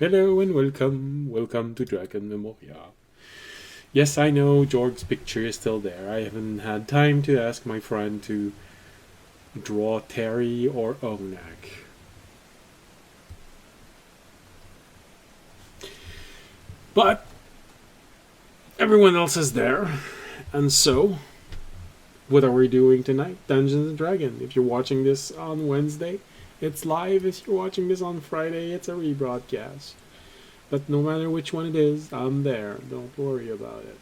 Hello and welcome to Drakenmemoria. Yes, I know George's picture is still there. I haven't had time to ask my friend to draw Terry or Onak. But everyone else is there, and so what are we doing tonight? Dungeons and Dragons. If you're watching this on Wednesday, it's live. If you're watching this on Friday, it's a rebroadcast. But no matter which one it is, I'm there. Don't worry about it.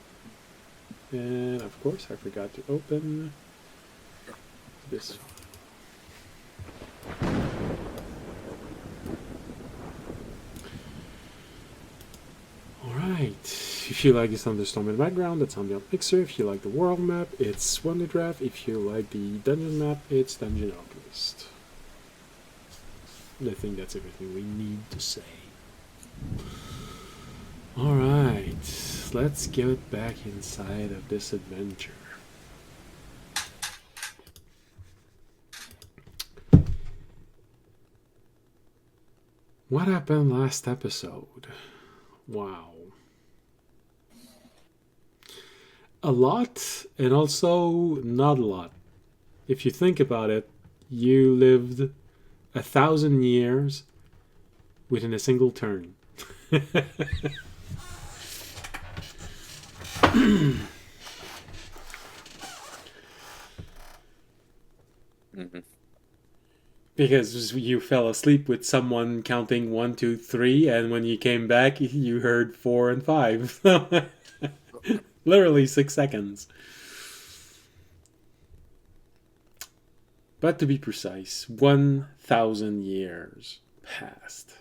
And of course, I forgot to open this. Alright. If you like the thunderstorm in the background, that's Ambient Mixer. If you like the world map, it's WonderDraft. If you like the dungeon map, it's Dungeon Alchemist. I think that's everything we need to say. Alright, let's get back inside of this adventure. What happened last episode? Wow. A lot, and also not a lot. If you think about it, you lived 1,000 years within a single turn. Because you fell asleep with someone counting 1, 2, 3, and when you came back, you heard 4 and 5. Literally 6 seconds. But to be precise, 1,000 years passed.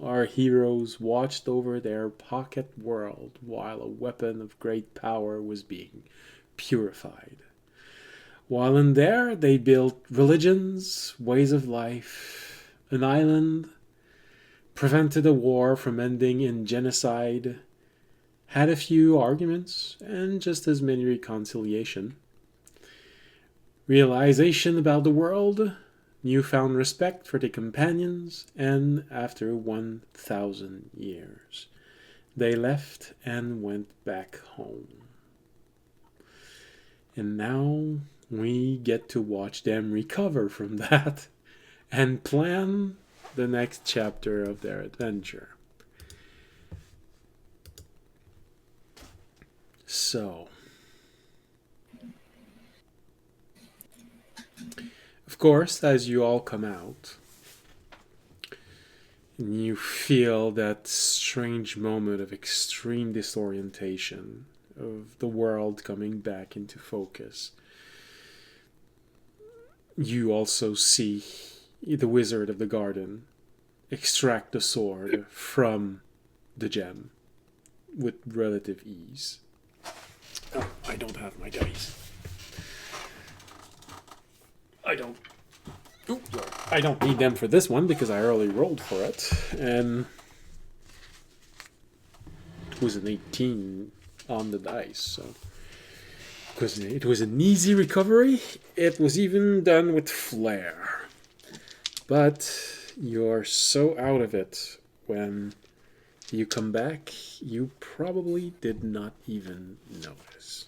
Our heroes watched over their pocket world while a weapon of great power was being purified. While in there, they built religions, ways of life, an island, prevented a war from ending in genocide, had a few arguments, and just as many reconciliation. Realization about the world, newfound respect for the companions, and after 1,000 years, they left and went back home. And now we get to watch them recover from that and plan the next chapter of their adventure. So, of course, as you all come out, and you feel that strange moment of extreme disorientation, of the world coming back into focus, you also see the Wizard of the Garden extract the sword from the gem with relative ease. Oh, I don't have my dice. I don't need them for this one because I already rolled for it, and it was an 18 on the dice, so because it was an easy recovery, it was even done with flair. But you're so out of it when you come back, you probably did not even notice.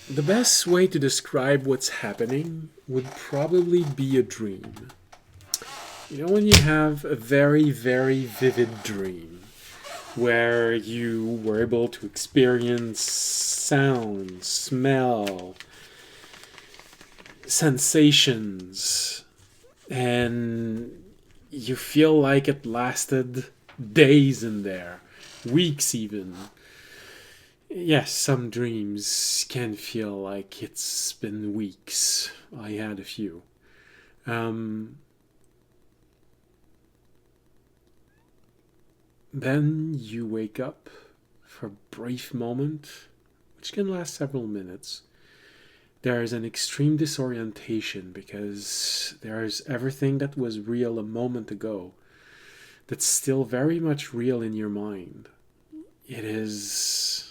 The best way to describe what's happening would probably be a dream. You know, when you have a very, very vivid dream where you were able to experience sound, smell, sensations, and you feel like it lasted days in there, weeks even. Yes, some dreams can feel like it's been weeks. I had a few. Then you wake up for a brief moment, which can last several minutes. There is an extreme disorientation because there's everything that was real a moment ago that's still very much real in your mind. It is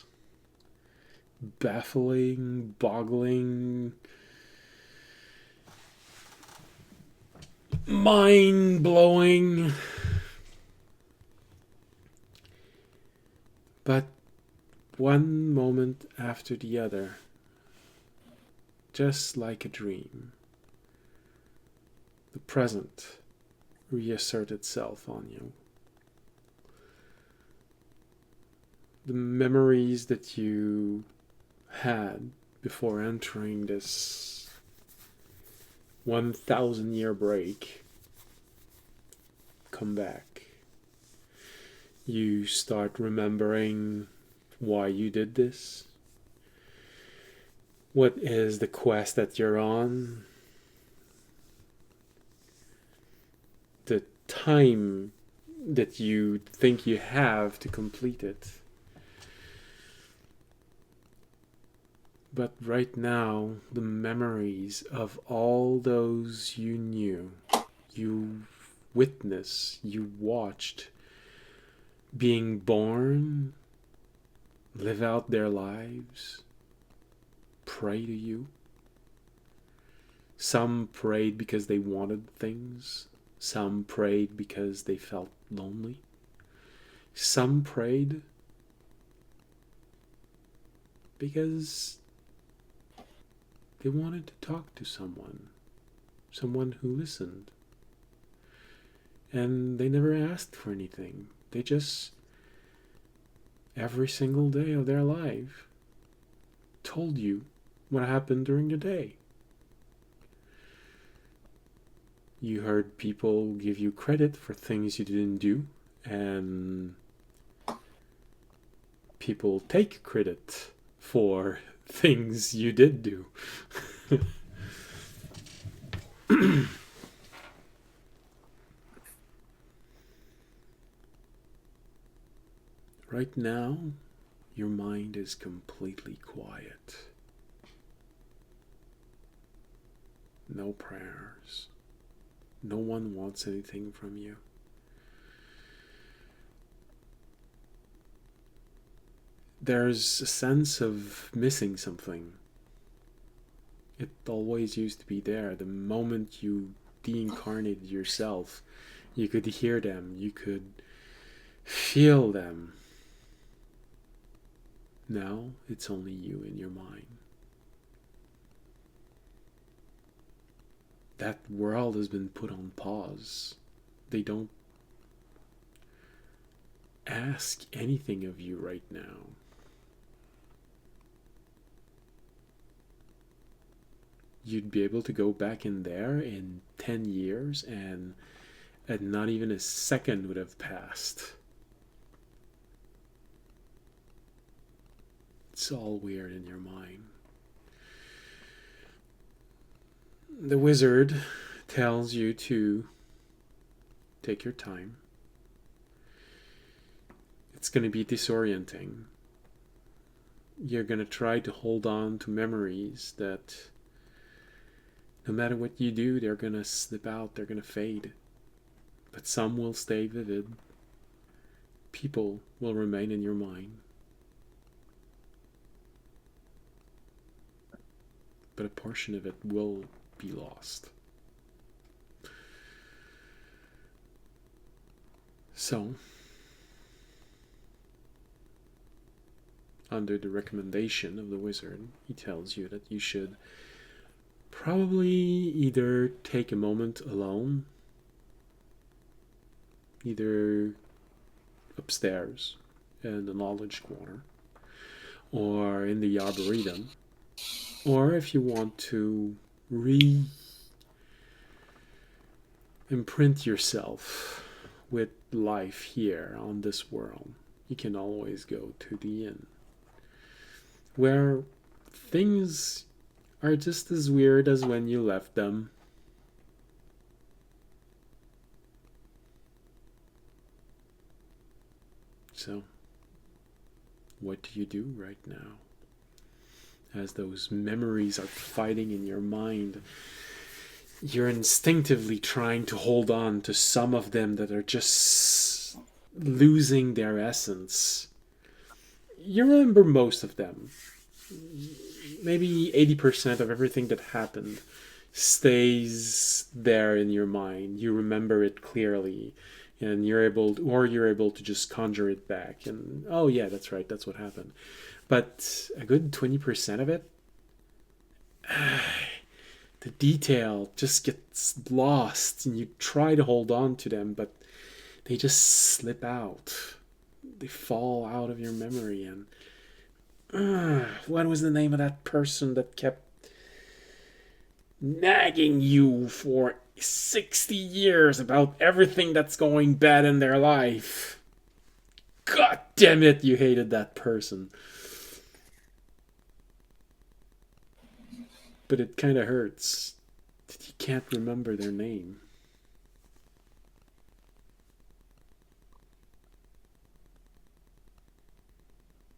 baffling, boggling. mind-blowing. But one moment after the other, just like a dream, the present reassert itself on you. The memories that you had before entering this 1,000-year break come back. You start remembering why you did this. What is the quest that you're on? The time that you think you have to complete it. But right now, the memories of all those you knew, you witnessed, you watched, being born, live out their lives, pray to you. Some prayed because they wanted things. Some prayed because they felt lonely. Some prayed because they wanted to talk to someone who listened. And they never asked for anything. They just, every single day of their life, told you what happened during the day. You heard people give you credit for things you didn't do, and people take credit for things you did do. Right now, your mind is completely quiet. No prayers. No one wants anything from you. There's a sense of missing something. It always used to be there. The moment you deincarnated yourself, you could hear them, you could feel them. Now it's only you in your mind. That world has been put on pause. They don't ask anything of you right now. You'd be able to go back in there in 10 years and not even a second would have passed. It's all weird in your mind. The wizard tells you to take your time. It's going to be disorienting. You're going to try to hold on to memories that no matter what you do, they're going to slip out, they're going to fade. But some will stay vivid. People will remain in your mind. But a portion of it will be lost. So, under the recommendation of the wizard, he tells you that you should probably either take a moment alone, either upstairs in the knowledge corner, or in the arboretum, or if you want to imprint yourself with life here on this world, you can always go to the inn, where things are just as weird as when you left them. So, what do you do right now? As those memories are fighting in your mind, you're instinctively trying to hold on to some of them that are just losing their essence. You remember most of them. Maybe 80% of everything that happened stays there in your mind. You remember it clearly, and you're able to just conjure it back. And oh yeah, that's right, that's what happened. But a good 20% of it, the detail just gets lost, and you try to hold on to them, but they just slip out. They fall out of your memory. And what was the name of that person that kept nagging you for 60 years about everything that's going bad in their life? God damn it, you hated that person. But it kind of hurts that you can't remember their name.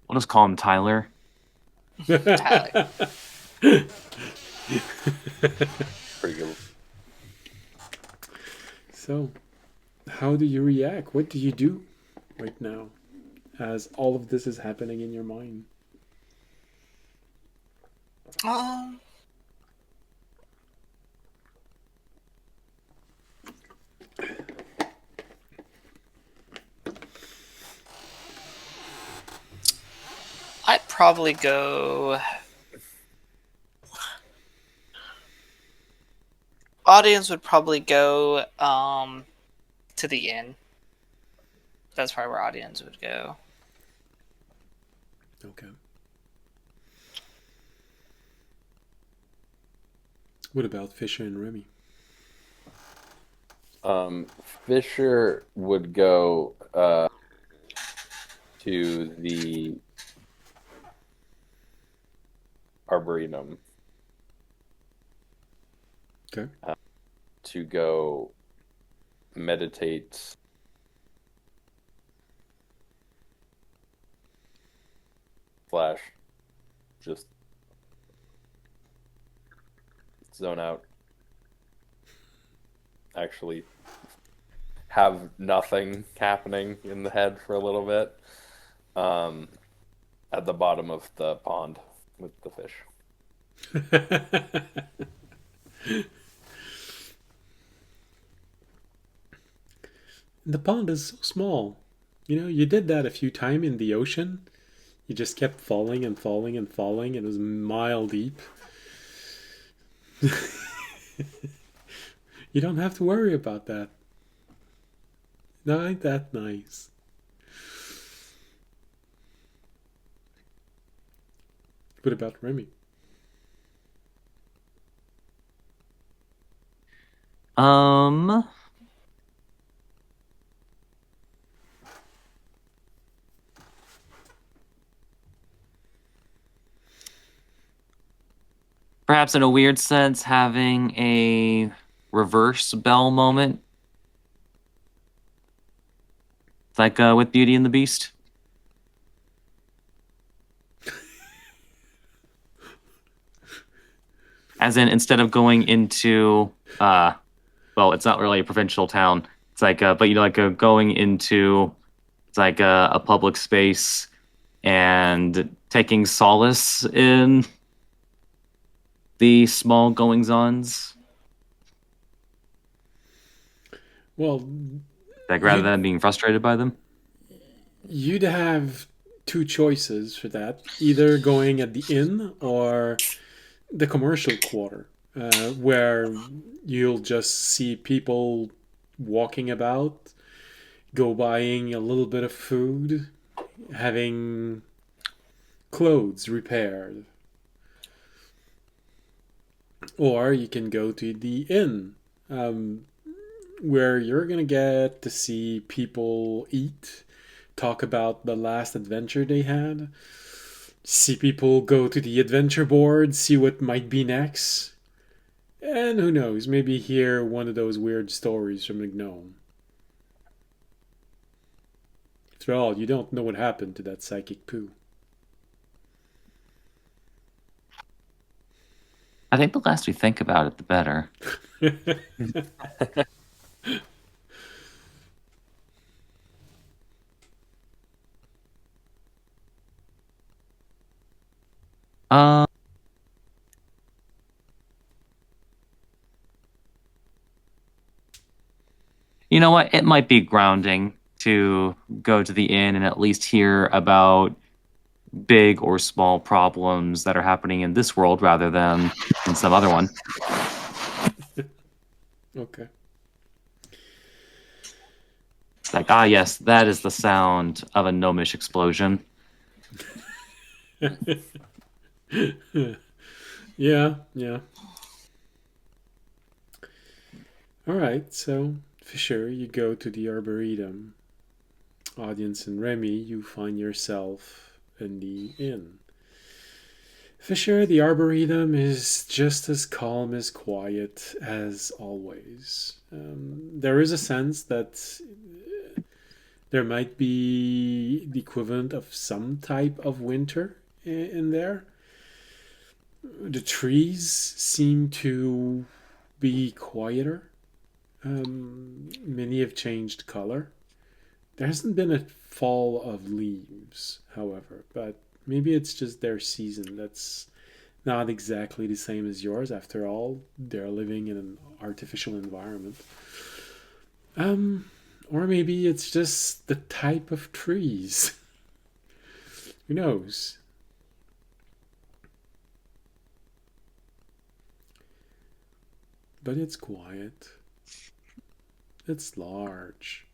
We'll just call him Tyler. Tyler. Pretty good. So, how do you react? What do you do right now as all of this is happening in your mind? Um, I'd probably go. Audience would probably go to the inn. That's probably where audience would go. Okay. What about Fisher and Remy? Fisher would go to the Arboretum. Okay. To go meditate slash just zone out. Actually have nothing happening in the head for a little bit. At the bottom of the pond with the fish. The pond is so small. You know, you did that a few times in the ocean. You just kept falling and falling and falling. It was a mile deep. You don't have to worry about that. No, ain't that nice? What about Remy? Um, Perhaps in a weird sense, having a reverse Bell moment. Like with Beauty and the Beast. As in, instead of going into, well, it's not really a provincial town. It's like, but going into, it's like a public space and taking solace in the small goings-ons. Well, Like rather than being frustrated by them. you'd have two choices for that: either going at the inn or the commercial quarter, where you'll just see people walking about, go buying a little bit of food, having clothes repaired. Or you can go to the inn, um, where you're gonna get to see people eat, talk about the last adventure they had, see people go to the adventure board, see what might be next, and who knows, maybe hear one of those weird stories from the gnome. After all, you don't know what happened to that psychic poo. I think the less we think about it, the better. Um, You know what? It might be grounding to go to the inn and at least hear about big or small problems that are happening in this world rather than in some other one. Okay. It's like, ah, yes, that is the sound of a gnomish explosion. Yeah. All right, so Fisher, you go to the Arboretum. Audience and Remy, you find yourself in the inn. Fisher, the Arboretum is just as calm as quiet as always. There is a sense that there might be the equivalent of some type of winter in there. The trees seem to be quieter. Many have changed color. There hasn't been a fall of leaves, however, but maybe it's just their season. That's not exactly the same as yours. After all, they're living in an artificial environment. Or maybe it's just the type of trees. Who knows? But it's quiet. It's large.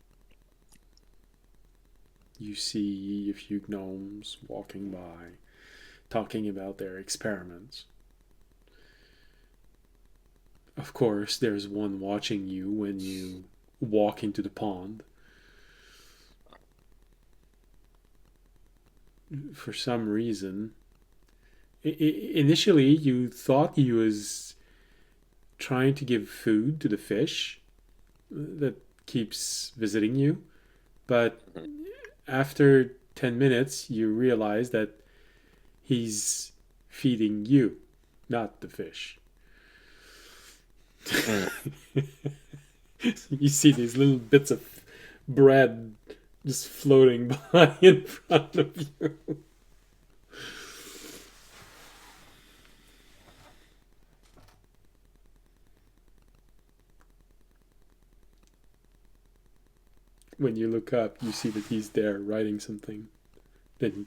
You see a few gnomes walking by, talking about their experiments. Of course, there's one watching you when you walk into the pond. For some reason, initially you thought he was trying to give food to the fish that keeps visiting you, but after 10 minutes, you realize that he's feeding you, not the fish. You see these little bits of bread just floating by in front of you. When you look up, you see that he's there writing something. Then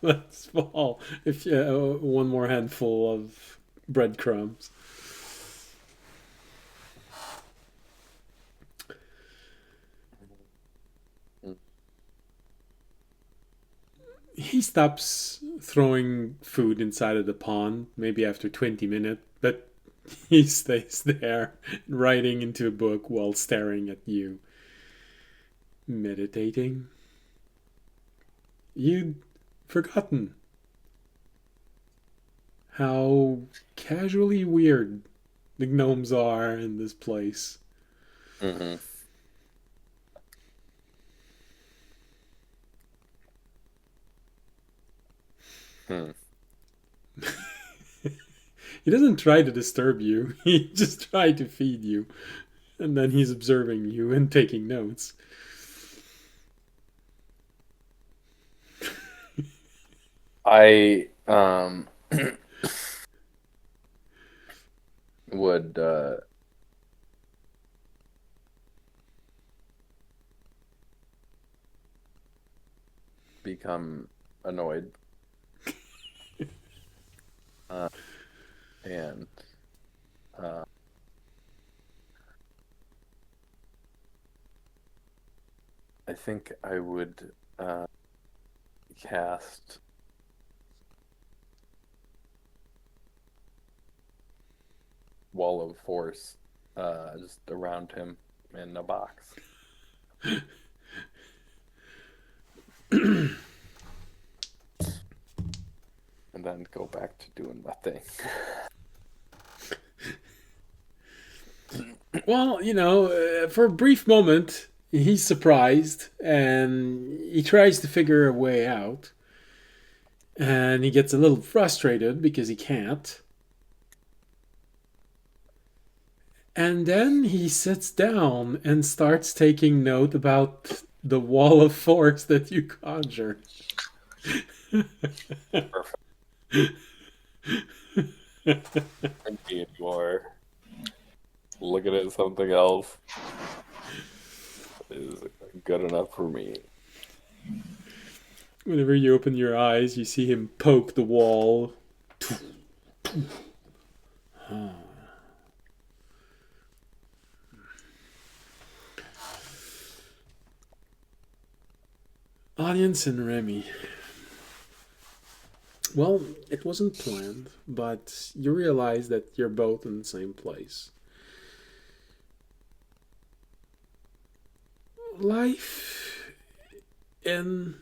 let's fall. If one more handful of breadcrumbs. He stops throwing food inside of the pond, maybe after 20 minutes, but he stays there, writing into a book while staring at you. Meditating. You'd forgotten how casually weird the gnomes are in this place. Mm-hmm. He doesn't try to disturb you, he just tries to feed you. And then he's observing you and taking notes. I would become annoyed. And I think I would cast Wall of Force just around him in a box. And then go back to doing my thing. Well, for a brief moment, he's surprised and he tries to figure a way out. And he gets a little frustrated because he can't. And then he sits down and starts taking note about the wall of force that you conjured. Perfect. Indeed, you are. looking at something else is good enough for me. Whenever you open your eyes, you see him poke the wall. Audience and Remy. Well, it wasn't planned, but you realize that you're both in the same place. Life in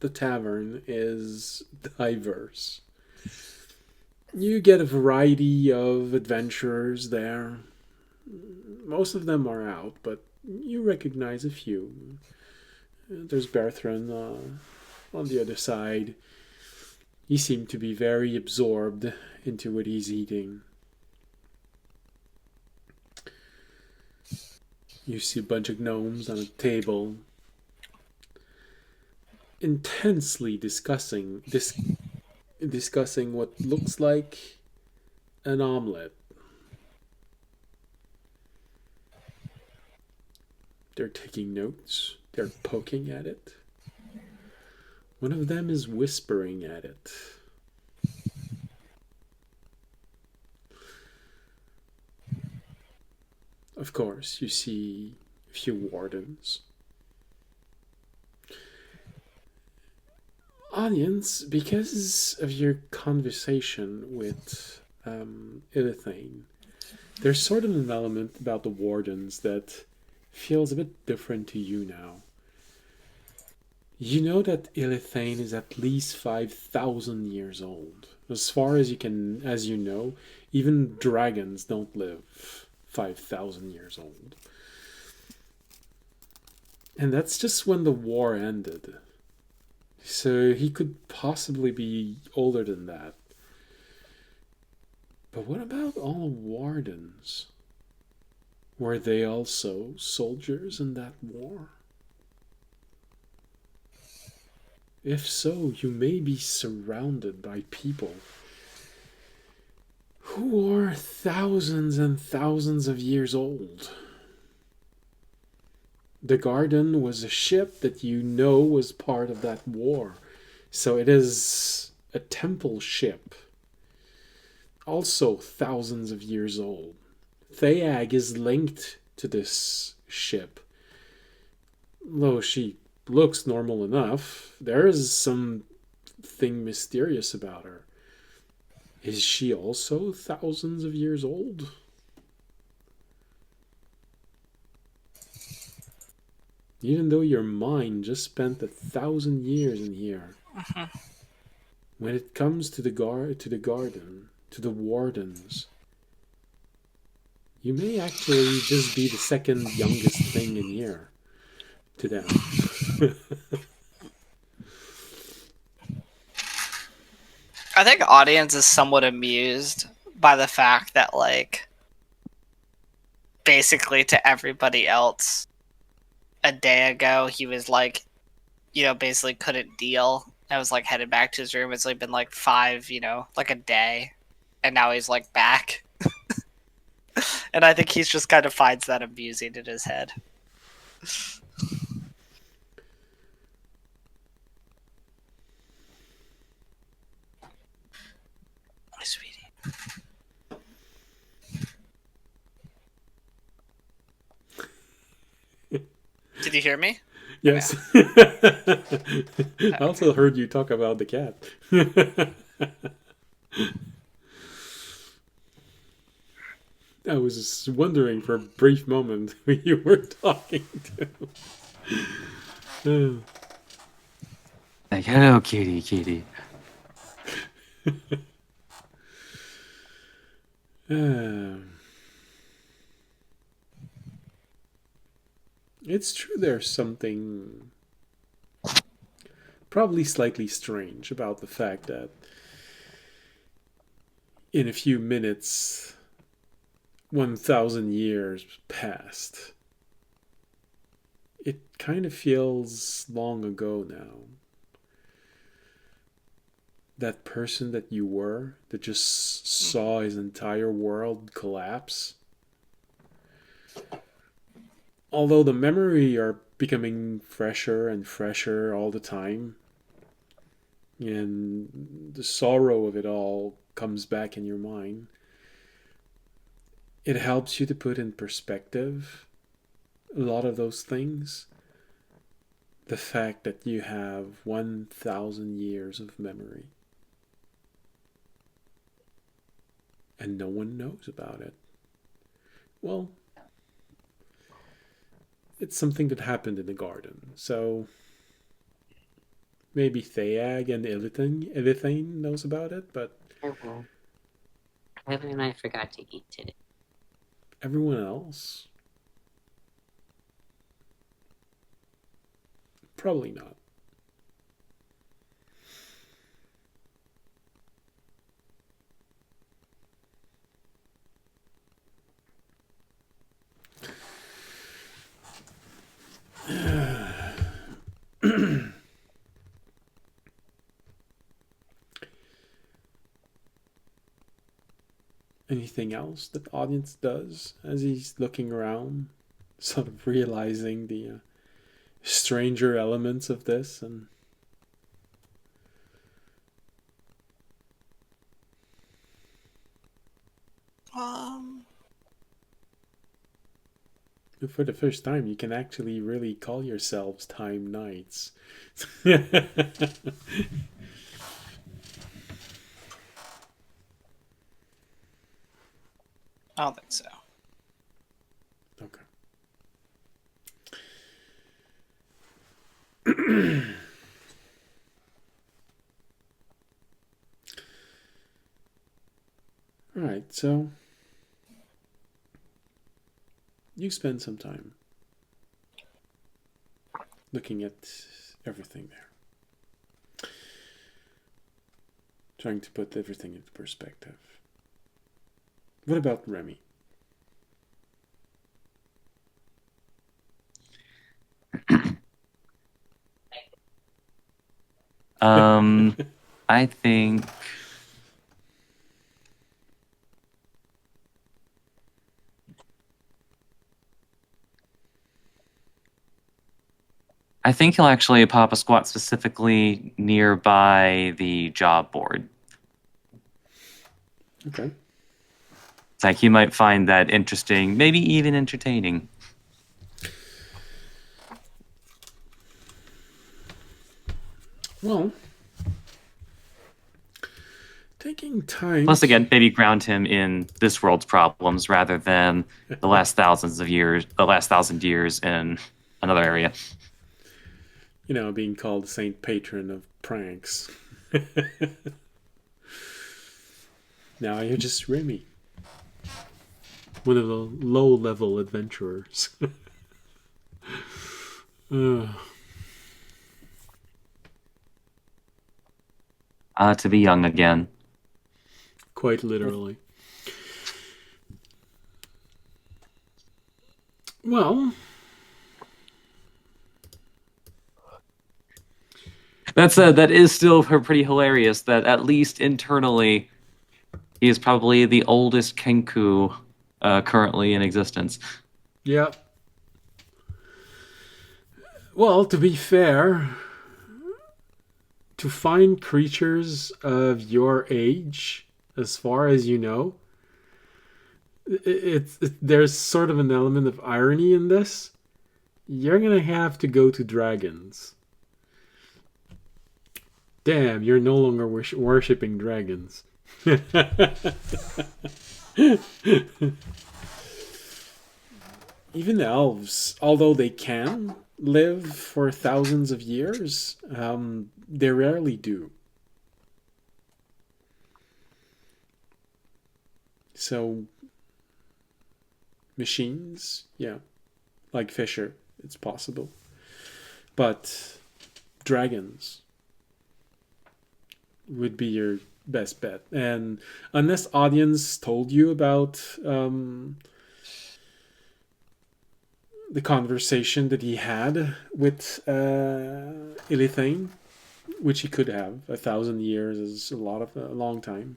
the tavern is diverse. You get a variety of adventurers there. Most of them are out, but you recognize a few. There's Bertrand on the other side. He seemed to be very absorbed into what he's eating. You see a bunch of gnomes on a table, intensely discussing what looks like an omelet. They're taking notes. They're poking at it. One of them is whispering at it. Of course, you see a few wardens. Audience, because of your conversation with Ilithane, there's sort of an element about the wardens that feels a bit different to you now. You know that Ilithane is at least 5,000 years old. As far as you know, even dragons don't live 5,000 years old. And that's just when the war ended. So he could possibly be older than that. But what about all the wardens? Were they also soldiers in that war? If so, you may be surrounded by people who are thousands and thousands of years old. The Garden was a ship that you know was part of that war. So it is a temple ship. Also thousands of years old. Theag is linked to this ship. Though she looks normal enough, there is something mysterious about her. Is she also thousands of years old? Even though your mind just spent 1,000 years in here. When it comes to the garden, to the wardens, you may actually just be the second youngest thing in here to them. I think audience is somewhat amused by the fact that, like, basically to everybody else, a day ago he was like, basically couldn't deal. I was like headed back to his room. It's like been like 5, like a day, and now he's like back. And I think he's just kind of finds that amusing in his head. My sweetie. Did you hear me? Yes. I also heard you talk about the cat. I was just wondering for a brief moment who you were talking to. Like, hello, kitty. It's true there's something probably slightly strange about the fact that in a few minutes 1,000 years passed. It kind of feels long ago now. that person that you were, that just saw his entire world collapse. Although the memory are becoming fresher and fresher all the time, and the sorrow of it all comes back in your mind, it helps you to put in perspective a lot of those things. The fact that you have 1,000 years of memory and no one knows about it. Well, it's something that happened in the garden. So maybe Theag and Illithane knows about it, but I will. Kevin and I forgot to eat today. everyone else, probably not. Anything else that the audience does as he's looking around, sort of realizing the stranger elements of this? And for the first time, you can actually really call yourselves Time Knights. I don't think so. Okay. All right, so you spend some time looking at everything there, trying to put everything into perspective. What about Remy? I think he'll actually pop a squat specifically nearby the job board. Okay. It's like he might find that interesting, maybe even entertaining. Well, taking time. Plus, again, maybe ground him in this world's problems rather than the last 1,000 years in another area. You know, being called Saint Patron of pranks. Now you're just Remy, one of the low-level adventurers. To be young again. Quite literally. Well, that is still pretty hilarious. That at least internally, he is probably the oldest Kenku currently in existence. yeah. Well, to be fair, to find creatures of your age, as far as you know, there's sort of an element of irony in this. You're gonna have to go to dragons. Damn, you're no longer worshipping dragons. Even elves, although they can live for thousands of years, they rarely do. So, machines, yeah, like Fisher, it's possible. But dragons would be your best bet. And unless audience told you about the conversation that he had with Illithane, which he could have. 1,000 years is a long time.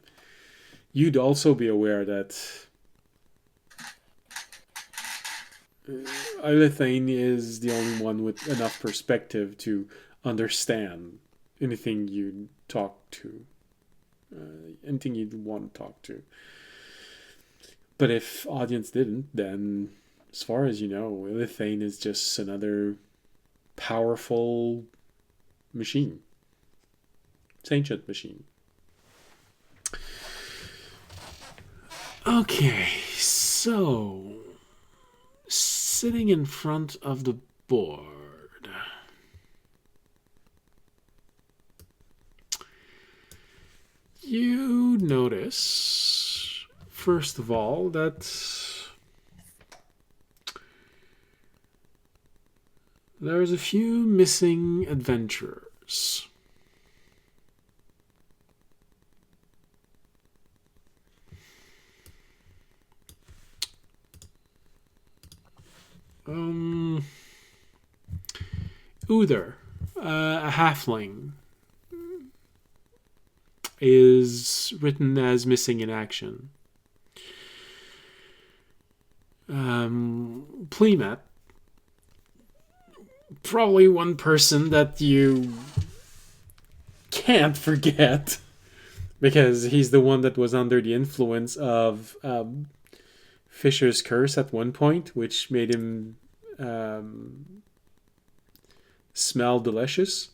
You'd also be aware that Ilithane is the only one with enough perspective to understand anything you talk to, anything you'd want to talk to. But if audience didn't, then as far as you know, Ilithane is just another powerful machine. It's an ancient machine. Okay, so sitting in front of the board, you notice, first of all, that there's a few missing adventurers. Uther, a halfling, is written as missing in action. Plemat, probably one person that you can't forget because he's the one that was under the influence of Fisher's curse at one point, which made him smell delicious,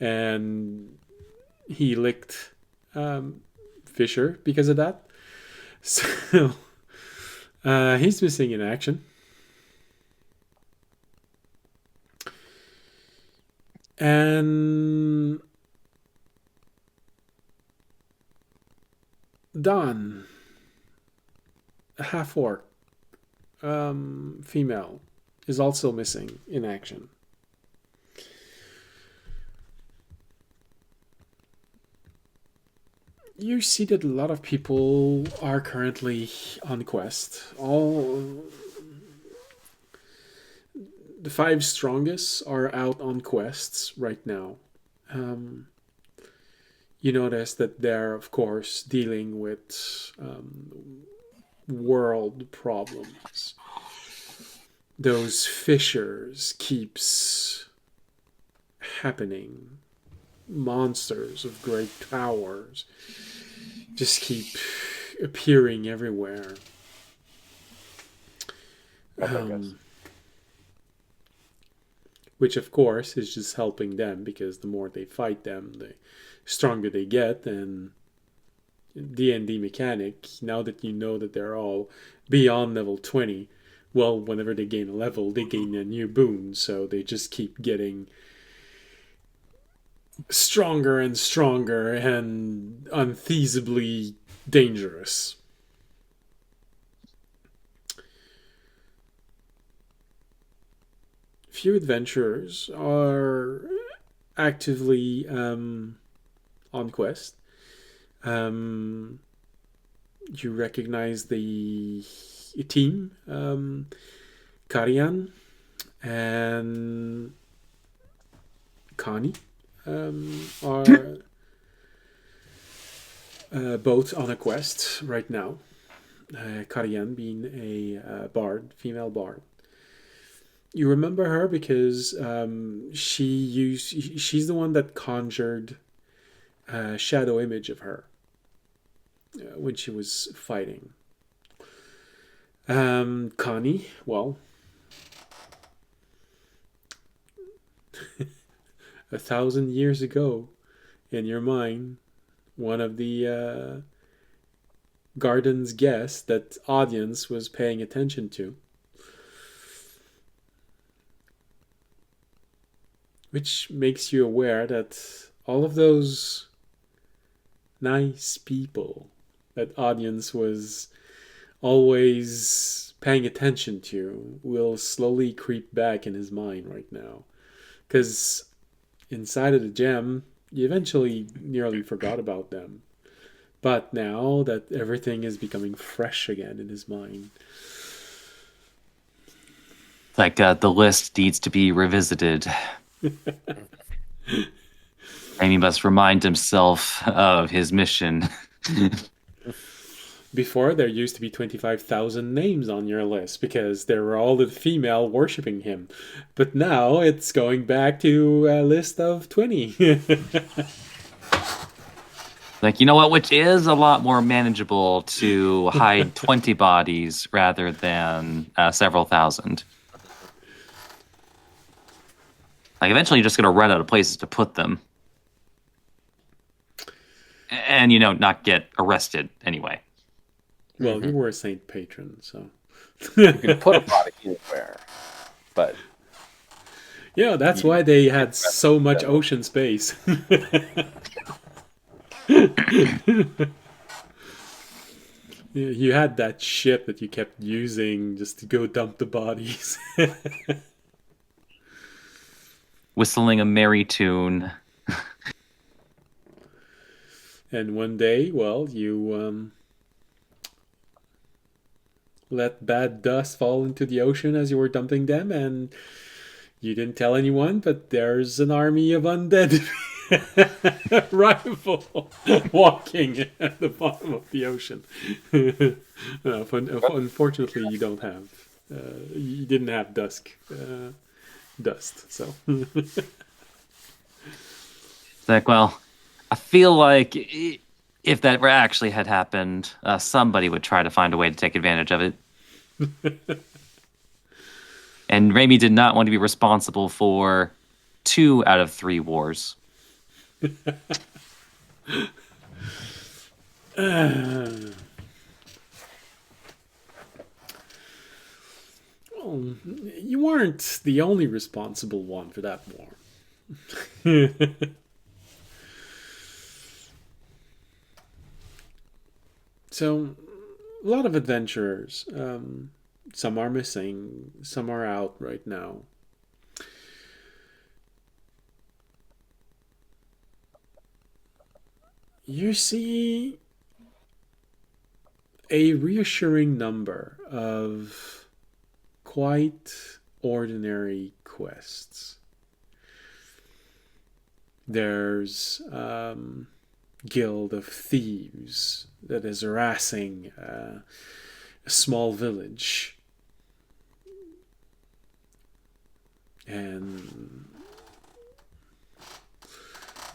and he licked Fisher because of that. So he's missing in action. And Dawn, a half-orc, female, is also missing in action. You see that a lot of people are currently on quest. All the 5 strongest are out on quests right now. You notice that they're, of course, dealing with world problems. Those fissures keeps happening. Monsters of great powers just keep appearing everywhere. Which, of course, is just helping them, because the more they fight them, the stronger they get. And D&D mechanic, now that you know that they're all beyond level 20, well, whenever they gain a level, they gain a new boon, so they just keep getting stronger and stronger and unfeasibly dangerous. Few adventurers are actively on quest. You recognize the team, Karian and Connie are both on a quest right now. Karian being a bard, female bard. You remember her because she's the one that conjured a shadow image of her when she was fighting. Connie, well, 1,000 years ago, in your mind, one of the garden's guests that audience was paying attention to. Which makes you aware that all of those nice people that audience was always paying attention to will slowly creep back in his mind right now. Because inside of the gem, you eventually nearly forgot about them. But now that everything is becoming fresh again in his mind. Like the list needs to be revisited. Amy must remind himself of his mission. Before, there used to be 25,000 names on your list because there were all the female worshipping him. But now it's going back to a list of 20. Like, you know what? Which is a lot more manageable to hide 20 bodies rather than several thousand. Like, eventually you're just going to run out of places to put them. And, not get arrested anyway. Well, you were a saint patron, so. You can put a body anywhere, but Yeah, that's why they had so much ocean space. You had that ship that you kept using just to go dump the bodies. Whistling a merry tune. And one day, well, you let bad dust fall into the ocean as you were dumping them, and you didn't tell anyone, but there's an army of undead rival walking at the bottom of the ocean. Unfortunately, you don't have. You didn't have dust, so. It's like, well, I feel like if that actually had happened, somebody would try to find a way to take advantage of it. And Raimi did not want to be responsible for 2 out of 3 wars. Well, you weren't the only responsible one for that war. So, a lot of adventurers. Some are missing, some are out right now. You see a reassuring number of quite ordinary quests. There's Guild of Thieves that is harassing a small village. And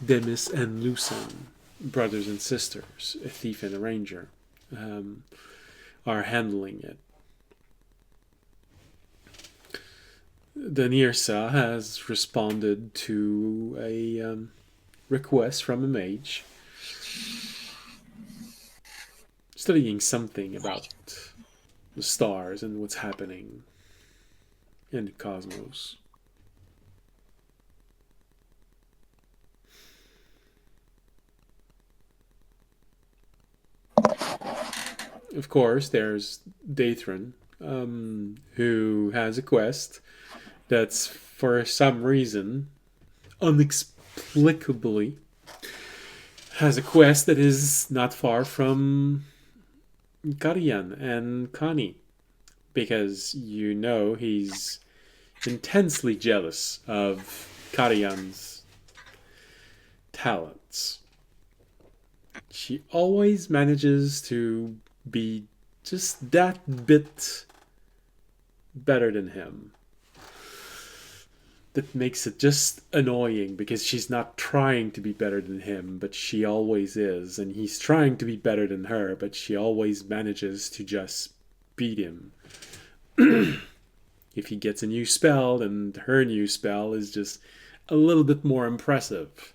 Demis and Lucen, brothers and sisters, a thief and a ranger, are handling it. The Nirsa has responded to a request from a mage, studying something about the stars and what's happening in the cosmos. Of course, there's Dathran, who has a quest that's, for some reason, inexplicably, has a quest that is not far from Karian and Kani, because he's intensely jealous of Karian's talents. She always manages to be just that bit better than him. That makes it just annoying because she's not trying to be better than him, but she always is. And he's trying to be better than her, but she always manages to just beat him. If he gets a new spell, then her new spell is just a little bit more impressive.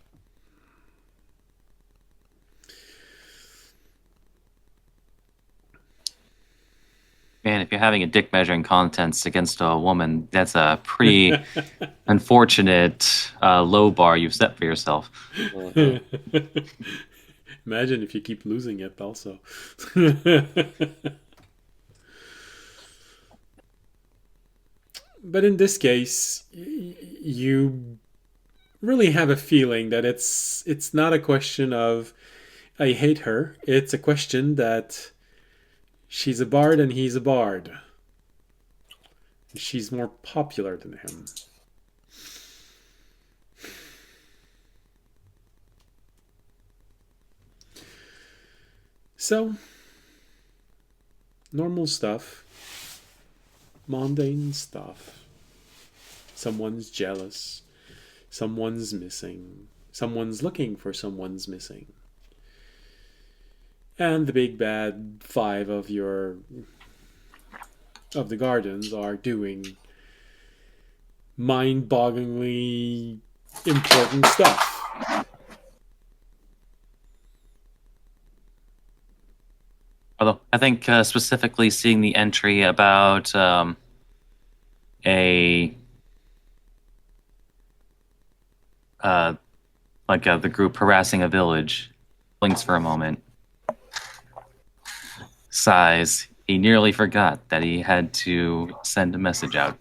Man, if you're having a dick measuring contest against a woman, that's a pretty unfortunate low bar you've set for yourself. Imagine if you keep losing it also. But in this case, you really have a feeling that it's not a question of I hate her. It's a question that she's a bard and he's a bard. She's more popular than him. So, normal stuff, mundane stuff. Someone's jealous, someone's missing, someone's looking for someone's missing. And the big bad five of the gardens are doing mind-bogglingly important stuff. Although I think specifically seeing the entry about a the group harassing a village blinks for a moment, sighs. He nearly forgot that he had to send a message out.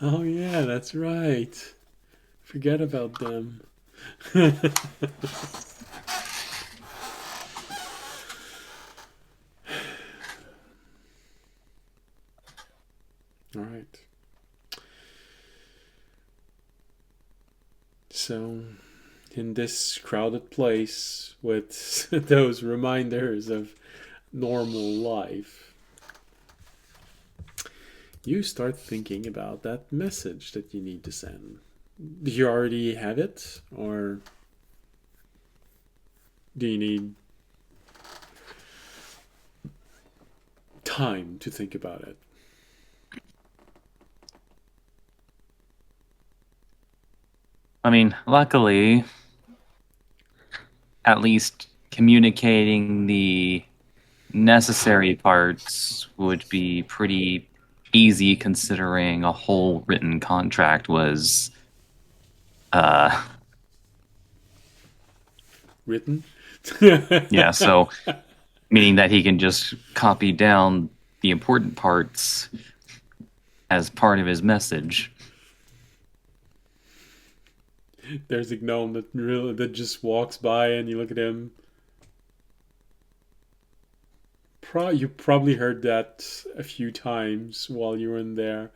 Oh yeah, that's right. Forget about them. All right. So, in this crowded place with those reminders of normal life, you start thinking about that message that you need to send. Do you already have it, or do you need time to think about it? I mean, luckily, at least communicating the necessary parts would be pretty easy, considering a whole written contract was Written? yeah, so meaning that he can just copy down the important parts as part of his message. There's a gnome that just walks by, and you look at him. You probably heard that a few times while you were in there.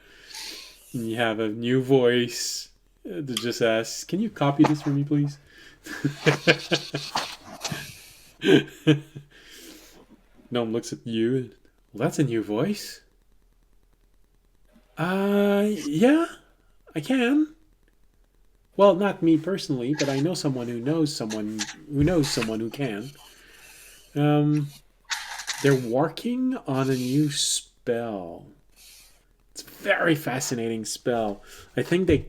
And you have a new voice that just asks, "Can you copy this for me, please?" Gnome looks at you. Well, that's a new voice. Yeah, I can. Well, not me personally, but I know someone who knows someone who can. They're working on a new spell. It's a very fascinating spell. I think they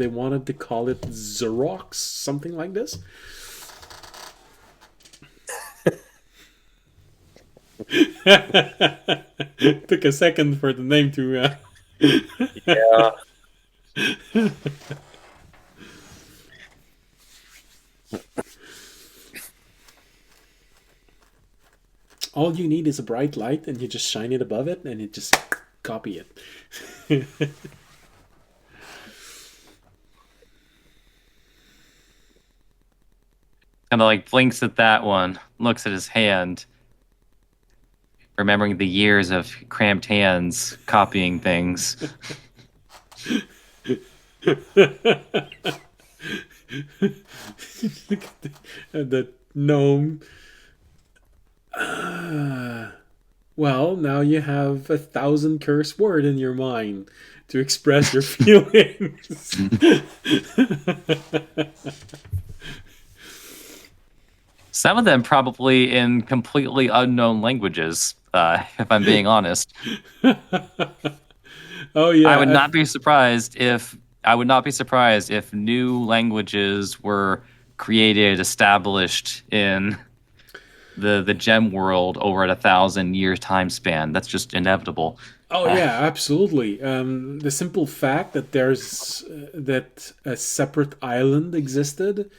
wanted to call it Xerox, something like this. Took a second for the name to. Yeah. All you need is a bright light, and you just shine it above it, and it just copy it. Kind of like blinks at that one, looks at his hand, remembering the years of cramped hands copying things. Look at the gnome. Well, now you have 1,000 curse word in your mind to express your feelings. Some of them probably in completely unknown languages, if I'm being honest. Oh yeah. I would not be surprised if new languages were created, established in the gem world over a 1,000-year time span. That's just inevitable. Oh yeah, absolutely. The simple fact that that a separate island existed,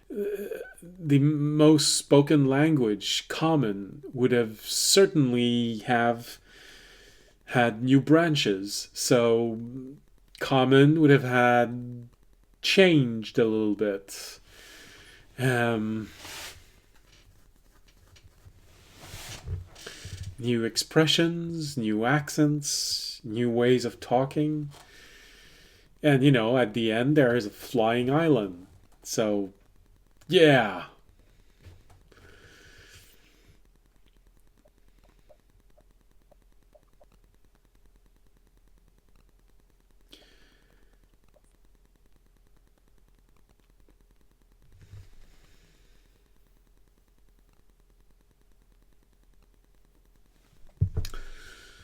the most spoken language, Common, would have certainly have had new branches. So Common would have had changed a little bit. New expressions, new accents, new ways of talking. And, at the end, there is a flying island. So Yeah.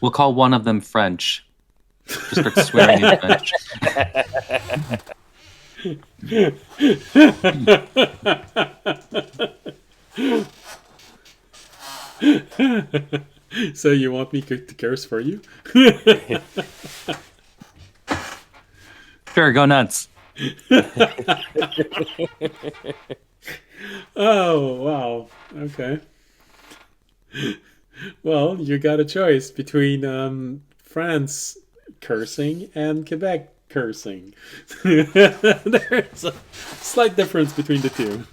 We'll call one of them French. Just start swearing in French. So you want me to curse for you? Sure, go nuts. Oh, wow. Okay. Well, you got a choice between France cursing and Quebec cursing. There's a slight difference between the two.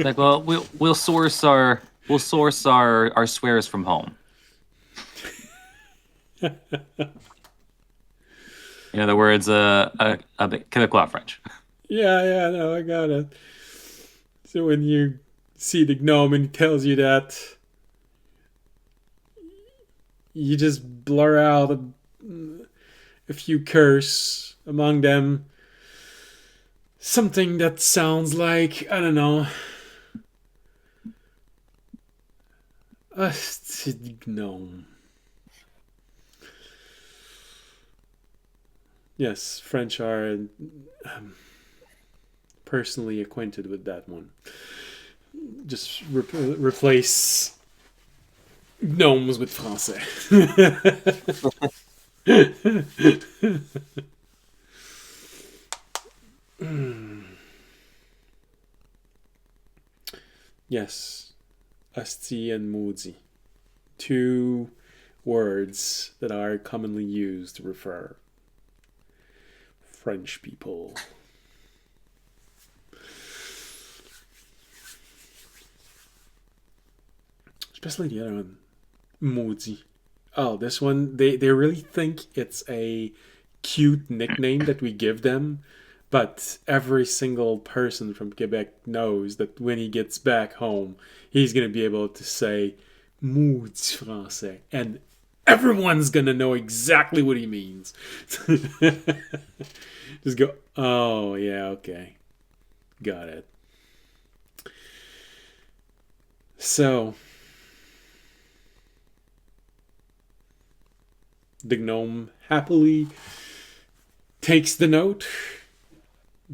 Like, well, we'll source our swears from home. In other words, a Quebecois French. Yeah, no, I got it. So when you see the gnome and he tells you that, you just blur out a few curse, among them something that sounds like, I don't know, a gnome. Yes, French are personally acquainted with that one. Just replace gnomes with français. Yes, asti and mozi. Two words that are commonly used to refer French people. Especially the other one, mozi. Oh, this one, they really think it's a cute nickname that we give them, but every single person from Quebec knows that when he gets back home, he's going to be able to say "Moods français," and everyone's going to know exactly what he means. Just go, oh, yeah, okay. Got it. So, the gnome happily takes the note.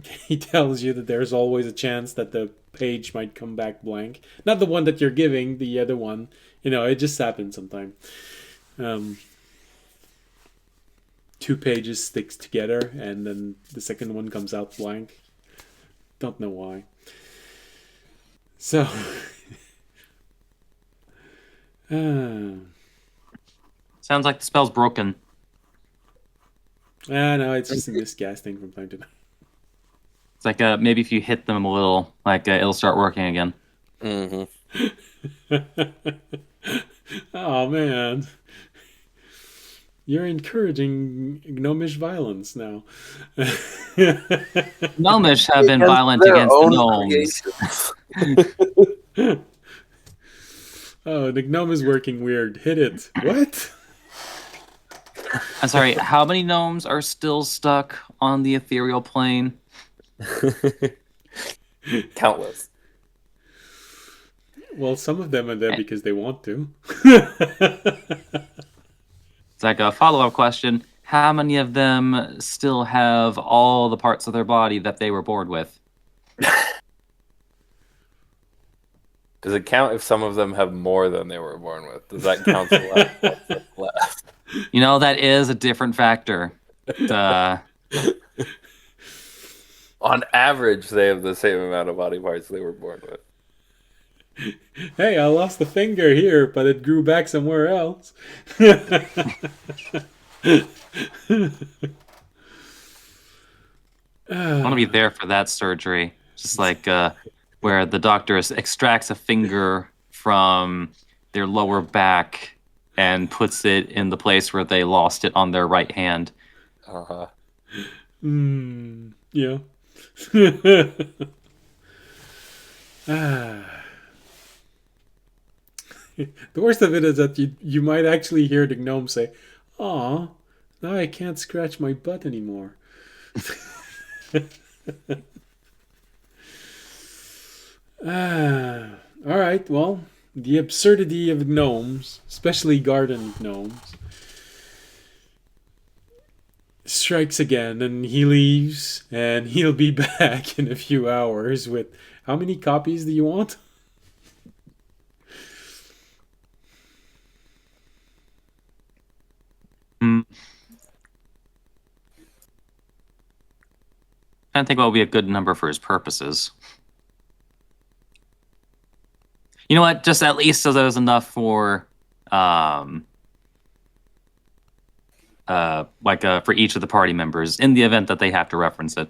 He tells you that there's always a chance that the page might come back blank. Not the one that you're giving, the other one. You know, it just happens sometimes. Two pages sticks together, and then the second one comes out blank. Don't know why. So, Sounds like the spell's broken. no, it's just a miscasting from time to time. It's like maybe if you hit them a little, like it'll start working again. Mm-hmm. Oh man, you're encouraging gnomish violence now. Gnomish have been violent Their against the own gnomes. Oh, the gnome is working weird. Hit it. What? I'm sorry, how many gnomes are still stuck on the ethereal plane? Countless. Well, some of them are there because they want to. It's like a follow-up question. How many of them still have all the parts of their body that they were born with? Does it count if some of them have more than they were born with? Does that count the left? You know, that is a different factor. On average, they have the same amount of body parts they were born with. Hey, I lost a finger here, but it grew back somewhere else. I want to be there for that surgery. Just like where the doctor extracts a finger from their lower back and puts it in the place where they lost it on their right hand. Uh-huh. Yeah. Ah. The worst of it is that you might actually hear the gnome say, "Aw, now I can't scratch my butt anymore." All right. Well, the absurdity of gnomes, especially garden gnomes, strikes again, and he leaves, and he'll be back in a few hours with how many copies do you want? Hmm. I think what would be a good number for his purposes. You know what? Just at least so there's enough for, for each of the party members in the event that they have to reference it.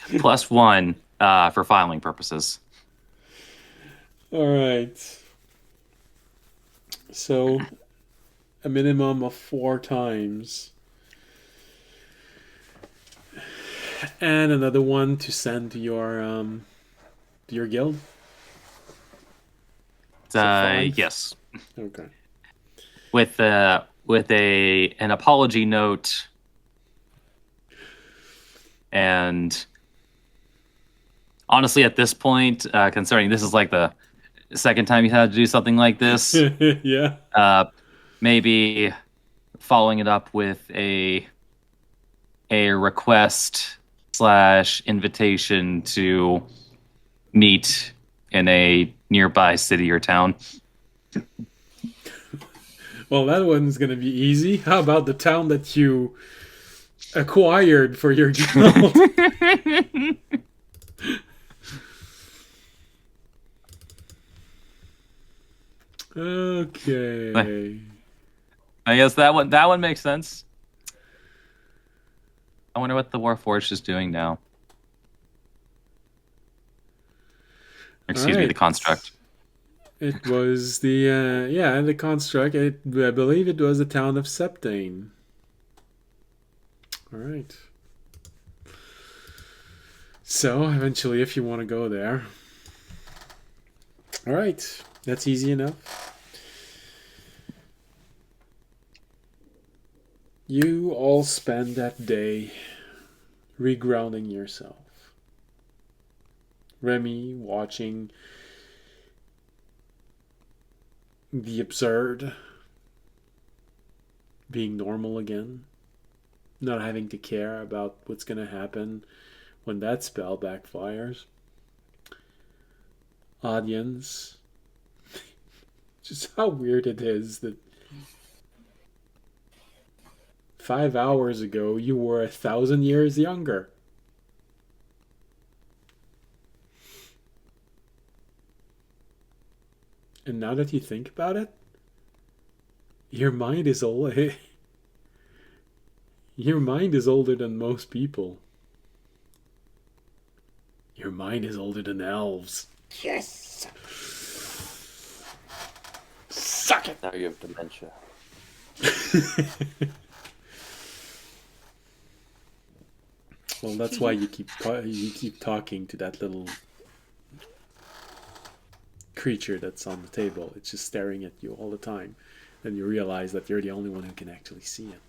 +1 for filing purposes. All right. So, a minimum of 4 times. And another one to send to your guild. So 5? Yes. Okay. With an apology note, and honestly, at this point, considering this is like the second time you had to do something like this, Yeah. maybe following it up with a request / invitation to meet in a nearby city or town. Well, that one's gonna be easy. How about the town that you acquired for your guild? Okay. I guess that one makes sense. I wonder what the Warforged is doing now. Excuse me, the construct. It was the construct. I believe it was the town of Septane. All right. So eventually, if you want to go there, all right, that's easy enough. You all spend that day regrounding yourself. Remy watching the absurd being normal again, not having to care about what's going to happen when that spell backfires. Audience, just how weird it is that 5 hours ago you were 1,000 years younger. And now that you think about it, your mind is old. Your mind is older than most people. Your mind is older than elves. Yes. Suck it. Now you have dementia. Well, that's why you keep talking to that little creature that's on the table. It's just staring at you all the time. Then you realize that you're the only one who can actually see it.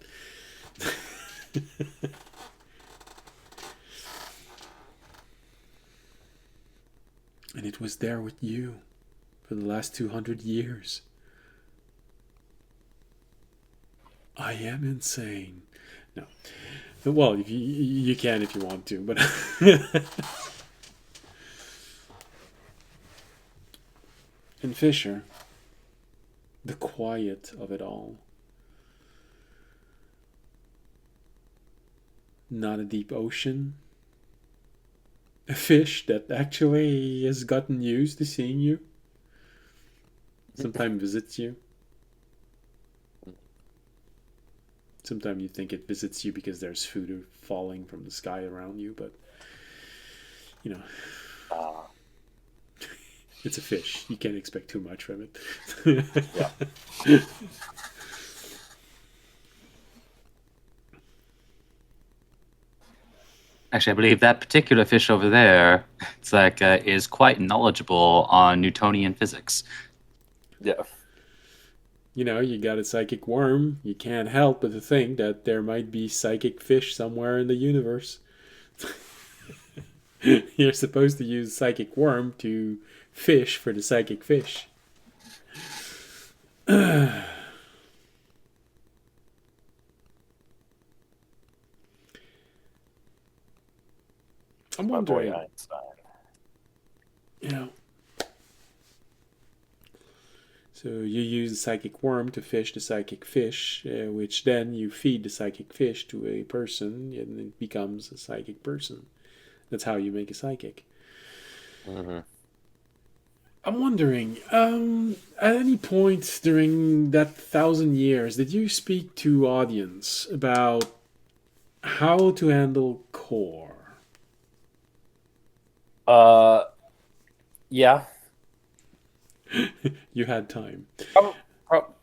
And it was there with you for the last 200 years. I am insane. No. Well, if you can if you want to, but and Fisher, the quiet of it all. Not a deep ocean. A fish that actually has gotten used to seeing you. Sometimes visits you. Sometimes you think it visits you because there's food falling from the sky around you, but you know, it's a fish. You can't expect too much from it. Yeah. Actually, I believe that particular fish over there, it's like is quite knowledgeable on Newtonian physics. Yeah. You know, you got a psychic worm. You can't help but to think that there might be psychic fish somewhere in the universe. You're supposed to use psychic worm to fish for the psychic fish. I'm My boy wondering, Einstein. you know, so you use the psychic worm to fish the psychic fish, which then you feed the psychic fish to a person, and it becomes a psychic person. That's how you make a psychic. Mm-hmm. I'm wondering, at any point during that 1,000 years, did you speak to audience about how to handle core? Yeah. You had time. Prob-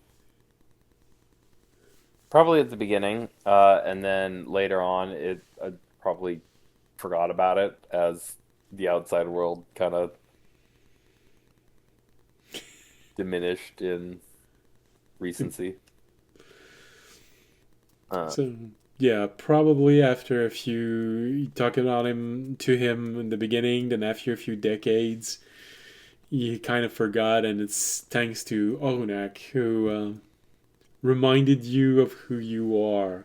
Probably at the beginning, and then later on, I probably forgot about it as the outside world kind of diminished in recency. So yeah, probably after a few talking about him to him in the beginning, then after a few decades, you kind of forgot, and it's thanks to Onak who reminded you of who you are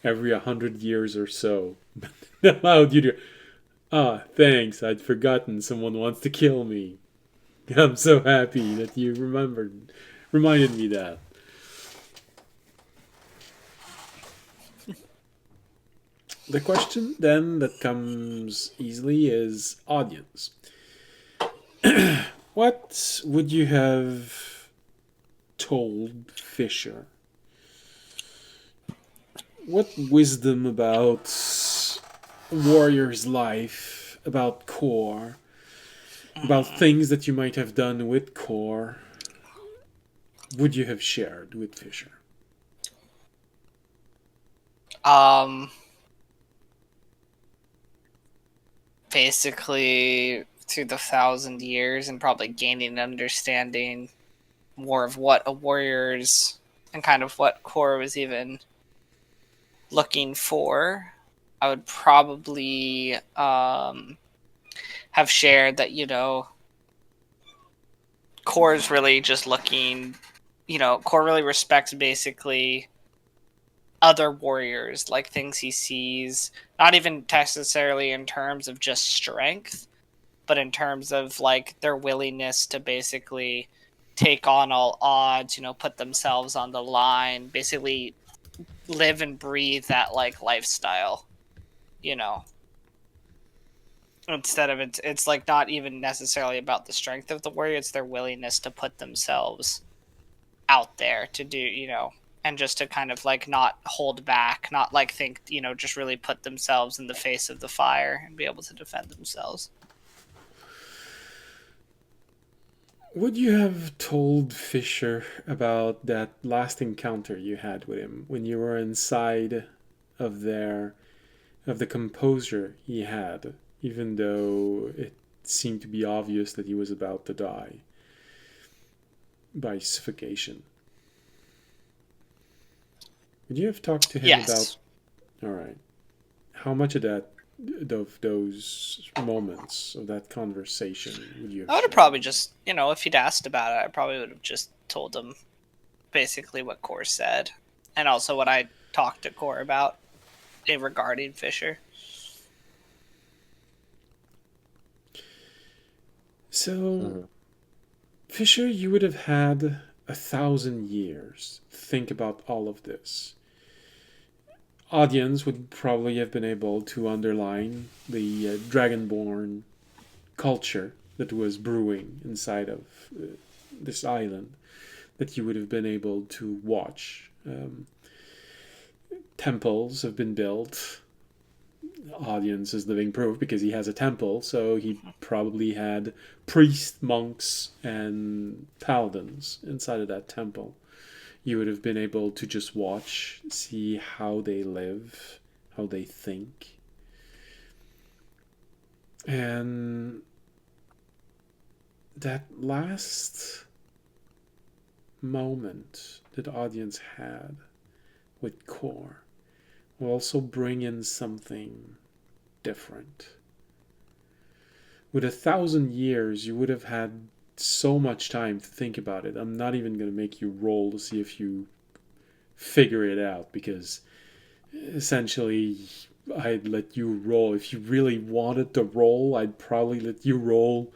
every 100 years or so. Allowed you to, thanks, I'd forgotten someone wants to kill me. I'm so happy that you reminded me that. The question then that comes easily is audience. What would you have told Fisher? What wisdom about a warrior's life, about core, about things that you might have done with core, would you have shared with Fisher? Basically, through the 1,000 years and probably gaining an understanding more of what a warrior's and kind of what core was even looking for, I would probably have shared that, core is really just looking, core really respects basically other warriors, like things he sees, not even necessarily in terms of just strength, but in terms of like their willingness to basically take on all odds, put themselves on the line, basically live and breathe that like lifestyle, you know. Instead of it's like not even necessarily about the strength of the warrior, it's their willingness to put themselves out there to do, and just to kind of like not hold back, not like think, just really put themselves in the face of the fire and be able to defend themselves. Would you have told Fisher about that last encounter you had with him when you were inside of the composure he had, even though it seemed to be obvious that he was about to die by suffocation? Would you have talked to him Yes. about? All right. How much of those moments of that conversation would you have I would have shared? probably just, if he'd asked about it, I probably would have just told him basically what Core said, and also what I talked to Core about regarding Fisher. So, Fisher, you would have had 1,000 years to think about all of this. Audience would probably have been able to underline the dragonborn culture that was brewing inside of this island, that you would have been able to watch. Temples have been built. Audience is living proof because he has a temple, so he probably had priests, monks, and paladins inside of that temple. You would have been able to just watch, see how they live, how they think. And that last moment that the audience had with Core will also bring in something different. With 1,000 years, you would have had so much time to think about it. I'm not even going to make you roll to see if you figure it out, because essentially I'd let you roll. If you really wanted to roll, I'd probably let you roll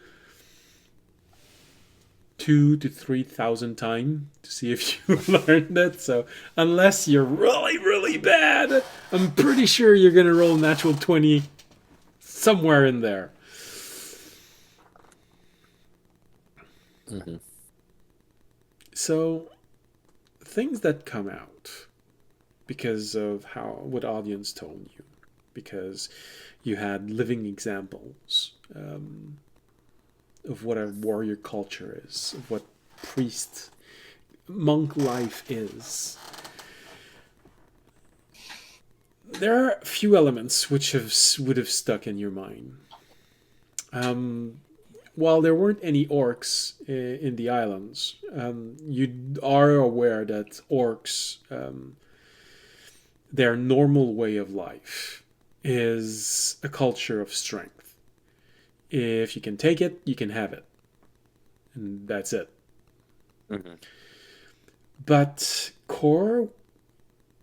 2,000 to 3,000 times to see if you learned it. So unless you're really, really bad, I'm pretty sure you're going to roll natural 20 somewhere in there. Mm-hmm. So things that come out because of what audience told you, because you had living examples of what a warrior culture is, of what priest monk life is. There are a few elements which would have stuck in your mind. While there weren't any orcs in the islands, you are aware that orcs, their normal way of life is a culture of strength. If you can take it, you can have it. And that's it. Mm-hmm. But Kor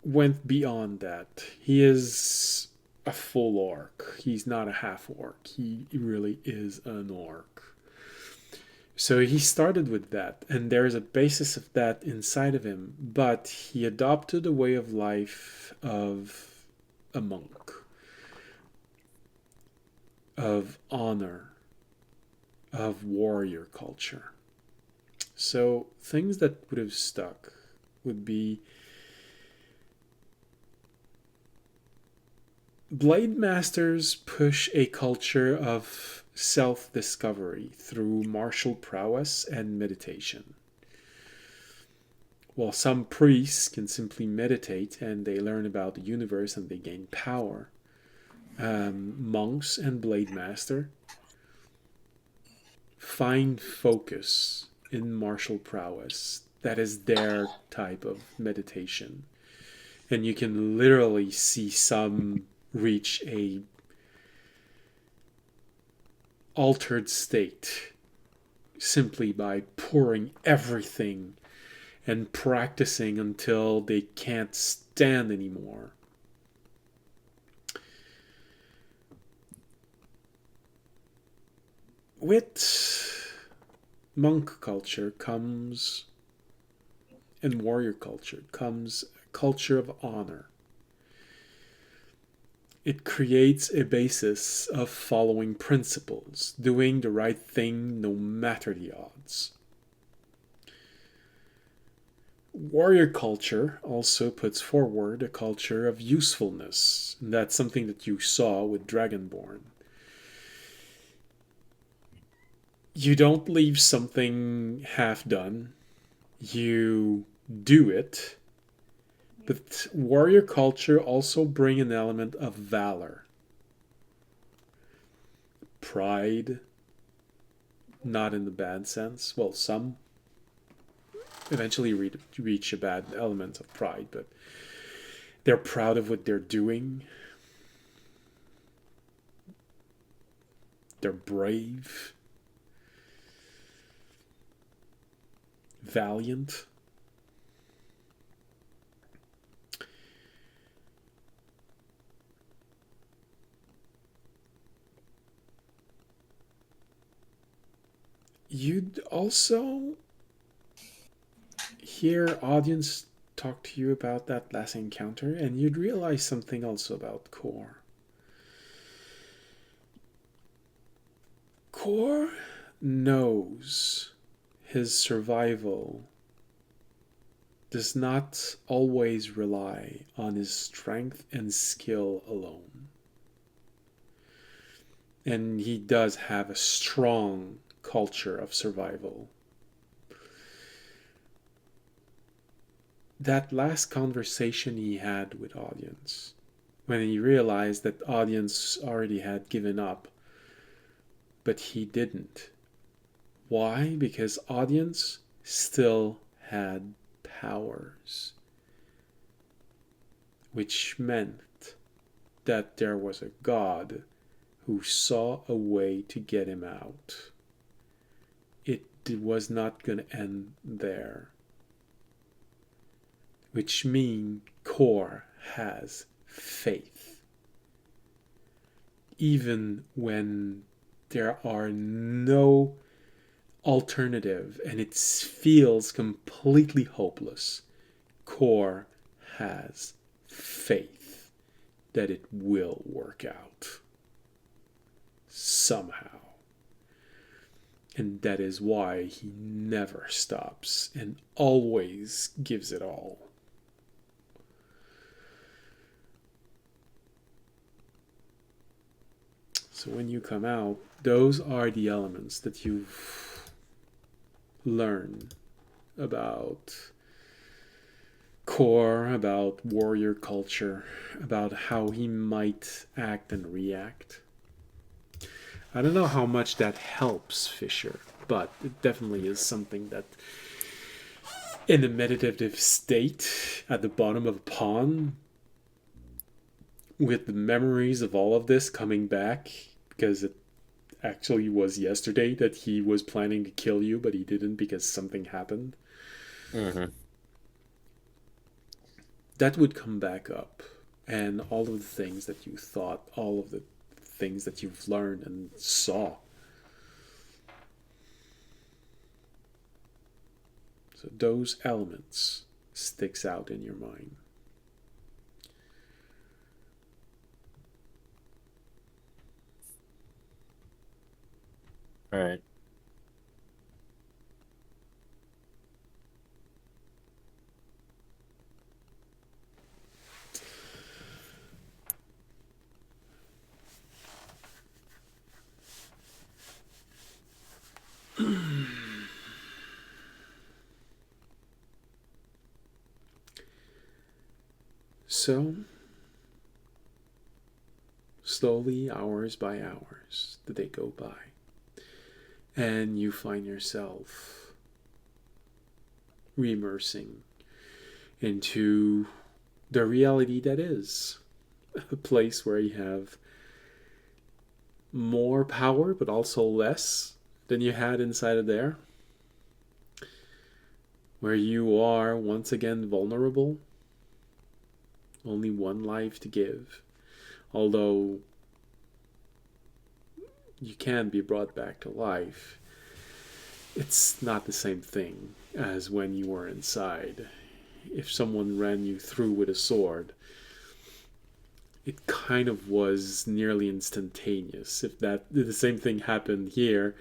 went beyond that. He is a full orc. He's not a half orc. He really is an orc. So he started with that, and there is a basis of that inside of him, but he adopted a way of life of a monk, of honor, of warrior culture. So things that would have stuck would be Blade Masters push a culture of self-discovery through martial prowess and meditation. While some priests can simply meditate and they learn about the universe and they gain power, monks and Blade Master find focus in martial prowess. That is their type of meditation. And you can literally see some reach a altered state simply by pouring everything and practicing until they can't stand anymore. With monk culture comes, and warrior culture comes, a culture of honor. It creates a basis of following principles, doing the right thing no matter the odds. Warrior culture also puts forward a culture of usefulness. And that's something that you saw with Dragonborn. You don't leave something half done. You do it. But warrior culture also bring an element of valor. Pride, not in the bad sense. Well, some eventually reach a bad element of pride, but they're proud of what they're doing. They're brave, valiant. You'd also hear audience talk to you about that last encounter, and you'd realize something also about Core. Core knows his survival does not always rely on his strength and skill alone. And he does have a strong culture of survival. That last conversation he had with audience, when he realized that audience already had given up, but he didn't. Why? Because audience still had powers, which meant that there was a god who saw a way to get him out. It was not going to end there, which means Core has faith. Even when there are no alternative and it feels completely hopeless, Core has faith that it will work out somehow. And that is why he never stops and always gives it all. So when you come out, those are the elements that you've learned about Core, about warrior culture, about how he might act and react. I don't know how much that helps Fisher, but it definitely is something that in a meditative state at the bottom of a pond, with the memories of all of this coming back, because it actually was yesterday that he was planning to kill you, but he didn't because something happened. Mm-hmm. That would come back up, and all of the things that you thought, all of the things that you've learned and saw. So those elements sticks out in your mind. All right. So, slowly, hours by hours, the day go by. And you find yourself re-immersing into the reality that is a place where you have more power but also less than you had inside of there, where you are once again vulnerable, only one life to give, although you can be brought back to life. It's not the same thing as when you were inside. If someone ran you through with a sword, it kind of was nearly instantaneous. If the same thing happened here,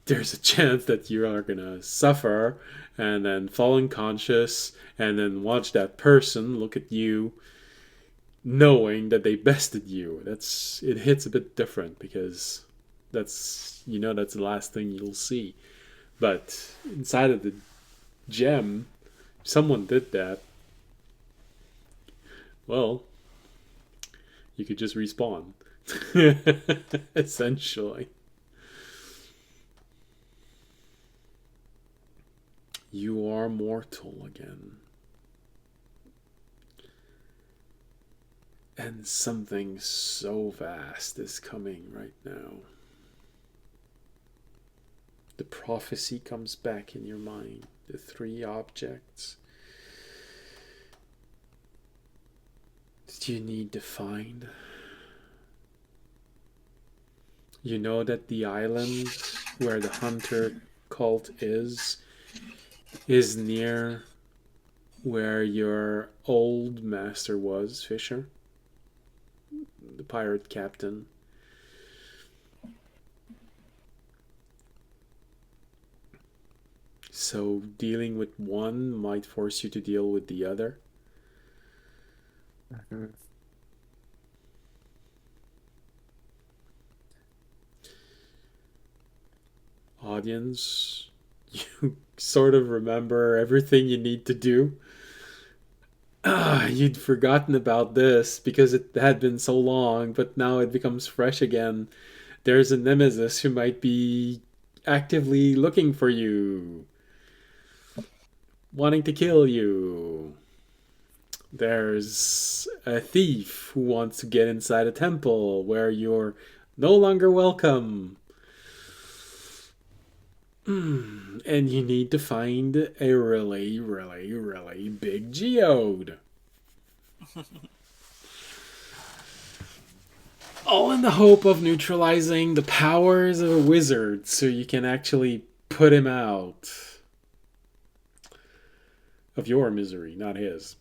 there's a chance that you are gonna suffer and then fall unconscious and then watch that person look at you knowing that they bested you. It hits a bit different because that's that's the last thing you'll see. But inside of the gem, if someone did that, well, you could just respawn. Essentially. You are mortal again. And something so vast is coming right now. The prophecy comes back in your mind. The three objects that you need to find. You know that the island where the hunter cult is near where your old master was, Fisher, the pirate captain. So dealing with one might force you to deal with the other. Mm-hmm. Audience, you sort of remember everything you need to do. You'd forgotten about this because it had been so long, but now it becomes fresh again. there's a nemesis who might be actively looking for you, wanting to kill you. There's a thief who wants to get inside a temple where you're no longer welcome. And you need to find a really, really, really big geode. All in the hope of neutralizing the powers of a wizard so you can actually put him out of your misery, not his.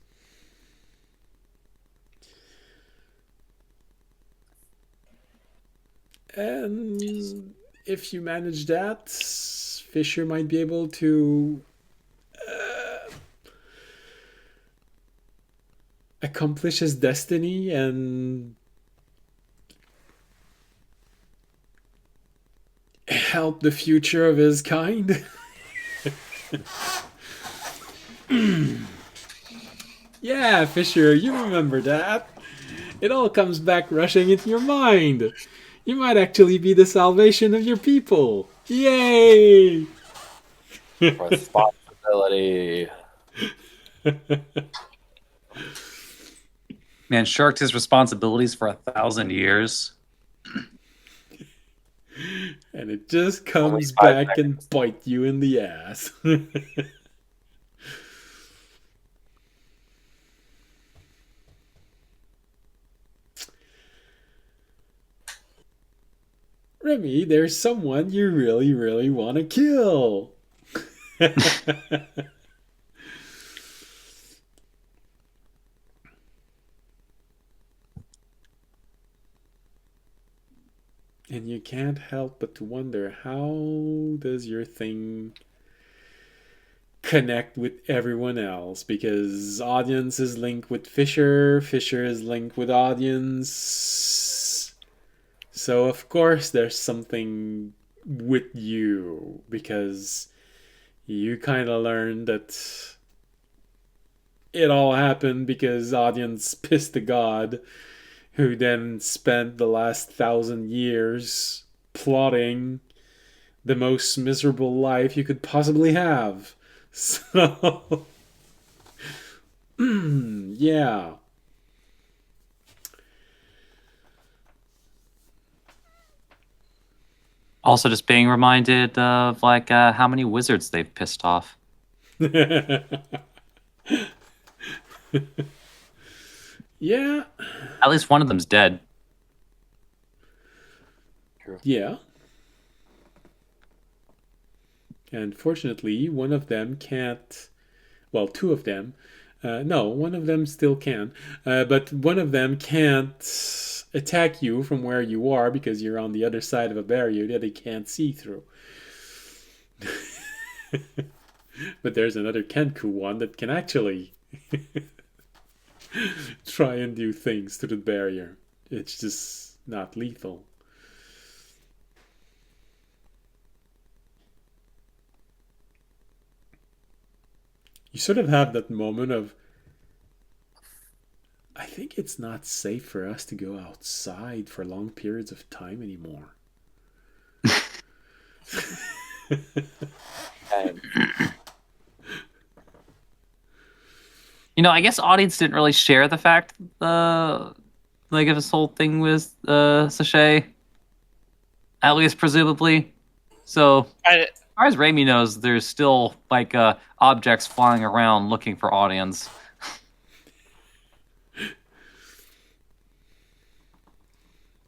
And if you manage that, Fisher might be able to accomplish his destiny and help the future of his kind. Yeah, Fisher, you remember that. It all comes back rushing into your mind. You might actually be the salvation of your people. Yay! Responsibility. Man, shirked his responsibilities for 1,000 years. And it just comes 5 back and bite you in the ass. Remy, there's someone you really, really want to kill. And you can't help but to wonder, how does your thing connect with everyone else? Because audience is linked with Fisher, Fisher is linked with audience. So of course there's something with you, because you kind of learned that it all happened because audience pissed the god, who then spent the last 1,000 years plotting the most miserable life you could possibly have. So, yeah. Also, just being reminded of like how many wizards they've pissed off. Yeah. At least one of them's dead. True. Yeah. And fortunately, one of them can't. Well, two of them. No, one of them still can. But one of them can't attack you from where you are because you're on the other side of a barrier that they can't see through. But there's another Kenku one that can actually try and do things to the barrier. It's just not lethal. You sort of have that moment of, I think it's not safe for us to go outside for long periods of time anymore. You know, I guess audience didn't really share the fact, like, of this whole thing with Sachet. At least presumably. So, as far as Raimi knows, there's still like objects flying around looking for audience.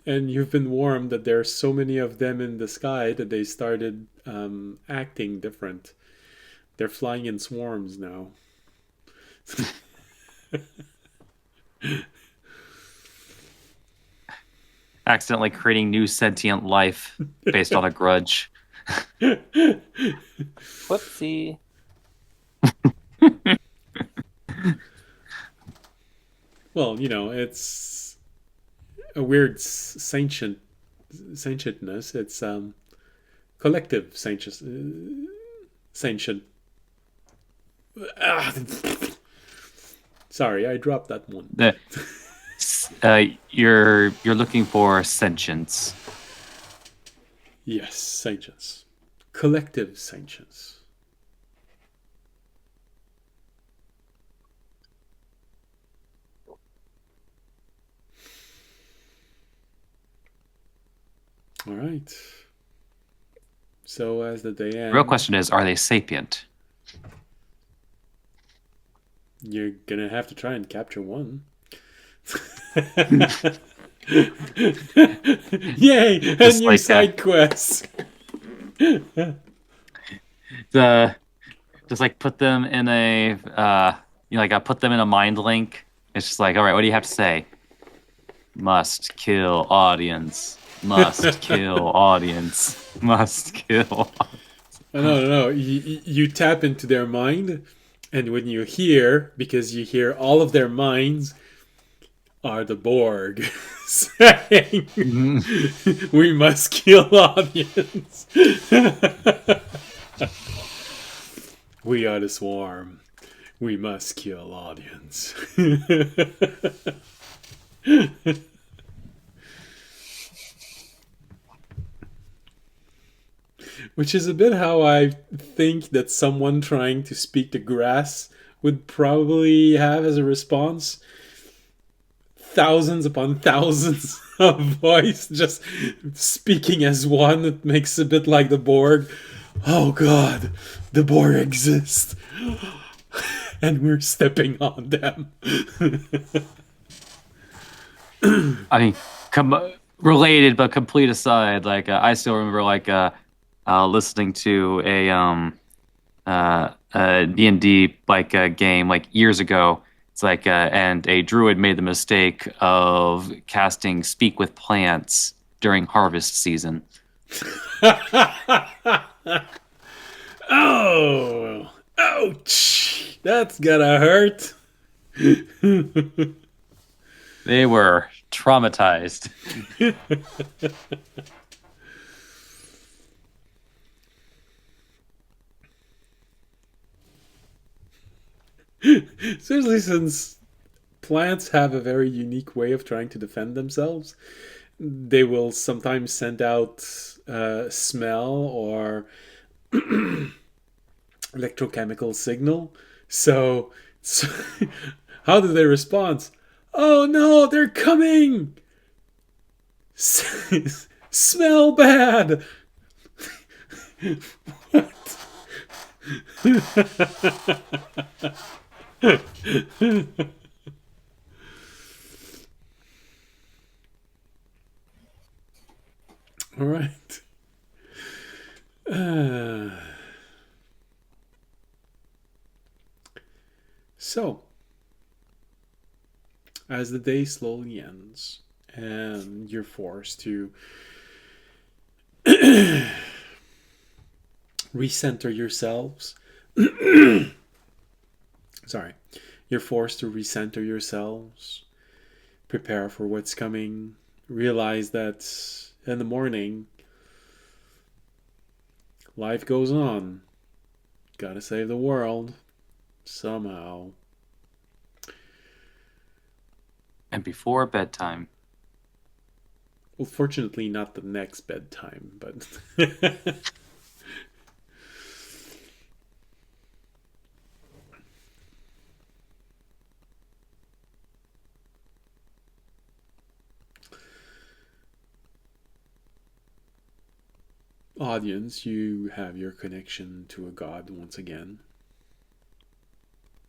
And you've been warned that there are so many of them in the sky that they started acting different. They're flying in swarms now. Accidentally creating new sentient life based on a grudge. Whoopsie. Well, you know, it's a weird sentientness. It's collective sentient. Sorry, I dropped that one. You're looking for sentience. Yes, sentience. Collective sentience. All right. So as the day ends, Real question is, are they sapient? you're gonna have to try and capture one. Yay! A Just new like, side quest. The just like put them in a like I put them in a mind link. It's just like, all right, what do you have to say? Must kill audience. Must kill audience. Must kill. No. You tap into their mind, and when you hear, because you hear all of their minds are the Borg saying, "We must kill audience." We are the swarm. We must kill audience. Which is a bit how I think that someone trying to speak to grass would probably have as a response. Thousands upon thousands of voice just speaking as one. It makes a bit like the Borg. Oh god, the Borg exist. And we're stepping on them. I mean, related but complete aside. Like I still remember like listening to a D&D like game like years ago. It's like and a druid made the mistake of casting speak with plants during harvest season. Oh, ouch! That's gonna hurt. They were traumatized. Seriously, since plants have a very unique way of trying to defend themselves, they will sometimes send out smell or electrochemical signal. So how do they respond? Oh no, they're coming! Smell bad! What? All right. So, as the day slowly ends and you're forced to recenter yourselves, sorry, you're forced to recenter yourselves, prepare for what's coming, realize that in the morning, life goes on. Gotta save the world somehow. And before bedtime, Well, fortunately, not the next bedtime, but. Audience, you have your connection to a god once again.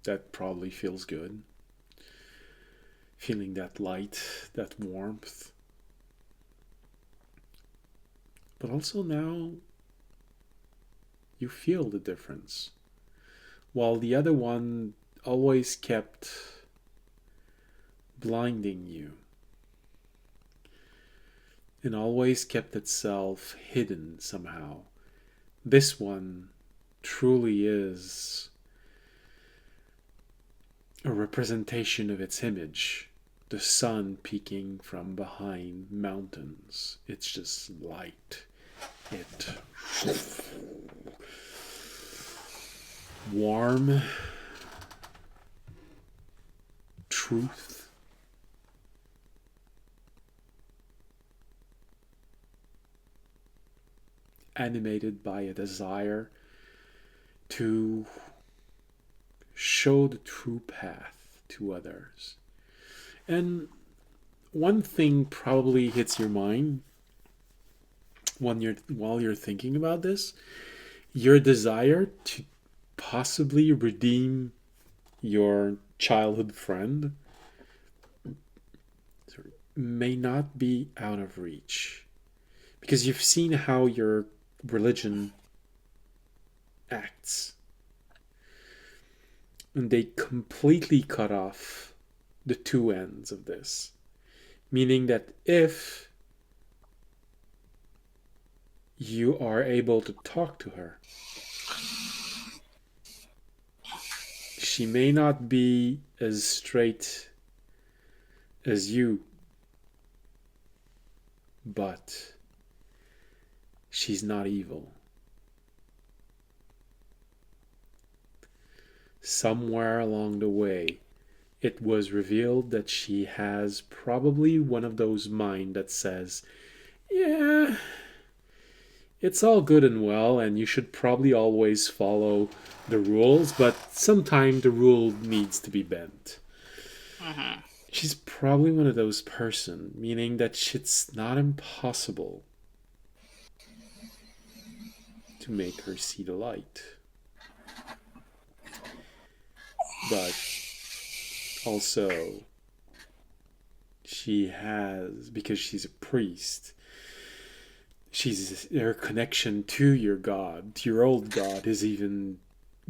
That probably feels good. Feeling that light, that warmth. But also now, you feel the difference. While the other one always kept blinding you and always kept itself hidden somehow, this one truly is a representation of its image. The sun peeking from behind mountains. It's just light. It warm truth. animated by a desire to show the true path to others. And one thing probably hits your mind while you're thinking about this, your desire to possibly redeem your childhood friend may not be out of reach, because you've seen how your religion acts, and they completely cut off the two ends of this, meaning that if you are able to talk to her, she may not be as straight as you, but she's not evil. Somewhere along the way, it was revealed that she has probably one of those minds that says, yeah, it's all good and well, and you should probably always follow the rules, but sometimes the rule needs to be bent. Mm-hmm. She's probably one of those person, meaning that it's not impossible to make her see the light. But also, she has, because she's a priest, her connection to your god, to your old god, is even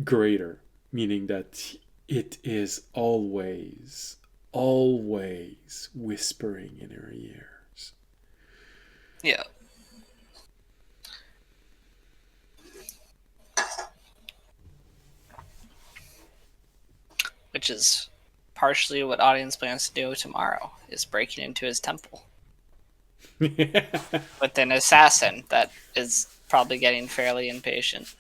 greater, meaning that it is always whispering in her ears. Yeah. Which is partially what audience plans to do tomorrow, is breaking into his temple with an assassin that is probably getting fairly impatient.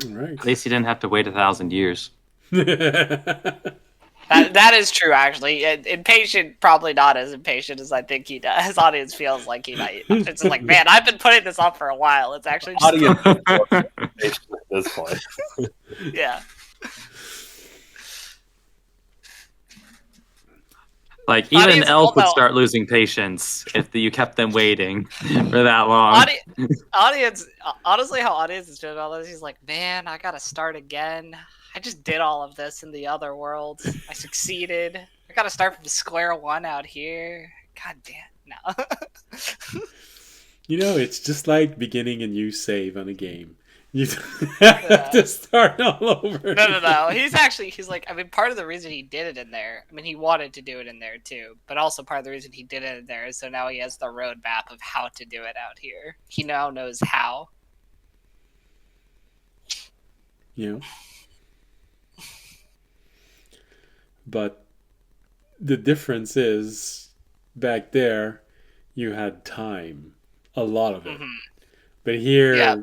All right. At least he didn't have to wait 1,000 years. That is true, actually. Impatient, probably not as impatient as I think he does. His audience feels like he might. It's just like, man, I've been putting this off for a while. It's actually just Audience at this point. yeah. Like, even Audience- Elf would well, no. start losing patience if you kept them waiting for that long. Audience, honestly, how audience is doing all this, he's like, man, I gotta start again. I just did all of this in the other world. I succeeded. I gotta start from square one out here. God damn, no. You know, it's just like beginning a new save on a game. You have to start all over. No. He's like, I mean, part of the reason he did it in there, I mean, he wanted to do it in there too, but also part of the reason he did it in there is so now he has the roadmap of how to do it out here. He now knows how. You know? But the difference is, back there, you had time. A lot of it. Mm-hmm. But here, Yeah.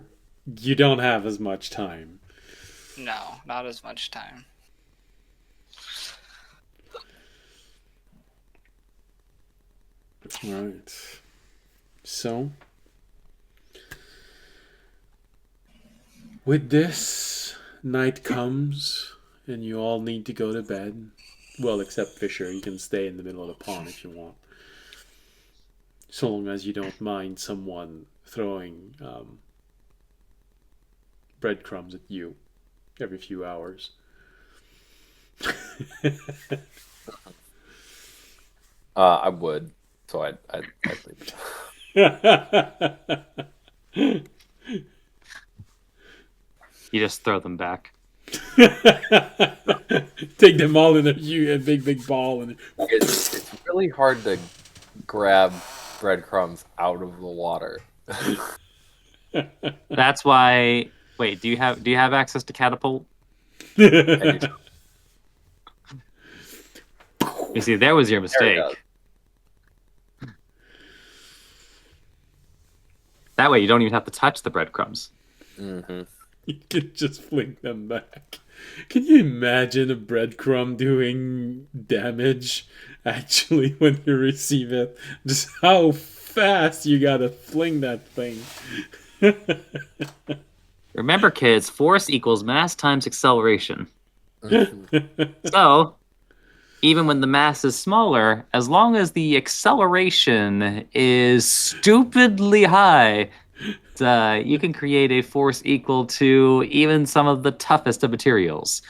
you don't have as much time. No, not as much time. Alright. So, with this, night comes, and you all need to go to bed. Well, except Fisher, you can stay in the middle of the pond if you want. So long as you don't mind someone throwing breadcrumbs at you every few hours. I would, so I'd leave it. You just throw them back. Take them all in a big ball, and It's really hard to grab breadcrumbs out of the water. That's why. Wait, do you have access to catapult? You see, there was your mistake. That way, you don't even have to touch the breadcrumbs. Mm-hmm. You can just fling them back. Can you imagine a breadcrumb doing damage actually when you receive it? Just how fast you gotta fling that thing. Remember, kids, force equals mass times acceleration. So, even when the mass is smaller, as long as the acceleration is stupidly high, you can create a force equal to even some of the toughest of materials.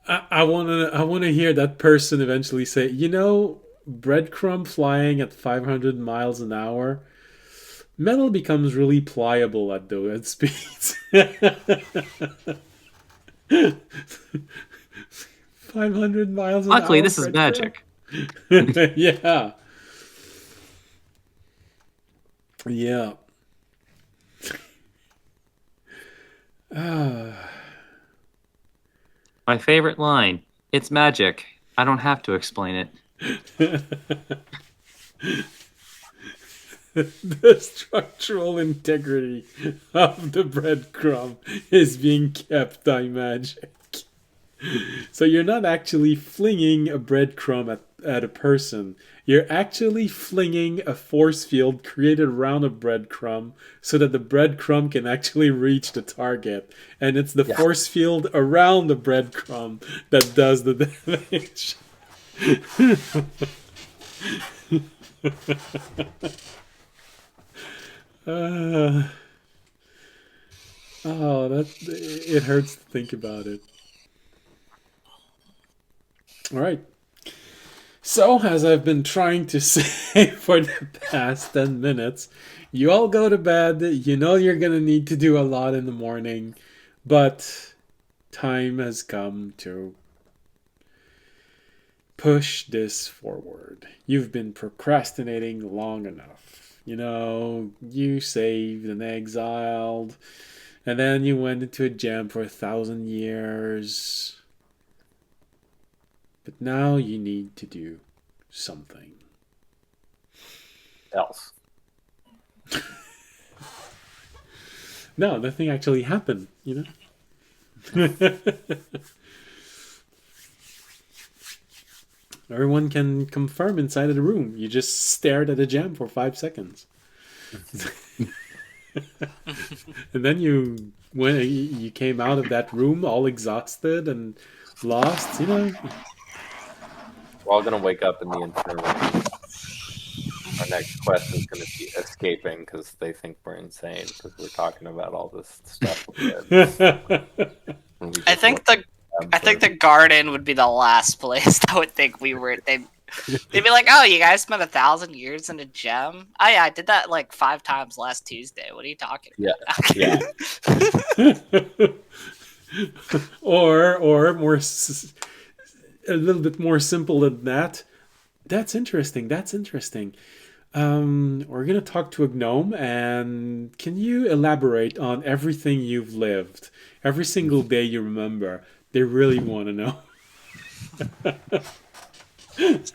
I wanna hear that person eventually say, breadcrumb flying at 500 miles an hour, metal becomes really pliable at those speeds. 500 miles an Luckily, hour. this is magic. Yeah. Yeah. My favorite line, it's magic. I don't have to explain it. The structural integrity of the breadcrumb is being kept by magic. So you're not actually flinging a breadcrumb at a person. You're actually flinging a force field created around a breadcrumb so that the breadcrumb can actually reach the target. And it's the force field around the breadcrumb that does the damage. It hurts to think about it. All right. So, as I've been trying to say for the past 10 minutes, you all go to bed. You know you're going to need to do a lot in the morning, but time has come to push this forward. You've been procrastinating long enough. You saved and exiled, and then you went into a jam for 1,000 years. But now you need to do something else. No, nothing actually happened, Everyone can confirm inside of the room. You just stared at a gem for 5 seconds. And then you came out of that room all exhausted and lost, We're all gonna wake up in the infirmary. Our next quest is gonna be escaping because they think we're insane because we're talking about all this stuff. I think the garden would be the last place I would think we were. They'd be like, "Oh, you guys spent 1,000 years in a gem? Oh yeah, I did that like 5 times last Tuesday. What are you talking about?" Yeah. or more a little bit more simple than that. That's interesting. We're gonna talk to a gnome, and can you elaborate on everything you've lived, every single day you remember? They really want to know.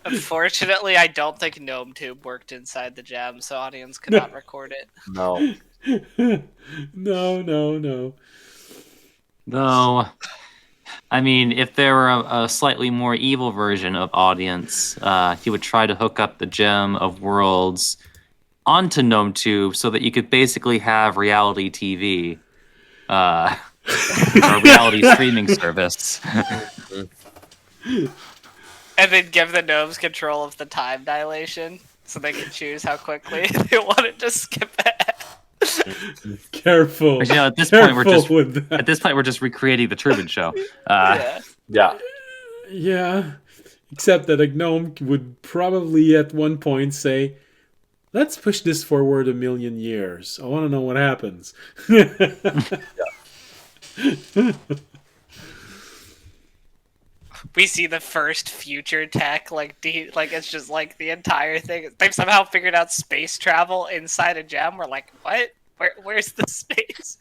Unfortunately, I don't think GnomeTube worked inside the gem, so audience could not record it. No. No. Though, I mean, if there were a slightly more evil version of audience, he would try to hook up the Gem of Worlds onto GnomeTube so that you could basically have reality TV, or a reality streaming service. And then give the gnomes control of the time dilation, so they can choose how quickly they wanted to skip ahead. Careful. But, at this point we're just recreating the Truman Show. Yeah. Except that a gnome would probably at one point say, "Let's push this forward 1,000,000 years. I want to know what happens." We see the first future tech, like it's just like the entire thing. They've somehow figured out space travel inside a gem. We're like, what? Where's the space?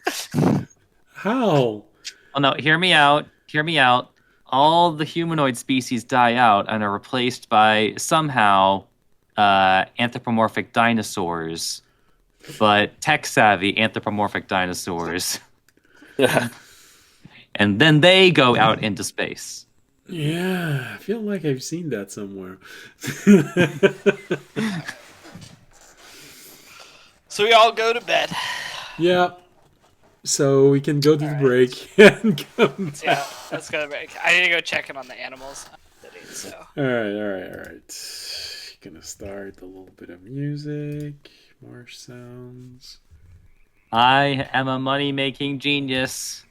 How? Oh no, hear me out. All the humanoid species die out and are replaced by somehow anthropomorphic dinosaurs, but tech-savvy anthropomorphic dinosaurs. And then they go out into space. Yeah, I feel like I've seen that somewhere. So we all go to bed. Yeah, so we can go to the Alright. break and come So yeah, back. let's go to break. I need to go check in on the animals. So Alright. Gonna start a little bit of music, marsh sounds. I am a money-making genius.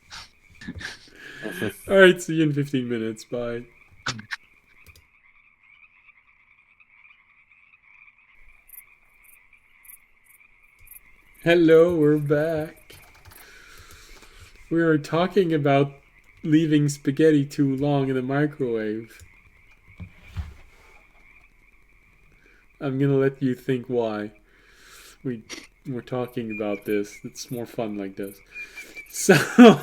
Alright, see you in 15 minutes. Bye. Hello, we're back. We were talking about leaving spaghetti too long in the microwave. I'm gonna let you think why. We're talking about this. It's more fun like this. So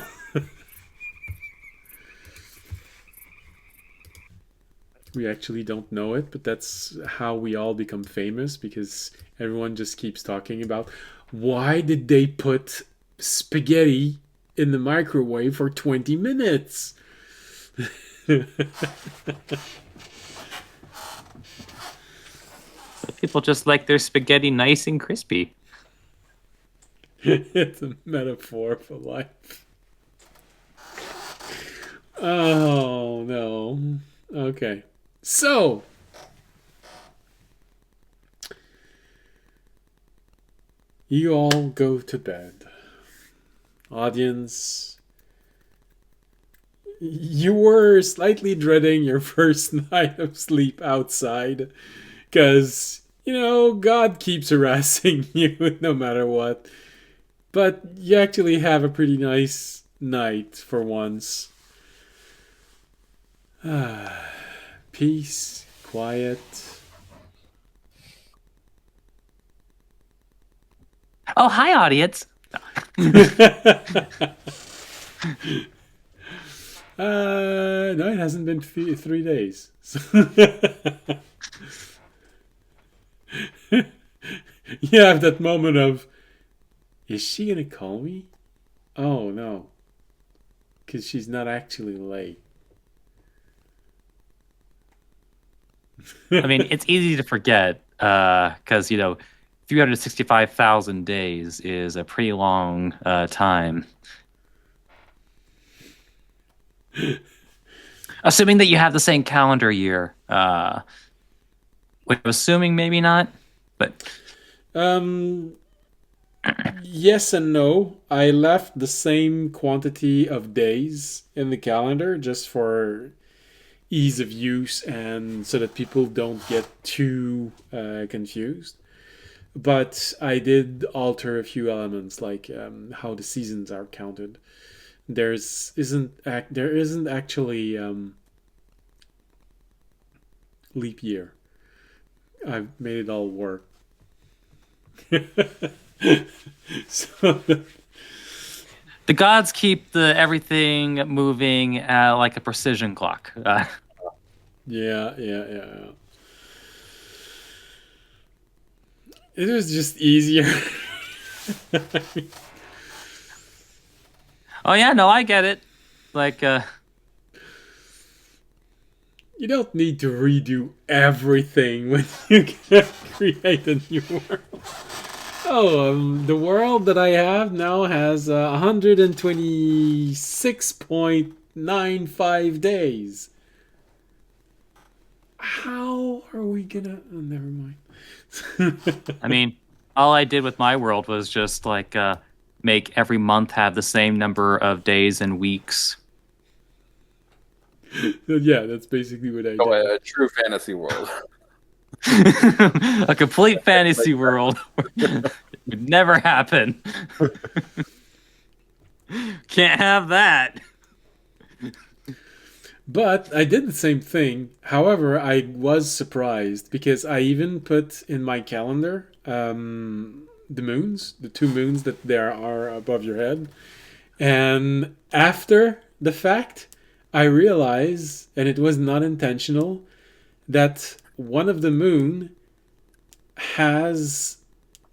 we actually don't know it, but that's how we all become famous, because everyone just keeps talking about why did they put spaghetti in the microwave for 20 minutes? People just like their spaghetti nice and crispy. It's a metaphor for life. Oh no. Okay. So you all go to bed. Audience, you were slightly dreading your first night of sleep outside, because, God keeps harassing you no matter what. But you actually have a pretty nice night for once. Peace, quiet. Oh, hi, audience. No, it hasn't been 3 days. You have that moment of, is she gonna call me? Oh no, because she's not actually late. I mean, it's easy to forget because 365,000 days is a pretty long time. Assuming that you have the same calendar year. Wait, assuming maybe not, but Yes and no. I left the same quantity of days in the calendar just for ease of use and so that people don't get too confused. But I did alter a few elements, like how the seasons are counted. There isn't actually leap year. I've made it all work. So the gods keep everything moving like a precision clock. yeah. It was just easier. Oh yeah, no, I get it. Like, you don't need to redo everything when you can create a new world. Oh, the world that I have now has 126.95 days. How are we gonna... Oh, never mind. I mean, all I did with my world was just like make every month have the same number of days and weeks. Yeah, that's basically what I did. Oh, a true fantasy world. A complete fantasy world would never happen. Can't have that. But I did the same thing. However, I was surprised because I even put in my calendar the moons, the 2 moons that there are above your head. And after the fact, I realized, and it was not intentional, that one of the moon has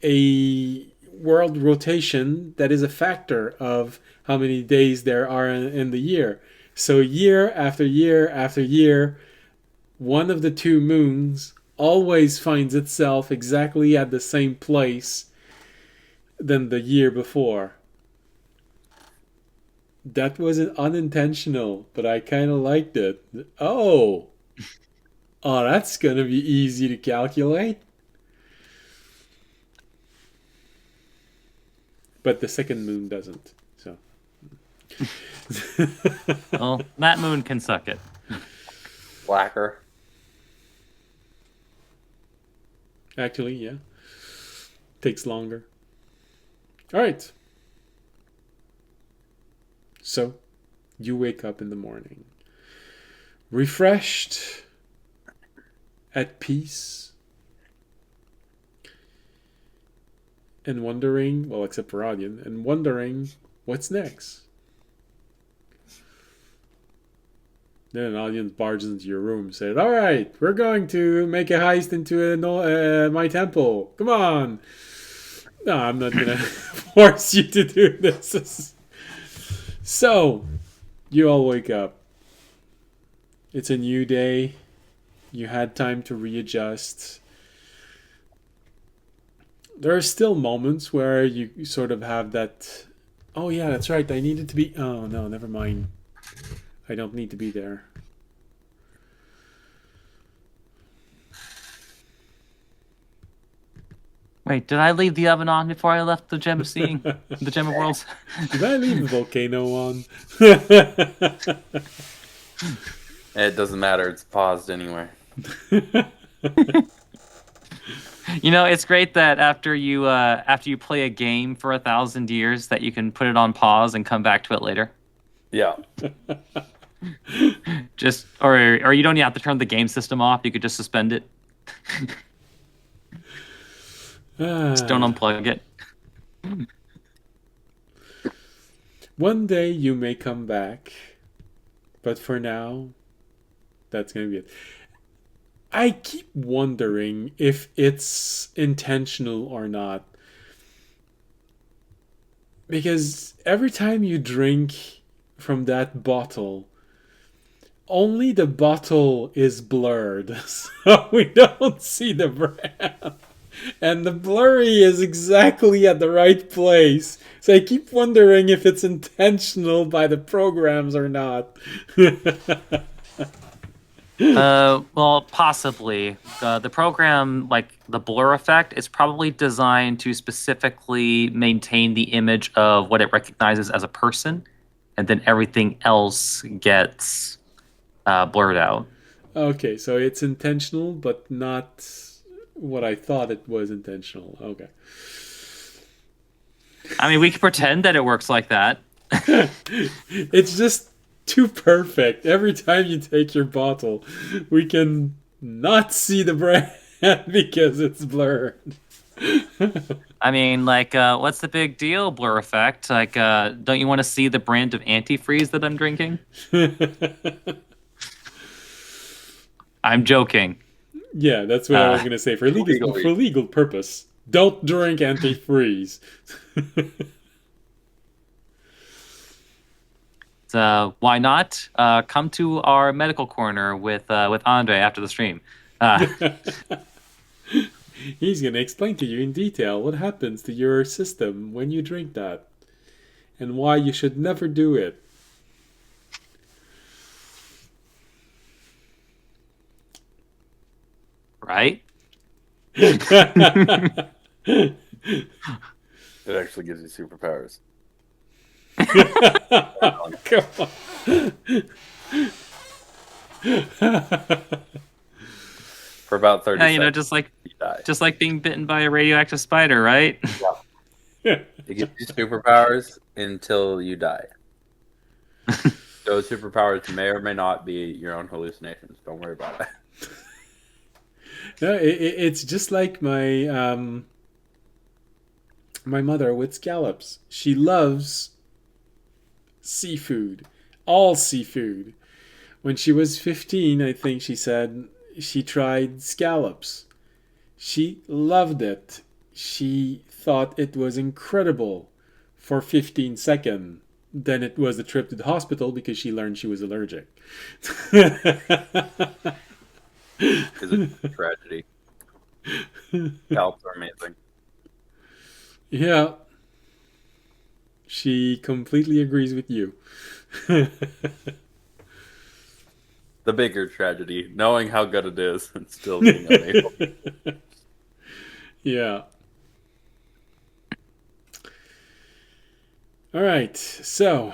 a world rotation that is a factor of how many days there are in the year. So year after year after year, one of the two moons always finds itself exactly at the same place than the year before. That wasn't unintentional, but I kind of liked it. Oh, that's gonna be easy to calculate. But the second moon doesn't. So. Well, that moon can suck it. Blacker. Actually, yeah. Takes longer. All right. So, you wake up in the morning. Refreshed. At peace. And wondering, well, except for Rodian, and wondering what's next. Then an audience barges into your room and said, all right, we're going to make a heist into my temple. Come on. No, I'm not going to force you to do this. So, you all wake up. It's a new day. You had time to readjust. There are still moments where you sort of have that, oh yeah, that's right, I needed to be, oh no, never mind. I don't need to be there. Wait, did I leave the oven on before I left the gem of seeing? The gem of worlds? Did I leave the volcano on? It doesn't matter. It's paused anyway. You know, it's great that after you play a game for 1,000 years, that you can put it on pause and come back to it later. Yeah. Just or you don't have to turn the game system off. You could just suspend it. Just don't unplug it. One day you may come back, but for now, that's gonna be it. I keep wondering if it's intentional or not. Because every time you drink from that bottle, only the bottle is blurred. So we don't see the brand. And the blurry is exactly at the right place. So I keep wondering if it's intentional by the programs or not. Well, possibly. The program, like the blur effect, is probably designed to specifically maintain the image of what it recognizes as a person, and then everything else gets blurred out. Okay, so it's intentional, but not what I thought it was intentional. Okay. I mean, we can pretend that it works like that. It's just too perfect. Every time you take your bottle, we can not see the brand because it's blurred. I mean, like, what's the big deal, blur effect? Like, don't you want to see the brand of antifreeze that I'm drinking? I'm joking. Yeah, that's what I was going to say. For legal purpose, don't drink antifreeze. Why not? Come to our medical corner with Andre after the stream. He's going to explain to you in detail what happens to your system when you drink that, and why you should never do it. Right? It actually gives you superpowers. Come on. For about 30 Yeah, seconds. you know, just like being bitten by a radioactive spider, right? It gives you superpowers until you die. Those superpowers may or may not be your own hallucinations. Don't worry about it. No, it's just like my my mother with scallops. She loves seafood, all seafood. When she was 15, I think she said she tried scallops. She loved it. She thought it was incredible for 15 seconds. then it was the trip to the hospital because she learned she was allergic. Is it a tragedy? Scalps are amazing. Yeah. She completely agrees with you. The bigger tragedy, knowing how good it is and still being unable. Yeah. All right. So,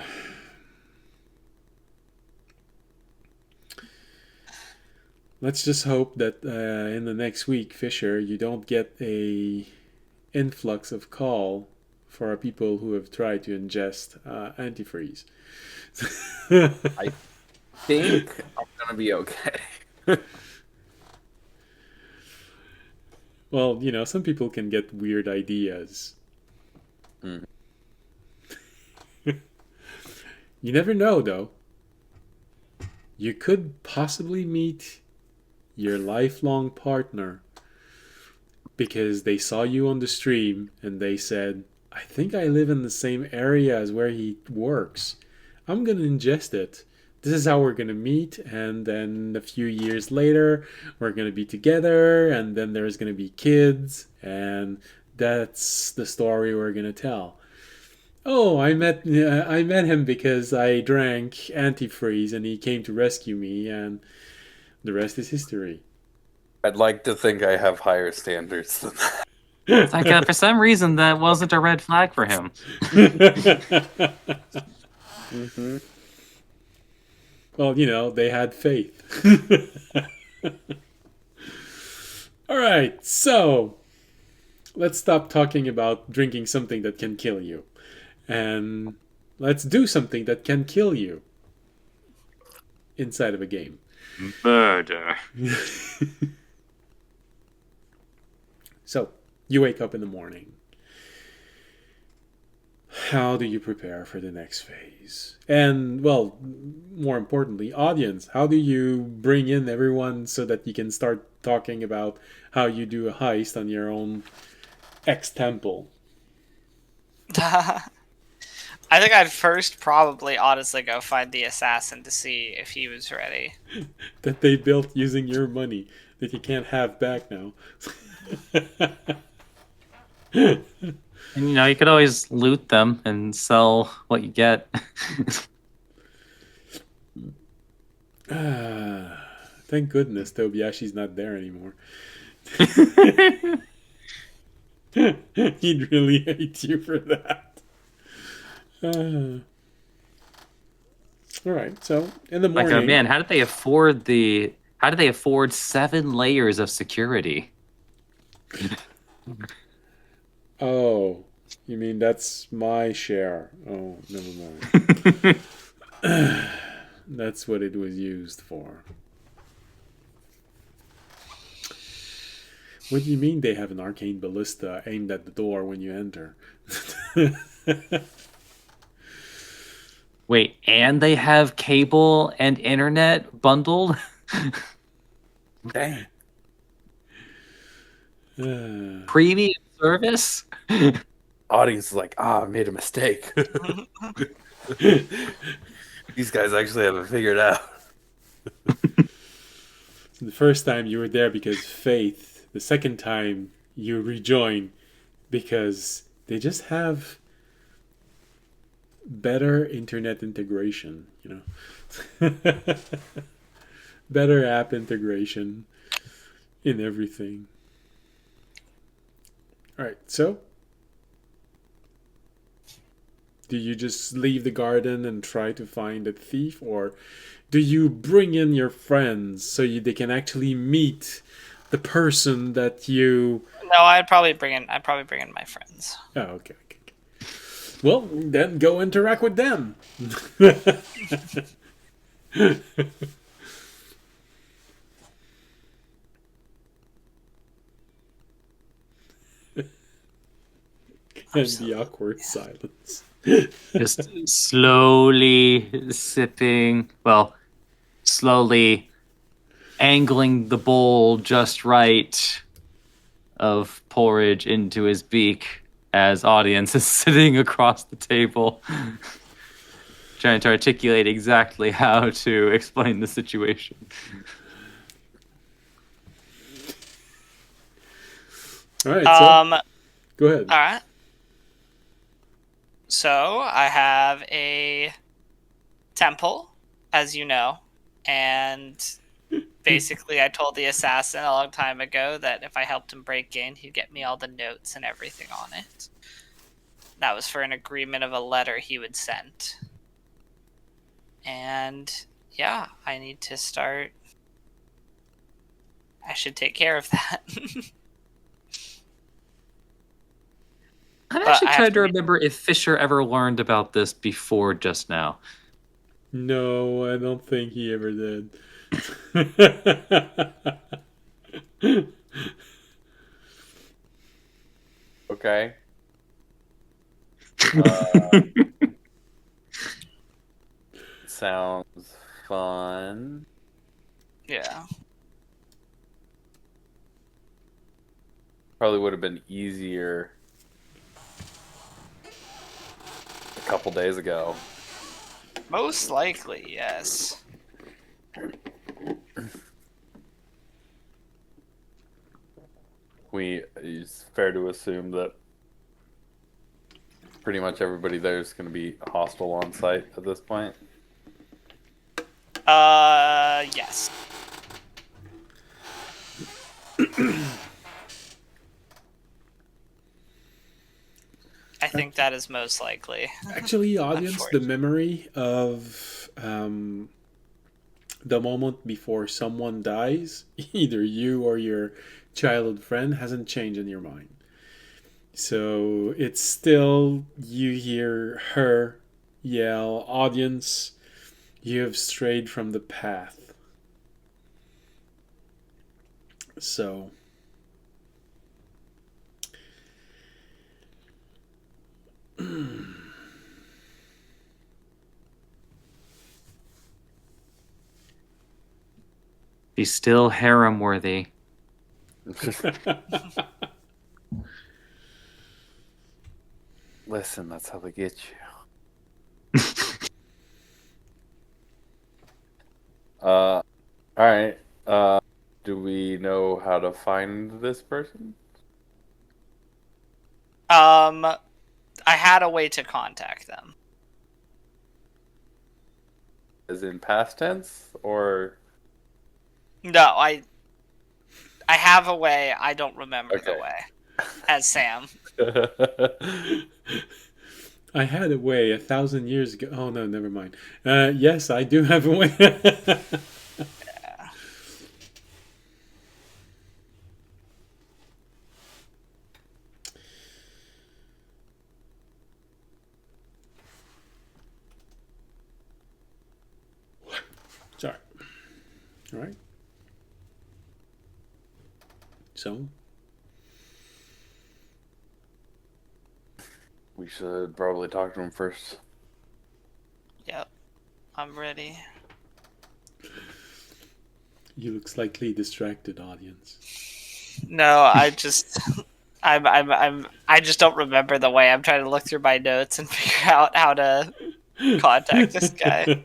let's just hope that in the next week, Fisher, you don't get a influx of call for people who have tried to ingest antifreeze. I think I'm gonna be okay. Well, some people can get weird ideas. Mm. You never know, though. You could possibly meet your lifelong partner because they saw you on the stream and they said, I think I live in the same area as where he works. I'm going to ingest it. This is how we're going to meet. And then a few years later, we're going to be together. And then there's going to be kids. And that's the story we're going to tell. Oh, I met him because I drank antifreeze and he came to rescue me, and the rest is history. I'd like to think I have higher standards than that. It's like for some reason that wasn't a red flag for him. Mm-hmm. Well, they had faith. All right, so let's stop talking about drinking something that can kill you. And let's do something that can kill you inside of a game. Murder. So, you wake up in the morning. How do you prepare for the next phase? And, well, more importantly, audience, how do you bring in everyone so that you can start talking about how you do a heist on your own ex-temple? I think I'd first probably honestly go find the assassin to see if he was ready. That they built using your money that you can't have back now. And you could always loot them and sell what you get. Thank goodness Tobiashi's not there anymore. He'd really hate you for that. All right, so in the morning, Like, man, how did they afford 7 layers of security? Oh, you mean that's my share? Oh, never mind. That's what it was used for. What do you mean they have an arcane ballista aimed at the door when you enter? Wait, and they have cable and internet bundled? Dang. Premium service? Audience is like, I made a mistake. These guys actually have it figured out. The first time you were there because faith. The second time you rejoin because they just have better internet integration, better app integration in everything. All right, so do you just leave the garden and try to find a thief, or do you bring in your friends so they can actually meet the person that you? No, I'd probably bring in my friends. Oh, okay. Well, then go interact with them. And the awkward silence. Just slowly angling the bowl just right of porridge into his beak as audience is sitting across the table. trying to articulate exactly how to explain the situation. All right, so go ahead. All right. So I have a temple, as you know, and basically I told the assassin a long time ago that if I helped him break in, he'd get me all the notes and everything on it. That was for an agreement of a letter he would send. And yeah, I need to start. I should take care of that. I'm But actually I have trying to to remember if Fisher ever learned about this before just now. No, I don't think he ever did. Okay. Sounds fun. Yeah. Probably would have been easier a couple days ago. Most likely, yes. It's fair to assume that pretty much everybody there is going to be hostile on site at this point. Yes. I think that is most likely. Actually, audience, the memory of the moment before someone dies, either you or your childhood friend, hasn't changed in your mind. So it's still, you hear her yell, audience, you have strayed from the path. So He's still harem worthy. Listen, that's how they get you. All right. Do we know how to find this person? I had a way to contact them. As in past tense, or No, I have a way. I don't remember the Okay. way. As Sam. I had a way 1,000 years ago. Oh no, never mind. Yes, I do have a way. Sorry. All right. So we should probably talk to him first. Yep. I'm ready. you look slightly distracted, audience. No, I just I just don't remember the way. I'm trying to look through my notes and figure out how to contact this guy.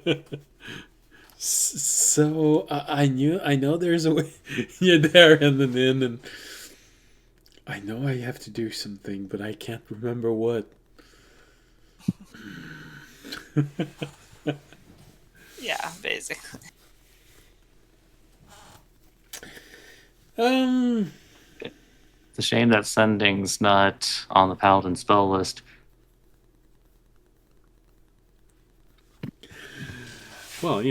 So I know there's a way. You're there in the inn, and I know I have to do something, but I can't remember what. Yeah, basically. It's a shame that sending's not on the paladin spell list. Well,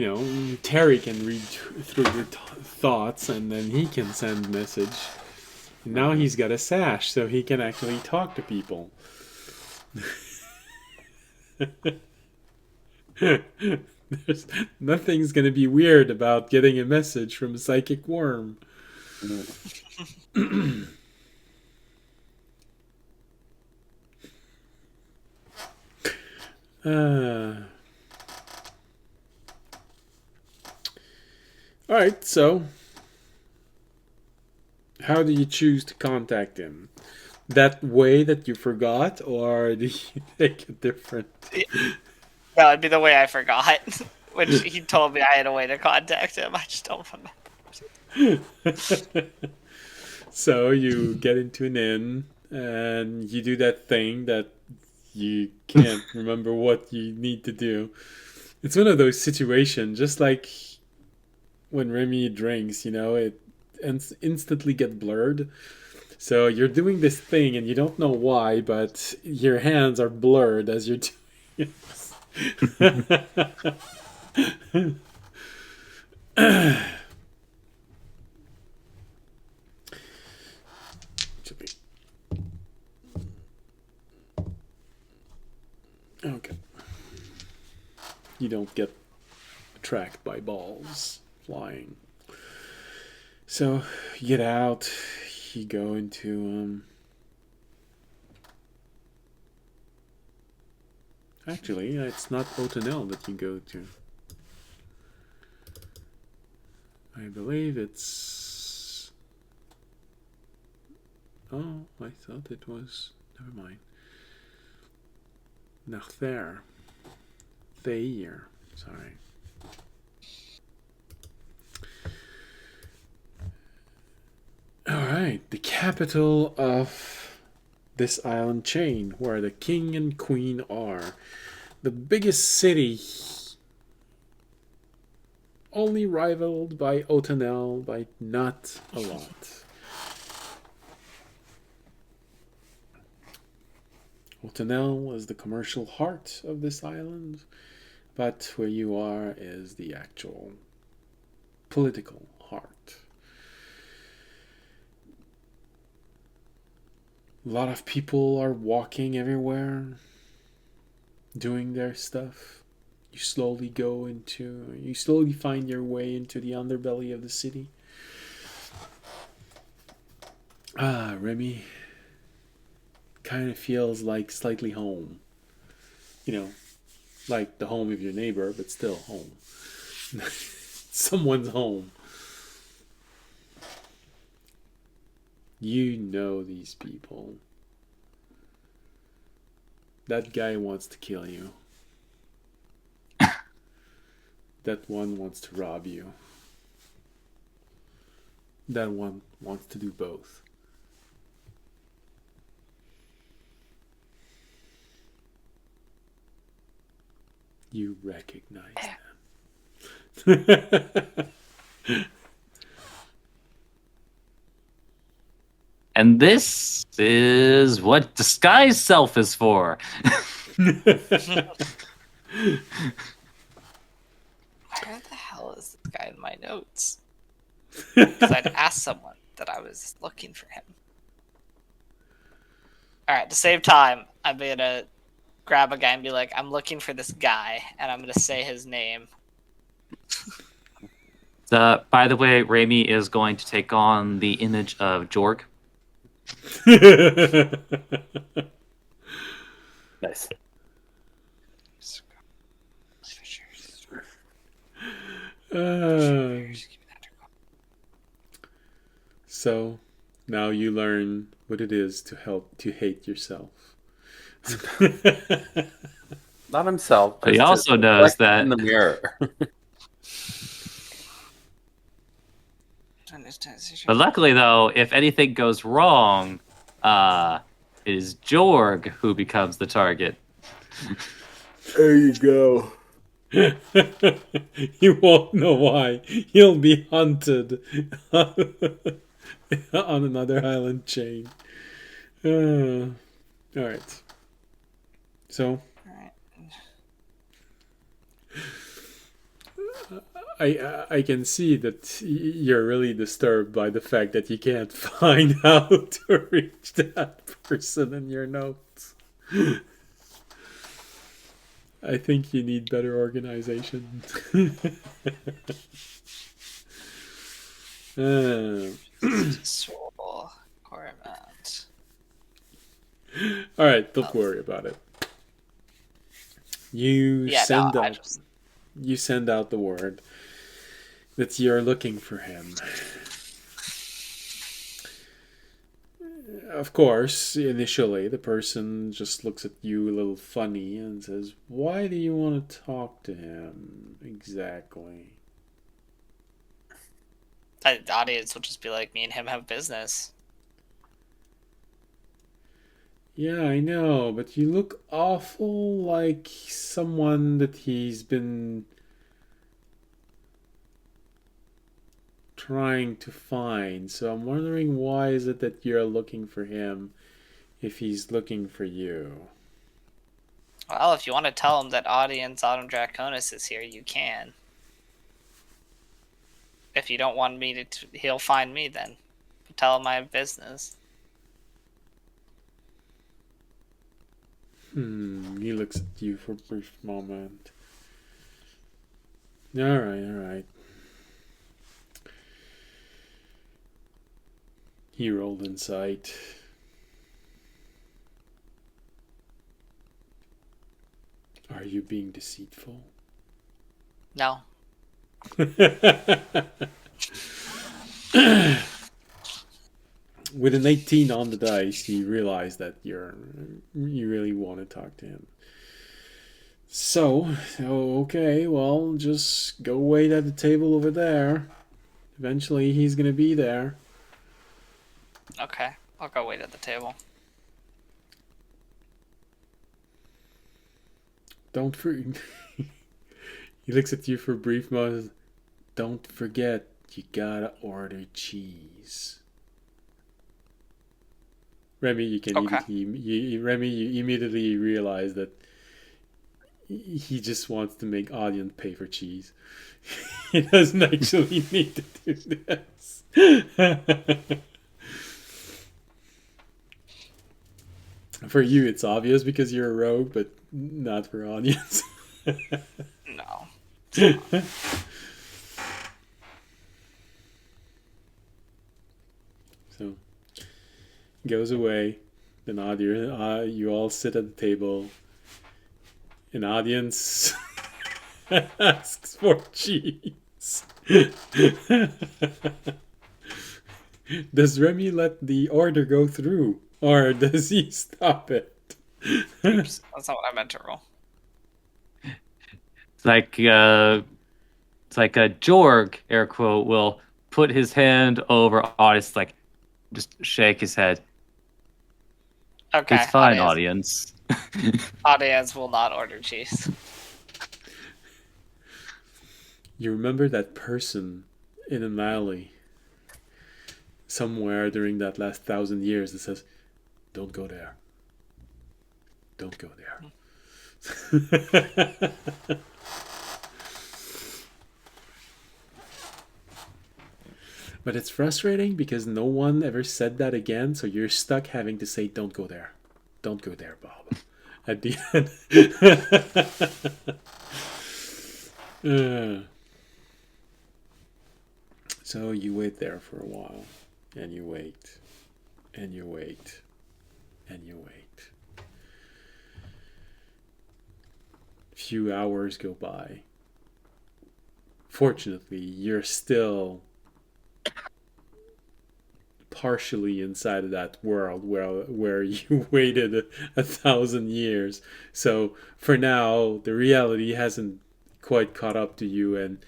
Terry can read through your thoughts, and then he can send message. Now he's got a sash, so he can actually talk to people. Nothing's gonna be weird about getting a message from a psychic worm. Alright, so how do you choose to contact him? That way that you forgot, or do you take a different? No, it'd be the way I forgot. Which he told me I had a way to contact him. I just don't remember. So you get into an inn and you do that thing that you can't remember what you need to do. It's one of those situations, just like when Remy drinks, it instantly get blurred. So you're doing this thing and you don't know why, but your hands are blurred as you're doing it. Okay. You don't get tracked by balls flying. So you get out, you go into actually, it's not Otanel that you go to. I believe it's I thought it was never mind. Nachther. Thair. Sorry. Alright, the capital of this island chain, where the king and queen are. The biggest city, only rivaled by Otanel by not a lot. Otanel is the commercial heart of this island, but where you are is the actual political heart. A lot of people are walking everywhere, doing their stuff. You slowly find your way into the underbelly of the city. Remy kind of feels like slightly home. Like the home of your neighbor, but still home. Someone's home. You know these people. That guy wants to kill you. That one wants to rob you. That one wants to do both. You recognize them. And this is what disguise self is for. Where the hell is this guy in my notes? Because I'd asked someone that I was looking for him. Alright, to save time, I'm gonna grab a guy and be like, I'm looking for this guy, and I'm gonna say his name. By the way, Remy is going to take on the image of Jorg. Nice. So now you learn what it is to hate yourself. Not himself. But he just also knows reflect that in the mirror. But luckily, though, if anything goes wrong, it is Jorg who becomes the target. There you go. You won't know why. He'll be hunted on another island chain. Alright. So, I can see that you're really disturbed by the fact that you can't find how to reach that person in your notes. I think you need better organization. Alright, don't worry about it. You send out the word that you're looking for him. Of course, initially, the person just looks at you a little funny and says, "Why do you want to talk to him exactly?" The audience will just be like, me and him have business. Yeah, I know, but you look awful like someone that he's been trying to find. So I'm wondering, why is it that you're looking for him if he's looking for you? Well, if you want to tell him that Audience Autumn Draconis is here, you can. If you don't want me to, he'll find me then. Tell him I have business. He looks at you for a brief moment. Alright, alright. He rolled insight. Are you being deceitful? No. With an 18 on the dice, you realize that you really want to talk to him. So, okay, well, just go wait at the table over there. Eventually, he's gonna be there. Okay, I'll go wait at the table. Don't forget. He looks at you for a brief moment. Don't forget, you gotta order cheese. Remy, you can Okay. Remy, you immediately realize that he just wants to make audience pay for cheese. He doesn't actually need to do this. For you, it's obvious because you're a rogue, but not for audience. No. So goes away. Then you all sit at the table. An audience asks for cheese. Does Remy let the order go through, or does he stop it? Oops, that's not what I meant to roll. It's like a Jorg, air quote, will put his hand over audience, like just shake his head. Okay, It's fine, audience. Audience will not order cheese. You remember that person in an alley somewhere during that last 1,000 years that says, "Don't go there. Don't go there." But it's frustrating because no one ever said that again, so you're stuck having to say, "Don't go there. Don't go there, Bob." At the end. So you wait there for a while, and you wait, and you wait, and you wait. A few hours go by. Fortunately, you're still partially inside of that world where you waited 1,000 years. So for now, the reality hasn't quite caught up to you, and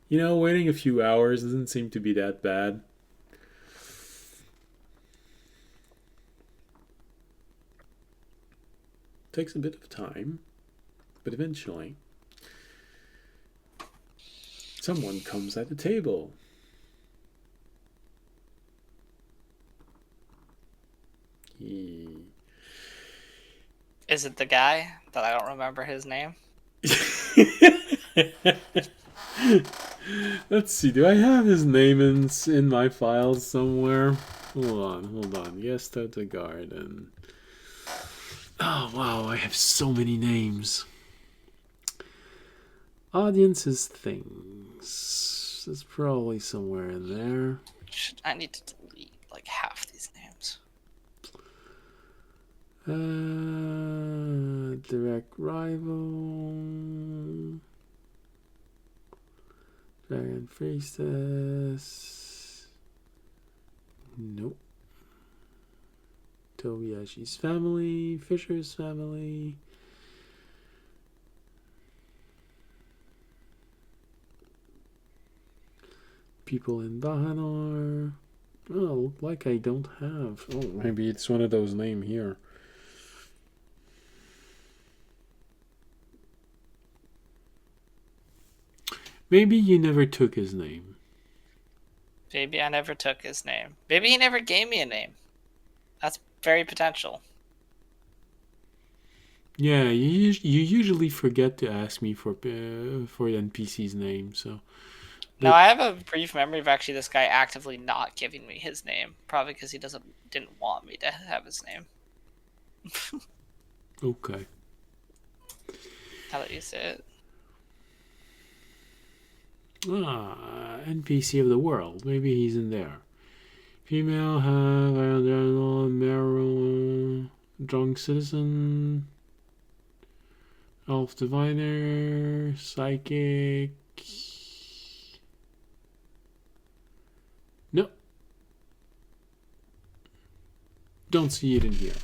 waiting a few hours doesn't seem to be that bad. Takes a bit of time, but eventually someone comes at the table. Is it the guy that I don't remember his name? Let's see, do I have his name in my files somewhere? Hold on. Yes, to the garden. Oh wow, I have so many names. Audiences things. It's probably somewhere in there. I need to delete like half these names. Direct rival. Dragon Priestess. Nope. Tobiashi's family, Fisher's family. People in Bahanor. Oh, like I don't have. Oh, maybe it's one of those names here. Maybe you never took his name. Maybe I never took his name. Maybe he never gave me a name. That's very potential. Yeah, you usually forget to ask me for the NPC's name, so. No, I have a brief memory of actually this guy actively not giving me his name, probably because he didn't want me to have his name. Okay. How that you say it? NPC of the world. Maybe he's in there. Female, have Meryl, drunk citizen, elf diviner, psychic. No. Don't see it in here.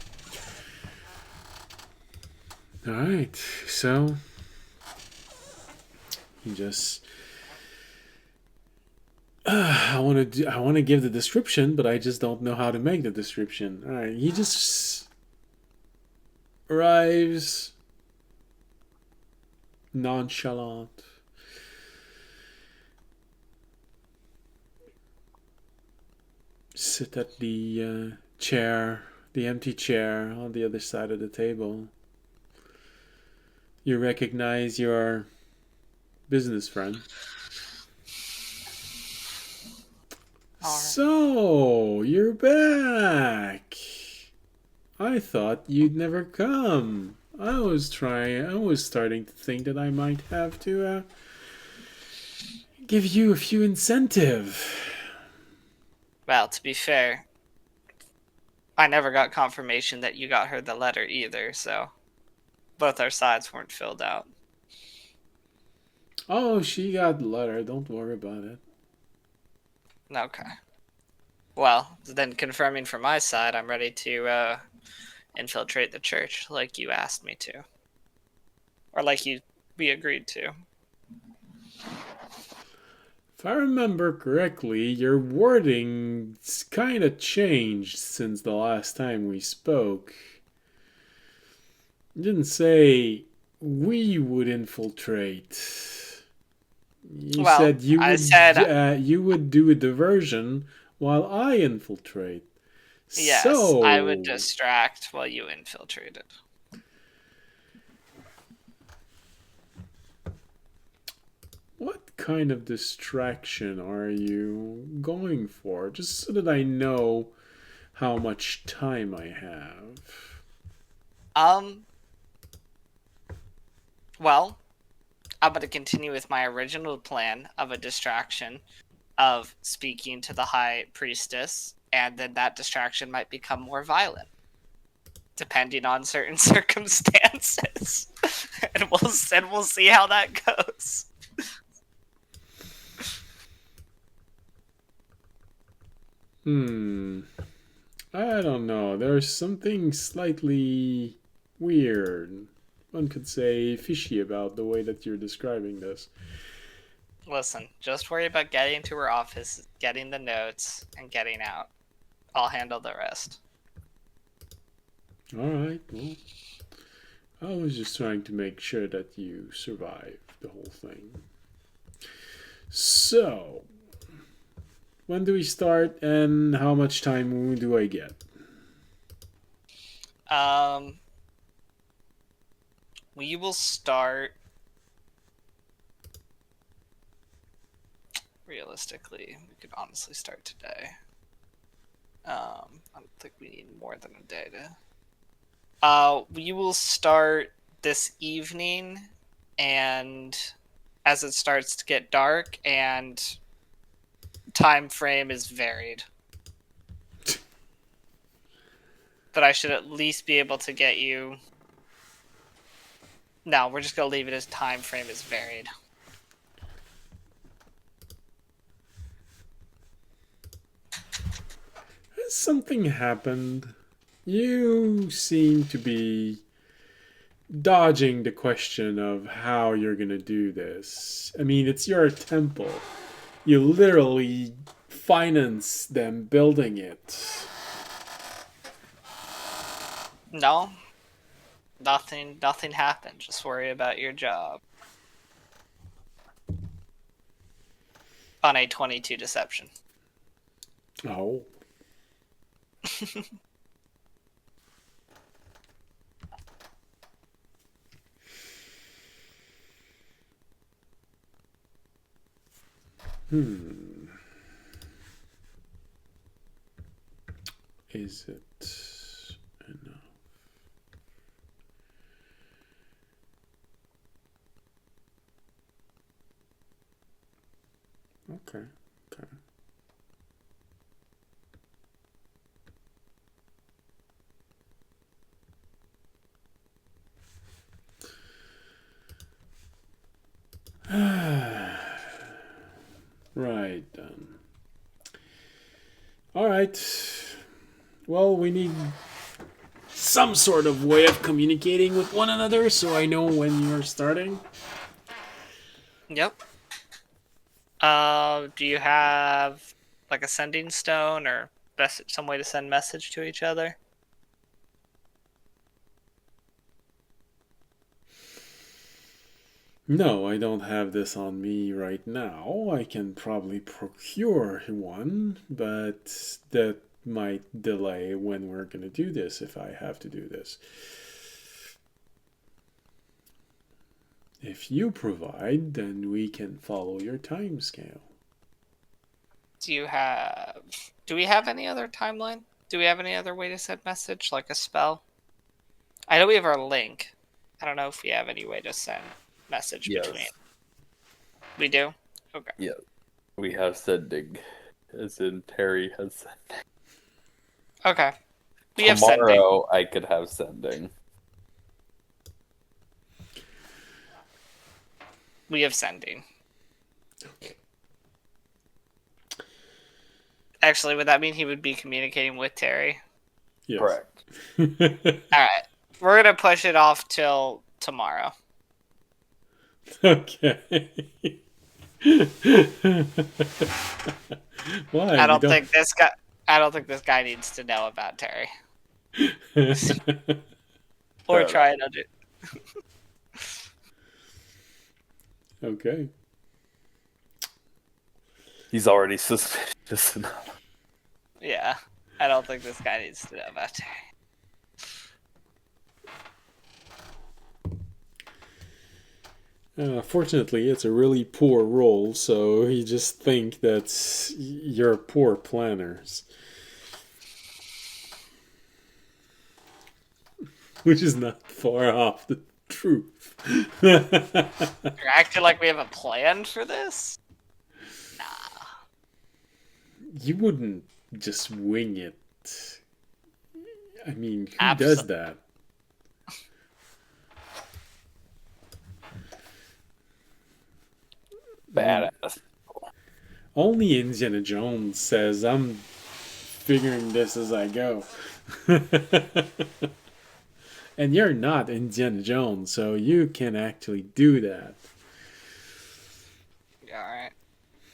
Alright, so you just I want to give the description, but I just don't know how to make the description. All right, he just arrives nonchalant. Sit at the chair, the empty chair on the other side of the table. You recognize your business friend. So, you're back. I thought you'd never come. I was starting to think that I might have to give you a few incentive. Well, to be fair, I never got confirmation that you got her the letter either, so both our sides weren't filled out. Oh, she got the letter. Don't worry about it. Okay. Well, then confirming from my side, I'm ready to infiltrate the church like you asked me to. Or like we agreed to. If I remember correctly, your wording's kind of changed since the last time we spoke. You didn't say we would infiltrate. You said you would do a diversion while I infiltrate. Yes, so, I would distract while you infiltrated. What kind of distraction are you going for? Just so that I know how much time I have. Well, I'm going to continue with my original plan of a distraction of speaking to the High Priestess, and then that distraction might become more violent, depending on certain circumstances. and we'll see how that goes. I don't know. There's something slightly weird. One could say fishy about the way that you're describing this. Listen, just worry about getting to her office, getting the notes, and getting out. I'll handle the rest. Alright, well, I was just trying to make sure that you survive the whole thing. So, when do we start and how much time do I get? We will start. Realistically, we could honestly start today. I don't think we need more than a day to. We will start this evening, and as it starts to get dark, and time frame is varied. But I should at least be able to get you. No, we're just gonna leave it as time frame is varied. Has something happened You seem to be dodging the question of how you're gonna do this. I mean, it's your temple. You literally finance them building it. No, nothing happened. Just worry about your job. On a 22 deception. Oh. Is it enough? Okay. Right then. All right. Well, we need some sort of way of communicating with one another so I know when you're starting. Yep. Do you have like a sending stone or some way to send message to each other? No, I don't have this on me right now. I can probably procure one, but that might delay when we're going to do this if I have to do this. If you provide, then we can follow your time scale. Do we have any other timeline? Do we have any other way to send message, like a spell? I know we have our link. I don't know if we have any way to send message Yes. between. We do? Okay. Yeah. We have sending. As in Terry has sending. Okay. We have sending. Tomorrow I could have sending. We have sending. Actually, would that mean he would be communicating with Terry? Yes. Correct. Alright. We're gonna push it off till tomorrow. Okay. Why? I don't think this guy needs to know about Terry. Or Fair try another. Okay. He's already suspicious enough. Yeah. I don't think this guy needs to know about Terry. Fortunately, it's a really poor roll, so you just think that you're poor planners. Which is not far off the truth. You're acting like we have a plan for this? Nah. You wouldn't just wing it. I mean, who does that? Badass. Only Indiana Jones says, I'm figuring this as I go. And you're not Indiana Jones, so you can actually do that. Alright.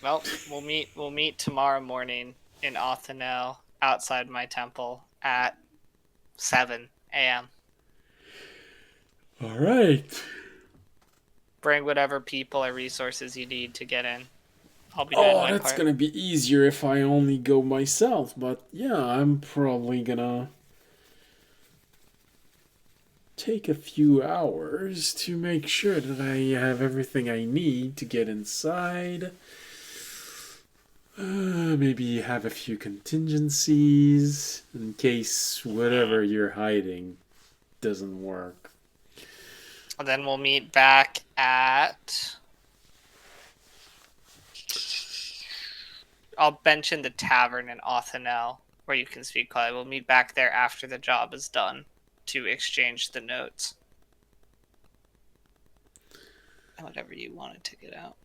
Well, we'll meet tomorrow morning in Othanel outside my temple at 7 a.m. All right. Bring whatever people or resources you need to get in. I'll be doing my That's part. gonna be easier if I only go myself, but yeah, I'm probably gonna take a few hours to make sure that I have everything I need to get inside. Maybe have a few contingencies in case whatever you're hiding doesn't work. And then we'll meet back at... I'll mention the tavern in Othanel where you can speak quietly. We'll meet back there after the job is done to exchange the notes. Whatever you wanted to get out.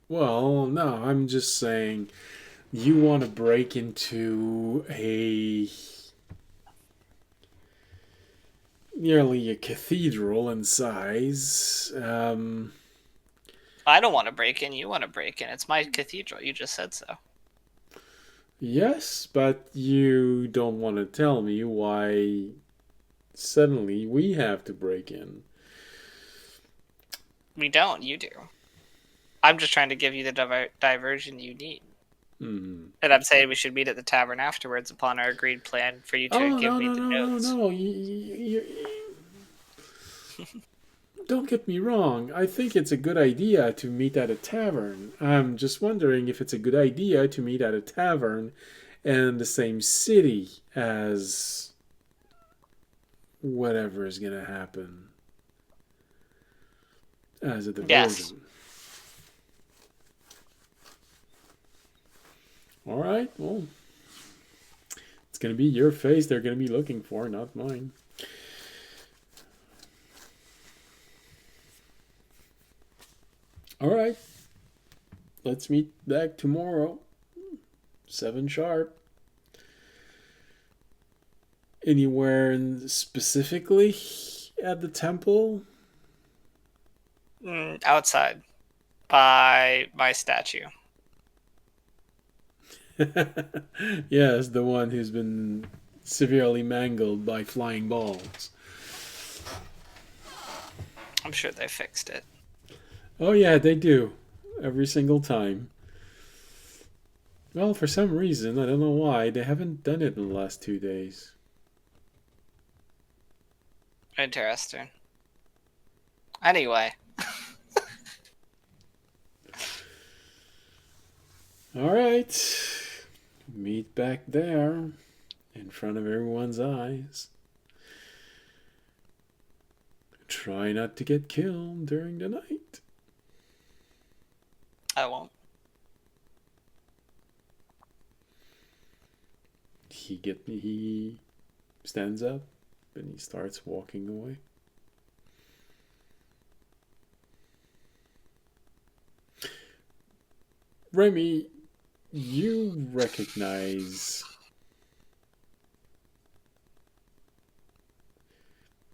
Well, no, I'm just saying you want to break into a nearly a cathedral in size. I don't want to break in. You want to break in. It's my cathedral. You just said so. Yes, but you don't want to tell me why suddenly we have to break in. We don't. You do. I'm just trying to give you the diversion you need. Hmm. And I'm saying we should meet at the tavern afterwards upon our agreed plan for you to Oh, give no, me no, the no, notes. no, no. Don't get me wrong. I think it's a good idea to meet at a tavern. I'm just wondering if it's a good idea to meet at a tavern in the same city as whatever is going to happen as a Yes. diversion. All right, well, it's going to be your face they're going to be looking for, not mine. All right, let's meet back tomorrow, 7 sharp. Anywhere specifically at the temple? Outside by my statue. Yes, the one who's been severely mangled by flying balls. I'm sure they fixed it. Oh yeah, they do. Every single time. Well, for some reason, I don't know why, they haven't done it in the last 2 days. Interesting. Anyway. Alright. Meet back there. In front of everyone's eyes. Try not to get killed during the night. I won't. He stands up and he starts walking away. Remy, you recognize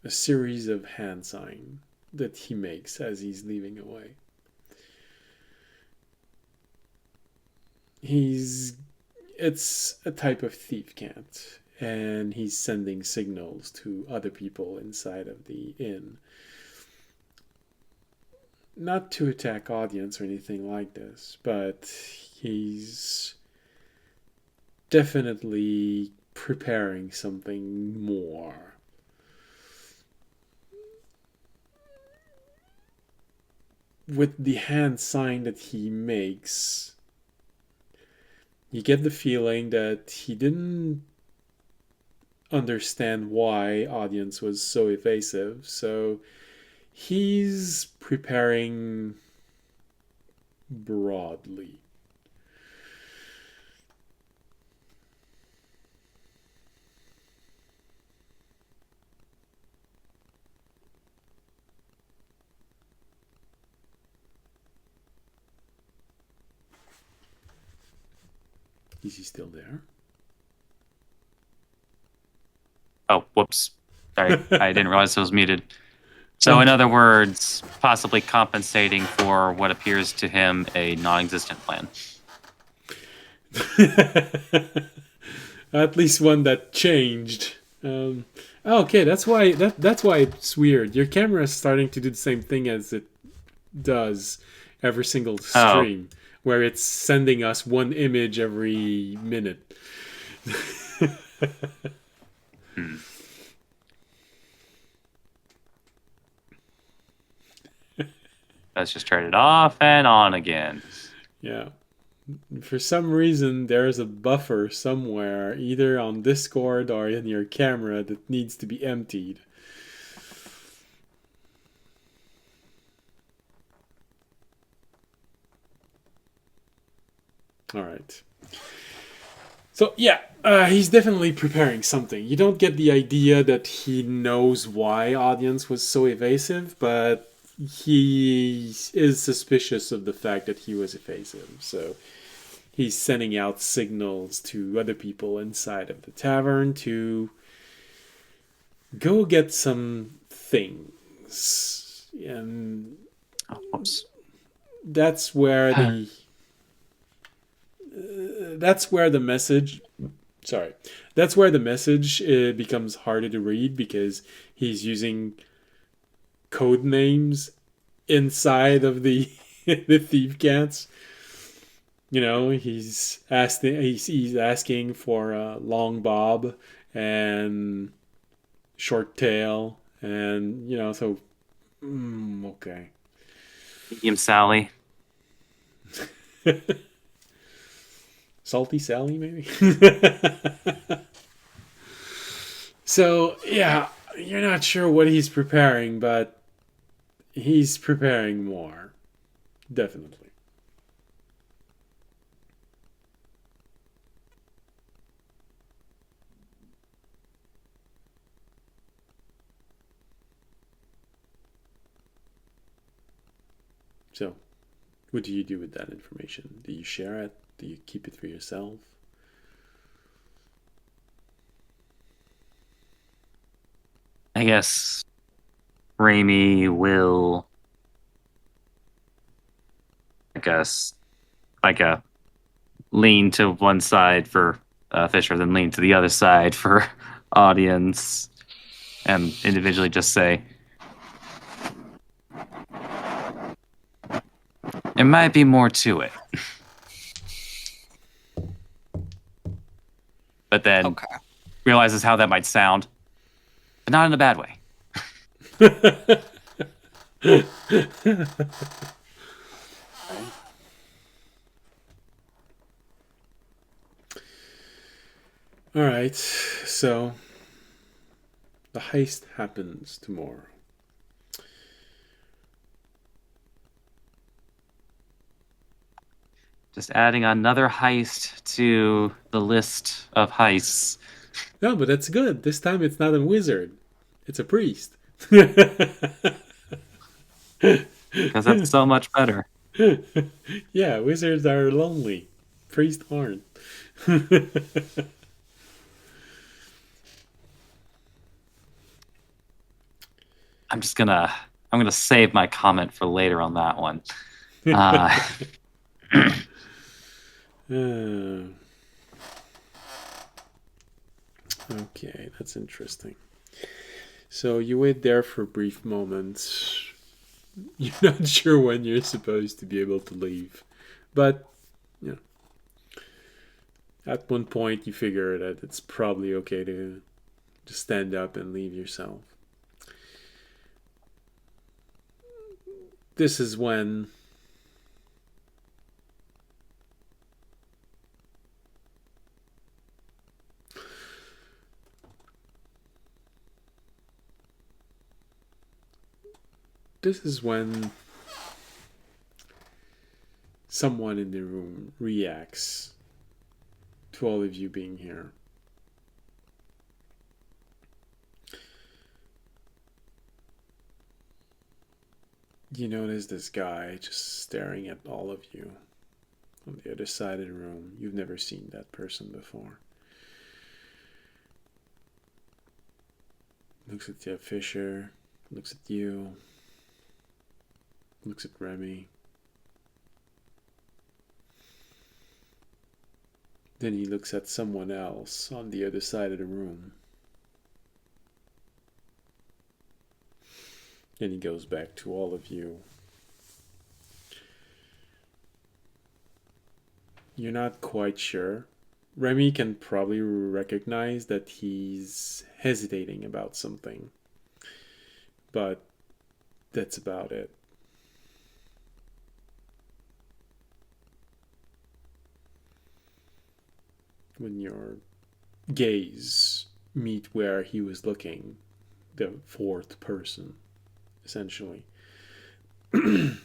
a series of hand signs that he makes as he's leaving away. It's a type of thief cant, and he's sending signals to other people inside of the inn. Not to attack audience or anything like this, but he's definitely preparing something more. With the hand sign that he makes, you get the feeling that he didn't understand why audience was so evasive, so he's preparing broadly. Is he still there? Oh, whoops. Sorry, I didn't realize it was muted. So, in other words, possibly compensating for what appears to him a non-existent plan. At least one that changed. Okay, that's why it's weird. Your camera is starting to do the same thing as it does every single stream, where it's sending us one image every minute. Let's just turn it off and on again. Yeah. For some reason, there's a buffer somewhere, either on Discord or in your camera, that needs to be emptied. All right. So yeah, he's definitely preparing something. You don't get the idea that he knows why audience was so evasive, but he is suspicious of the fact that he was evasive. So he's sending out signals to other people inside of the tavern to go get some things, and Oh, whoops. that's where the that's where the message sorry that's where the message becomes harder to read, because he's using code names inside of the the thief cats. He's asking for long bob and short tail, and so okay. Medium Sally. Salty Sally, maybe. So yeah, you're not sure what he's preparing, but he's preparing more, definitely. So, what do you do with that information? Do you share it? Do you keep it for yourself? I guess Raimi will, I guess, lean to one side for Fisher, then lean to the other side for audience, and individually just say, there might be more to it. But then Okay. realizes how that might sound, but not in a bad way. All right, so the heist happens tomorrow. Just adding another heist to the list of heists. No, but that's good. This time it's not a wizard, it's a priest. Because that's so much better. Yeah, wizards are lonely. Priests aren't. I'm gonna save my comment for later on that one. Okay, that's interesting. So you wait there for brief moments. You're not sure when you're supposed to be able to leave, but at one point you figure that it's probably okay to just stand up and leave yourself. This is when someone in the room reacts to all of you being here. You notice this guy just staring at all of you on the other side of the room. You've never seen that person before. Looks at Jeff Fisher, looks at you, looks at Remy. Then he looks at someone else on the other side of the room. Then he goes back to all of you. You're not quite sure. Remy can probably recognize that he's hesitating about something, but that's about it. When your gaze meet where he was looking, the fourth person, essentially, that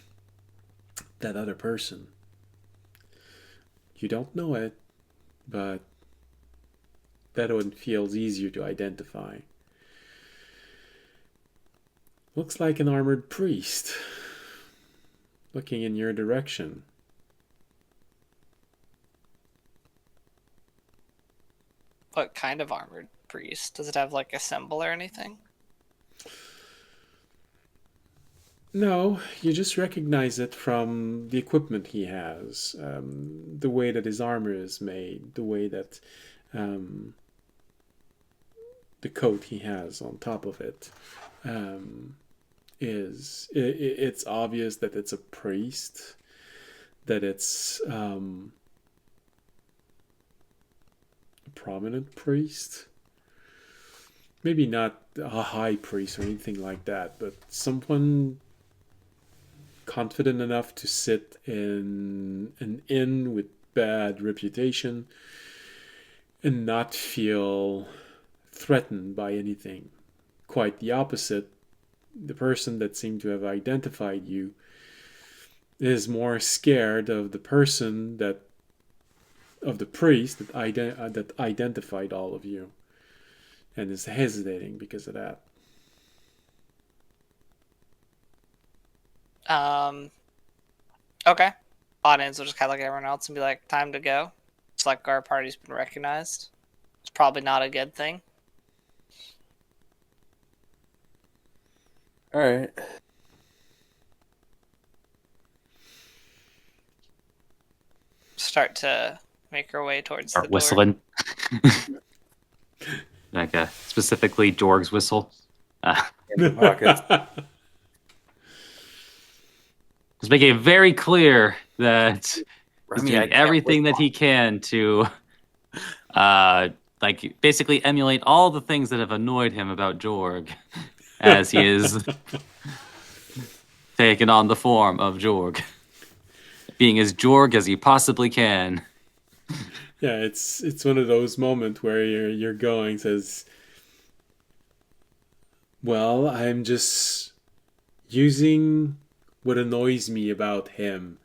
other person, you don't know it, but that one feels easier to identify. Looks like an armored priest looking in your direction. What kind of armored priest? Does it have like a symbol or anything? No, you just recognize it from the equipment he has, the way that his armor is made, the way that um, the coat he has on top of it it's obvious that it's a priest, that it's a prominent priest. Maybe not a high priest or anything like that, but someone confident enough to sit in an inn with bad reputation and not feel threatened by anything. Quite the opposite. The person that seemed to have identified you is more scared of the person that of the priest that identified all of you, and is hesitating because of that. Okay. Audience will just kind of look at everyone else and be like, time to go. It's like our party's been recognized. It's probably not a good thing. All right. Start to make our way towards Start the door. whistling. Like specifically Jorg's whistle. In the pockets. Just making it very clear that he's Remy, I doing can't everything that whistle. he can to like basically emulate all the things that have annoyed him about Jorg as he is taking on the form of Jorg. Being as Jorg as he possibly can. Yeah, it's one of those moments where you're going says, well, I'm just using what annoys me about him.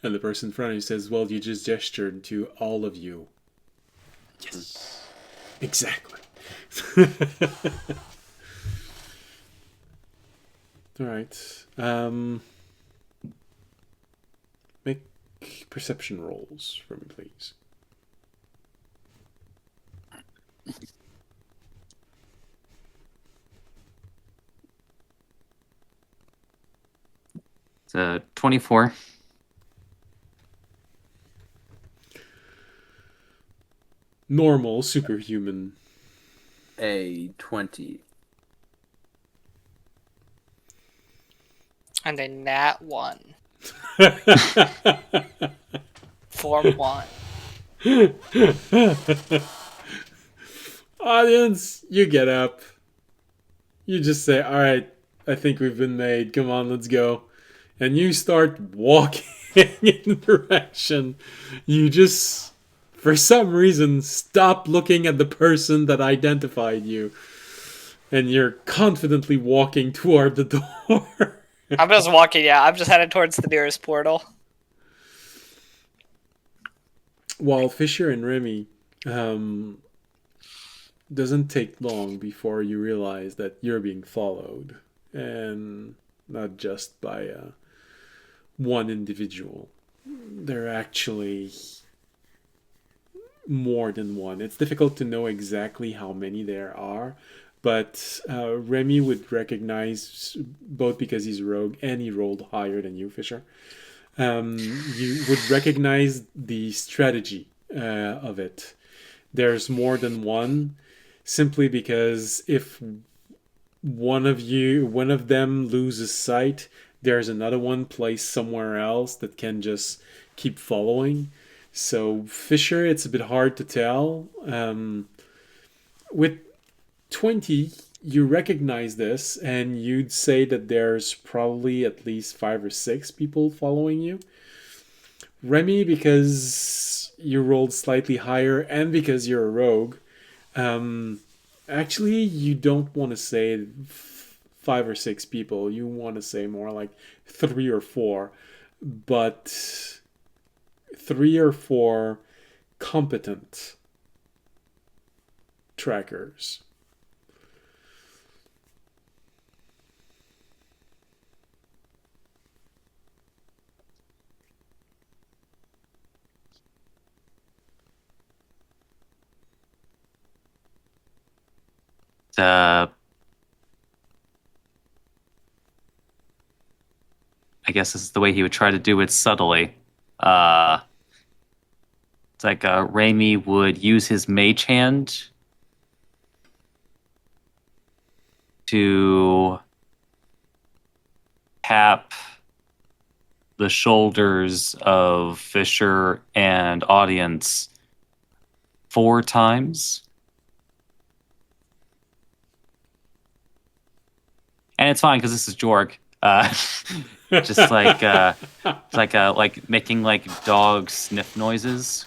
And the person in front of you says, well, you just gestured to all of you. Yes. Exactly. All right. Make perception rolls for me, please. It's 24. Normal, superhuman. A 20. And a nat 1. Form 1. Audience, you get up. You just say, all right, I think we've been made. Come on, let's go. And you start walking in the direction. You just, for some reason, stop looking at the person that identified you. And you're confidently walking toward the door. I'm just walking, yeah. I'm just headed towards the nearest portal. While Fisher and Remy, doesn't take long before you realize that you're being followed, and not just by one individual. There are actually more than one. It's difficult to know exactly how many there are, but Remy would recognize, both because he's a rogue and he rolled higher than you, Fisher. You would recognize the strategy of it. There's more than one, simply because if one of them loses sight, there's another one placed somewhere else that can just keep following. So Fisher, it's a bit hard to tell. With 20, you recognize this, and you'd say that there's probably at least 5 or 6 people following you. Remy, because you rolled slightly higher and because you're a rogue, actually you don't want to say 5 or 6 people. You want to say more like 3 or 4, but 3 or 4 competent trackers. I guess this is the way he would try to do it subtly. It's like Raimi would use his mage hand to tap the shoulders of Fisher and audience 4 times. And it's fine because this is Jorg. Just like it's like making like dog sniff noises.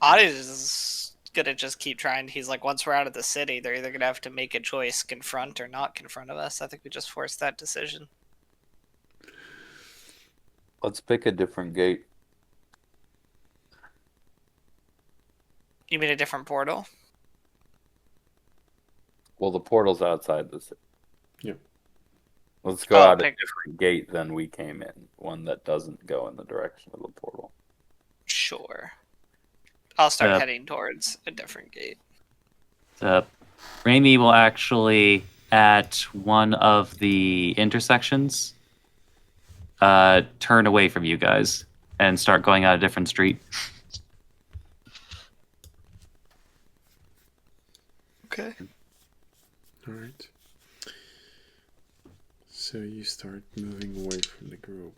Otis is gonna just keep trying. He's like, once we're out of the city, they're either gonna have to make a choice, confront or not confront of us. I think we just forced that decision. Let's pick a different gate. You mean a different portal? Well, the portal's outside the city. Yeah. Let's go Oh, out a pick- different gate than we came in. One that doesn't go in the direction of the portal. Sure. I'll start Yeah. heading towards a different gate. Raimi will actually, at one of the intersections, turn away from you guys and start going out a different street. Okay. All right. So you start moving away from the group.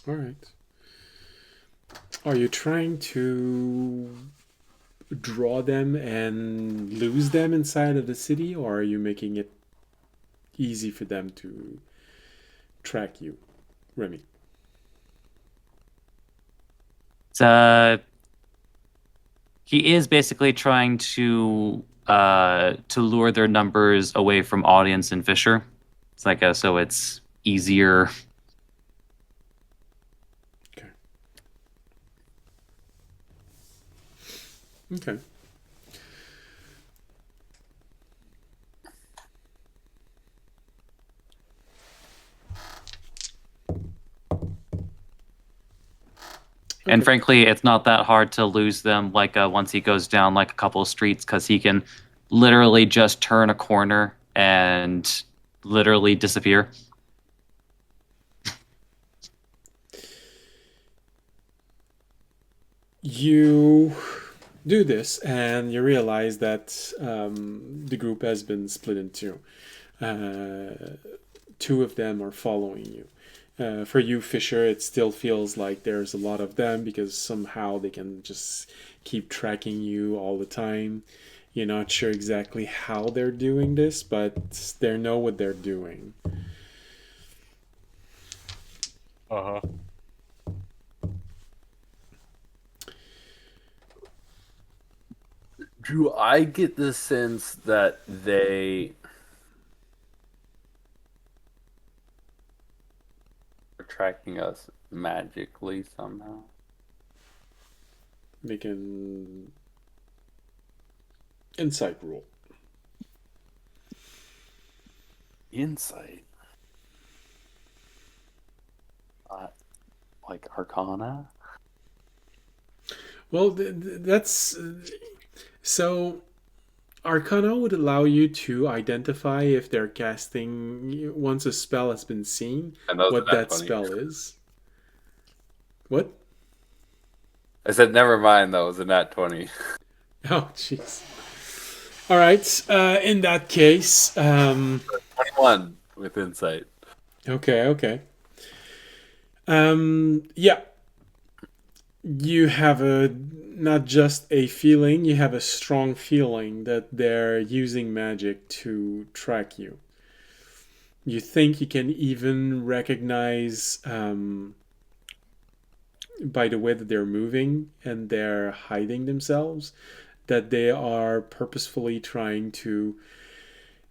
All right. Are you trying to draw them and lose them inside of the city, or are you making it easy for them to track you, Remy? He is basically trying to lure their numbers away from audience and Fisher. It's like so it's easier. Okay. And Okay. frankly, it's not that hard to lose them. Like once he goes down like a couple of streets, because he can literally just turn a corner and literally disappear. You do this, and you realize that the group has been split in two. Two of them are following you. For you, Fisher, it still feels like there's a lot of them because somehow they can just keep tracking you all the time. You're not sure exactly how they're doing this, but they know what they're doing. Uh-huh. Do I get the sense that they are tracking us magically somehow? Make an insight roll. Insight? Like Arcana? Well, that's so. Arcana would allow you to identify if they're casting once a spell has been seen, And those what are that funny. spell is. What? I said, never mind, that was a nat 20. Oh, jeez. All right. In that case, 21 with insight. okay. Yeah. You have not just a feeling, you have a strong feeling that they're using magic to track you. You think you can even recognize by the way that they're moving and they're hiding themselves that they are purposefully trying to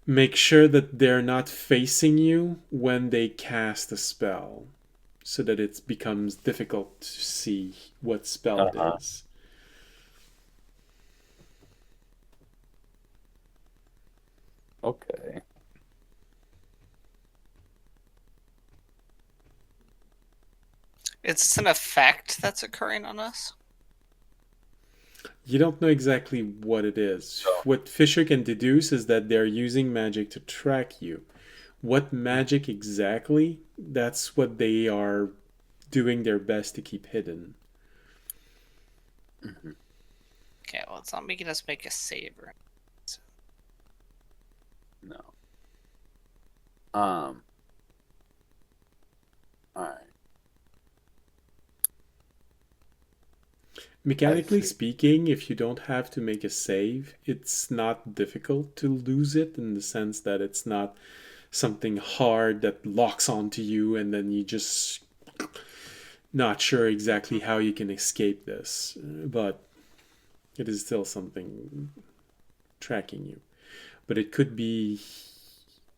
make sure that they're not facing you when they cast a spell, so that it becomes difficult to see what spell it is. Okay. Is this an effect that's occurring on us? You don't know exactly what it is. What Fisher can deduce is that they're using magic to track you. What magic exactly? That's what they are doing their best to keep hidden. Mm-hmm. Okay, well, it's not making us make a save. No. All right. Mechanically speaking, if you don't have to make a save, it's not difficult to lose it in the sense that it's not something hard that locks onto you and then you just not sure exactly how you can escape this. But it is still something tracking you. But it could be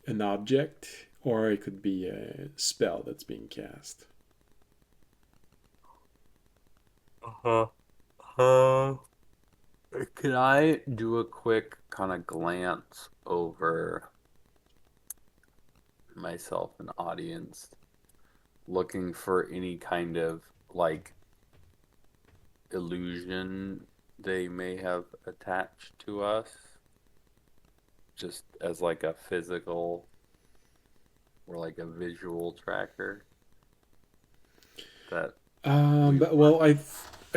an object or it could be a spell that's being cast. Could I do a quick kind of glance over myself and audience, looking for any kind of like illusion they may have attached to us, just as like a physical or like a visual tracker? That Well, I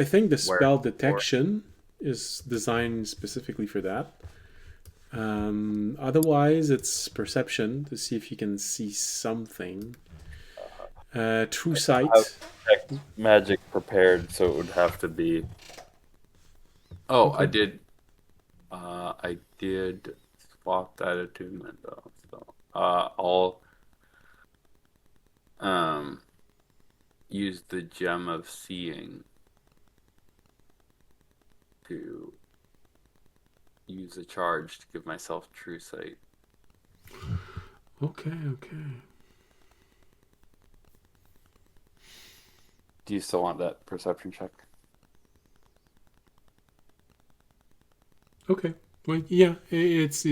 think the Where spell for? detection is designed specifically for that. Otherwise, it's perception to see if you can see something. True I sight. have detect magic prepared, so it would have to be. Oh, Okay. I did swap that attunement though. So I'll use the gem of seeing to use a charge to give myself true sight. Okay, okay. Do you still want that perception check? Okay. Well, yeah, it's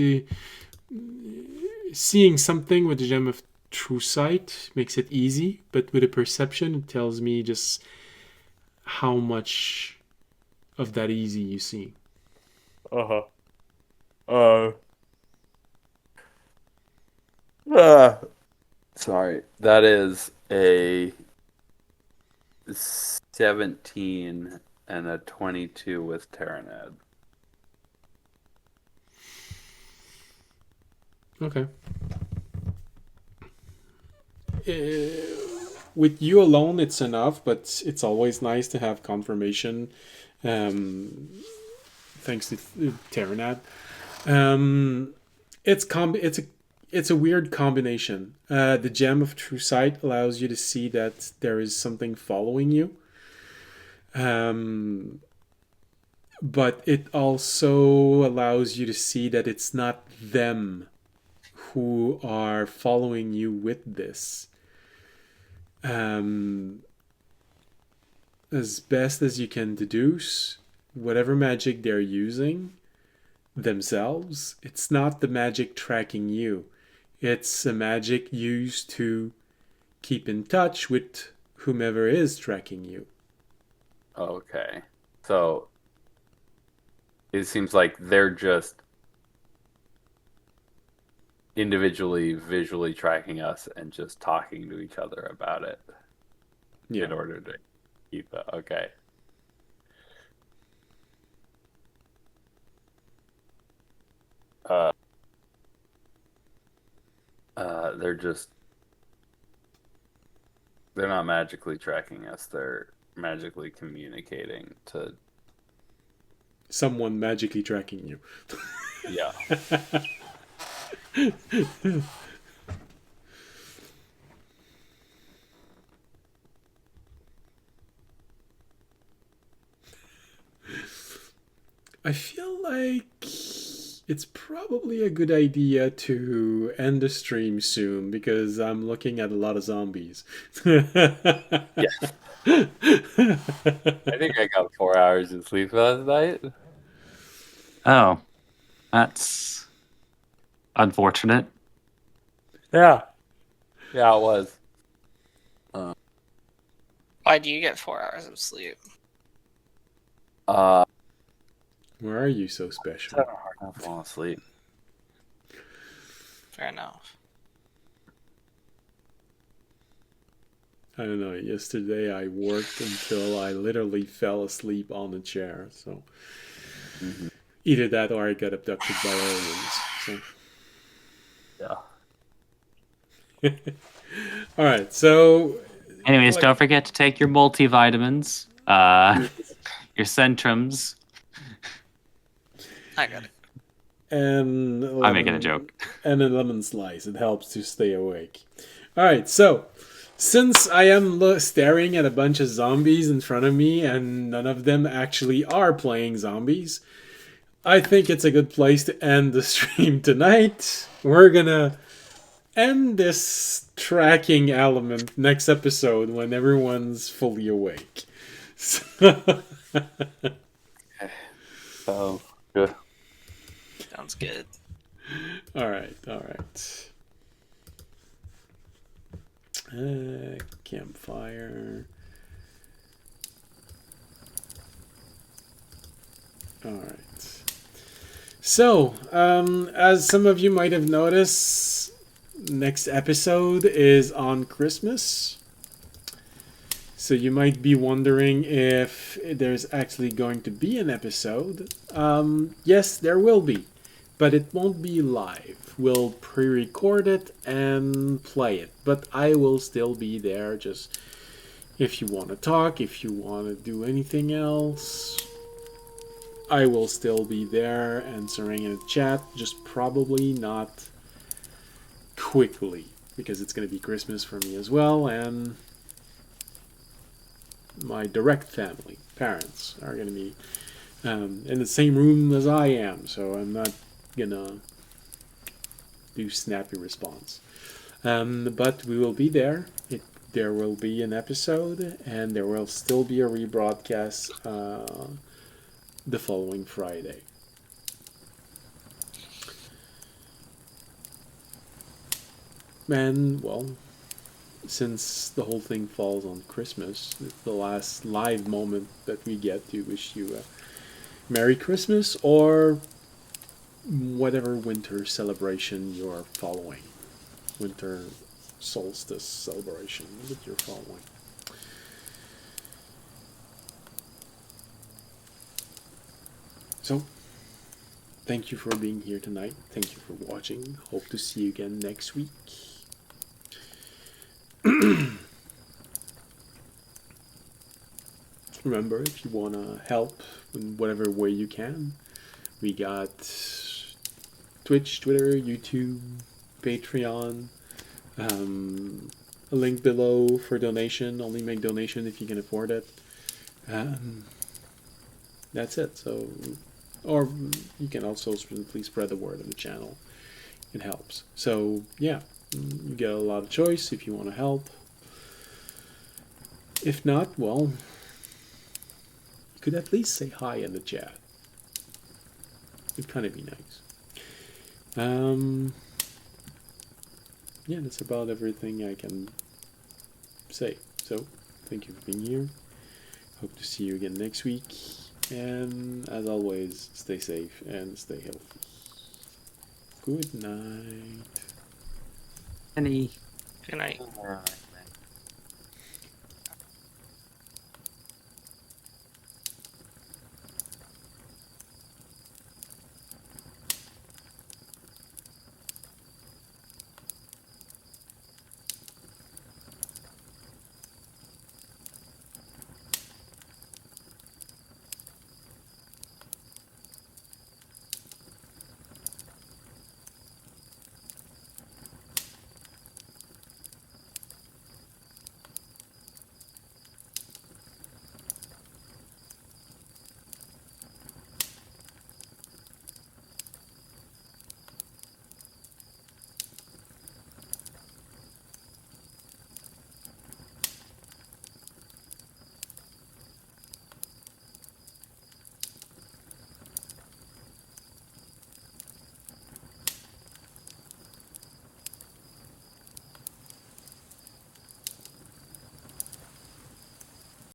seeing something with the gem of true sight makes it easy, but with a perception, it tells me just how much of that easy you see. Uh-huh. Uh, sorry. That is a 17 and a 22 with Terranad. Okay. With you alone, it's enough, but it's always nice to have confirmation. Thanks to Terranad. It's a weird combination. The gem of true sight allows you to see that there is something following you. But it also allows you to see that it's not them who are following you with this. As best as you can deduce, whatever magic they're using themselves, it's not the magic tracking you. It's a magic used to keep in touch with whomever is tracking you. Okay. So it seems like they're just individually visually tracking us and just talking to each other about it Yeah. in order to keep it. Okay. They're not magically tracking us. They're magically communicating to. Someone magically tracking you. Yeah. I feel like it's probably a good idea to end the stream soon because I'm looking at a lot of zombies. Yeah. I think I got 4 hours of sleep last night. Oh, that's unfortunate. Yeah. Yeah, it was. Why do you get 4 hours of sleep? Uh, Why are you so I'm special? having a hard time falling asleep. Fair enough. I don't know. Yesterday I worked until I literally fell asleep on the chair. So Mhm. either that or I got abducted by aliens. Yeah. So all right. So Anyways, like- don't forget to take your multivitamins, your Centrums. I got it. and I'm making a joke. And a lemon slice. It helps to stay awake. All right. So since I am staring at a bunch of zombies in front of me and none of them actually are playing zombies, I think it's a good place to end the stream tonight. We're gonna end this tracking element next episode when everyone's fully awake. So, So good. Sounds good. all right, all right. Campfire. All right. So, as some of you might have noticed, next episode is on Christmas. So you might be wondering if there's actually going to be an episode. Yes, there will be, but it won't be live. We'll pre-record it and play it, but I will still be there. Just if you want to talk, if you want to do anything else, I will still be there answering in the chat. Just probably not quickly because it's going to be Christmas for me as well, and my direct family, parents, are going to be in the same room as I am, so I'm not going to do snappy response. But we will be there. There will be an episode, and there will still be a rebroadcast the following Friday. And, well, since the whole thing falls on Christmas, it's the last live moment that we get to wish you a Merry Christmas or whatever winter celebration you're following. Winter solstice celebration that you're following. So, thank you for being here tonight. Thank you for watching. Hope to see you again next week. Remember, if you want to help in whatever way you can, we got Twitch, Twitter, YouTube, Patreon, a link below for donation. Only make donation if you can afford it. That's it. So, or you can also simply spread the word of the channel. It helps. So, yeah, you get a lot of choice if you want to help. If not, well, you could at least say hi in the chat. It'd kind of be nice. Yeah, that's about everything I can say. So, thank you for being here. Hope to see you again next week. And as always, stay safe and stay healthy. Good night. Any Good night. Alright.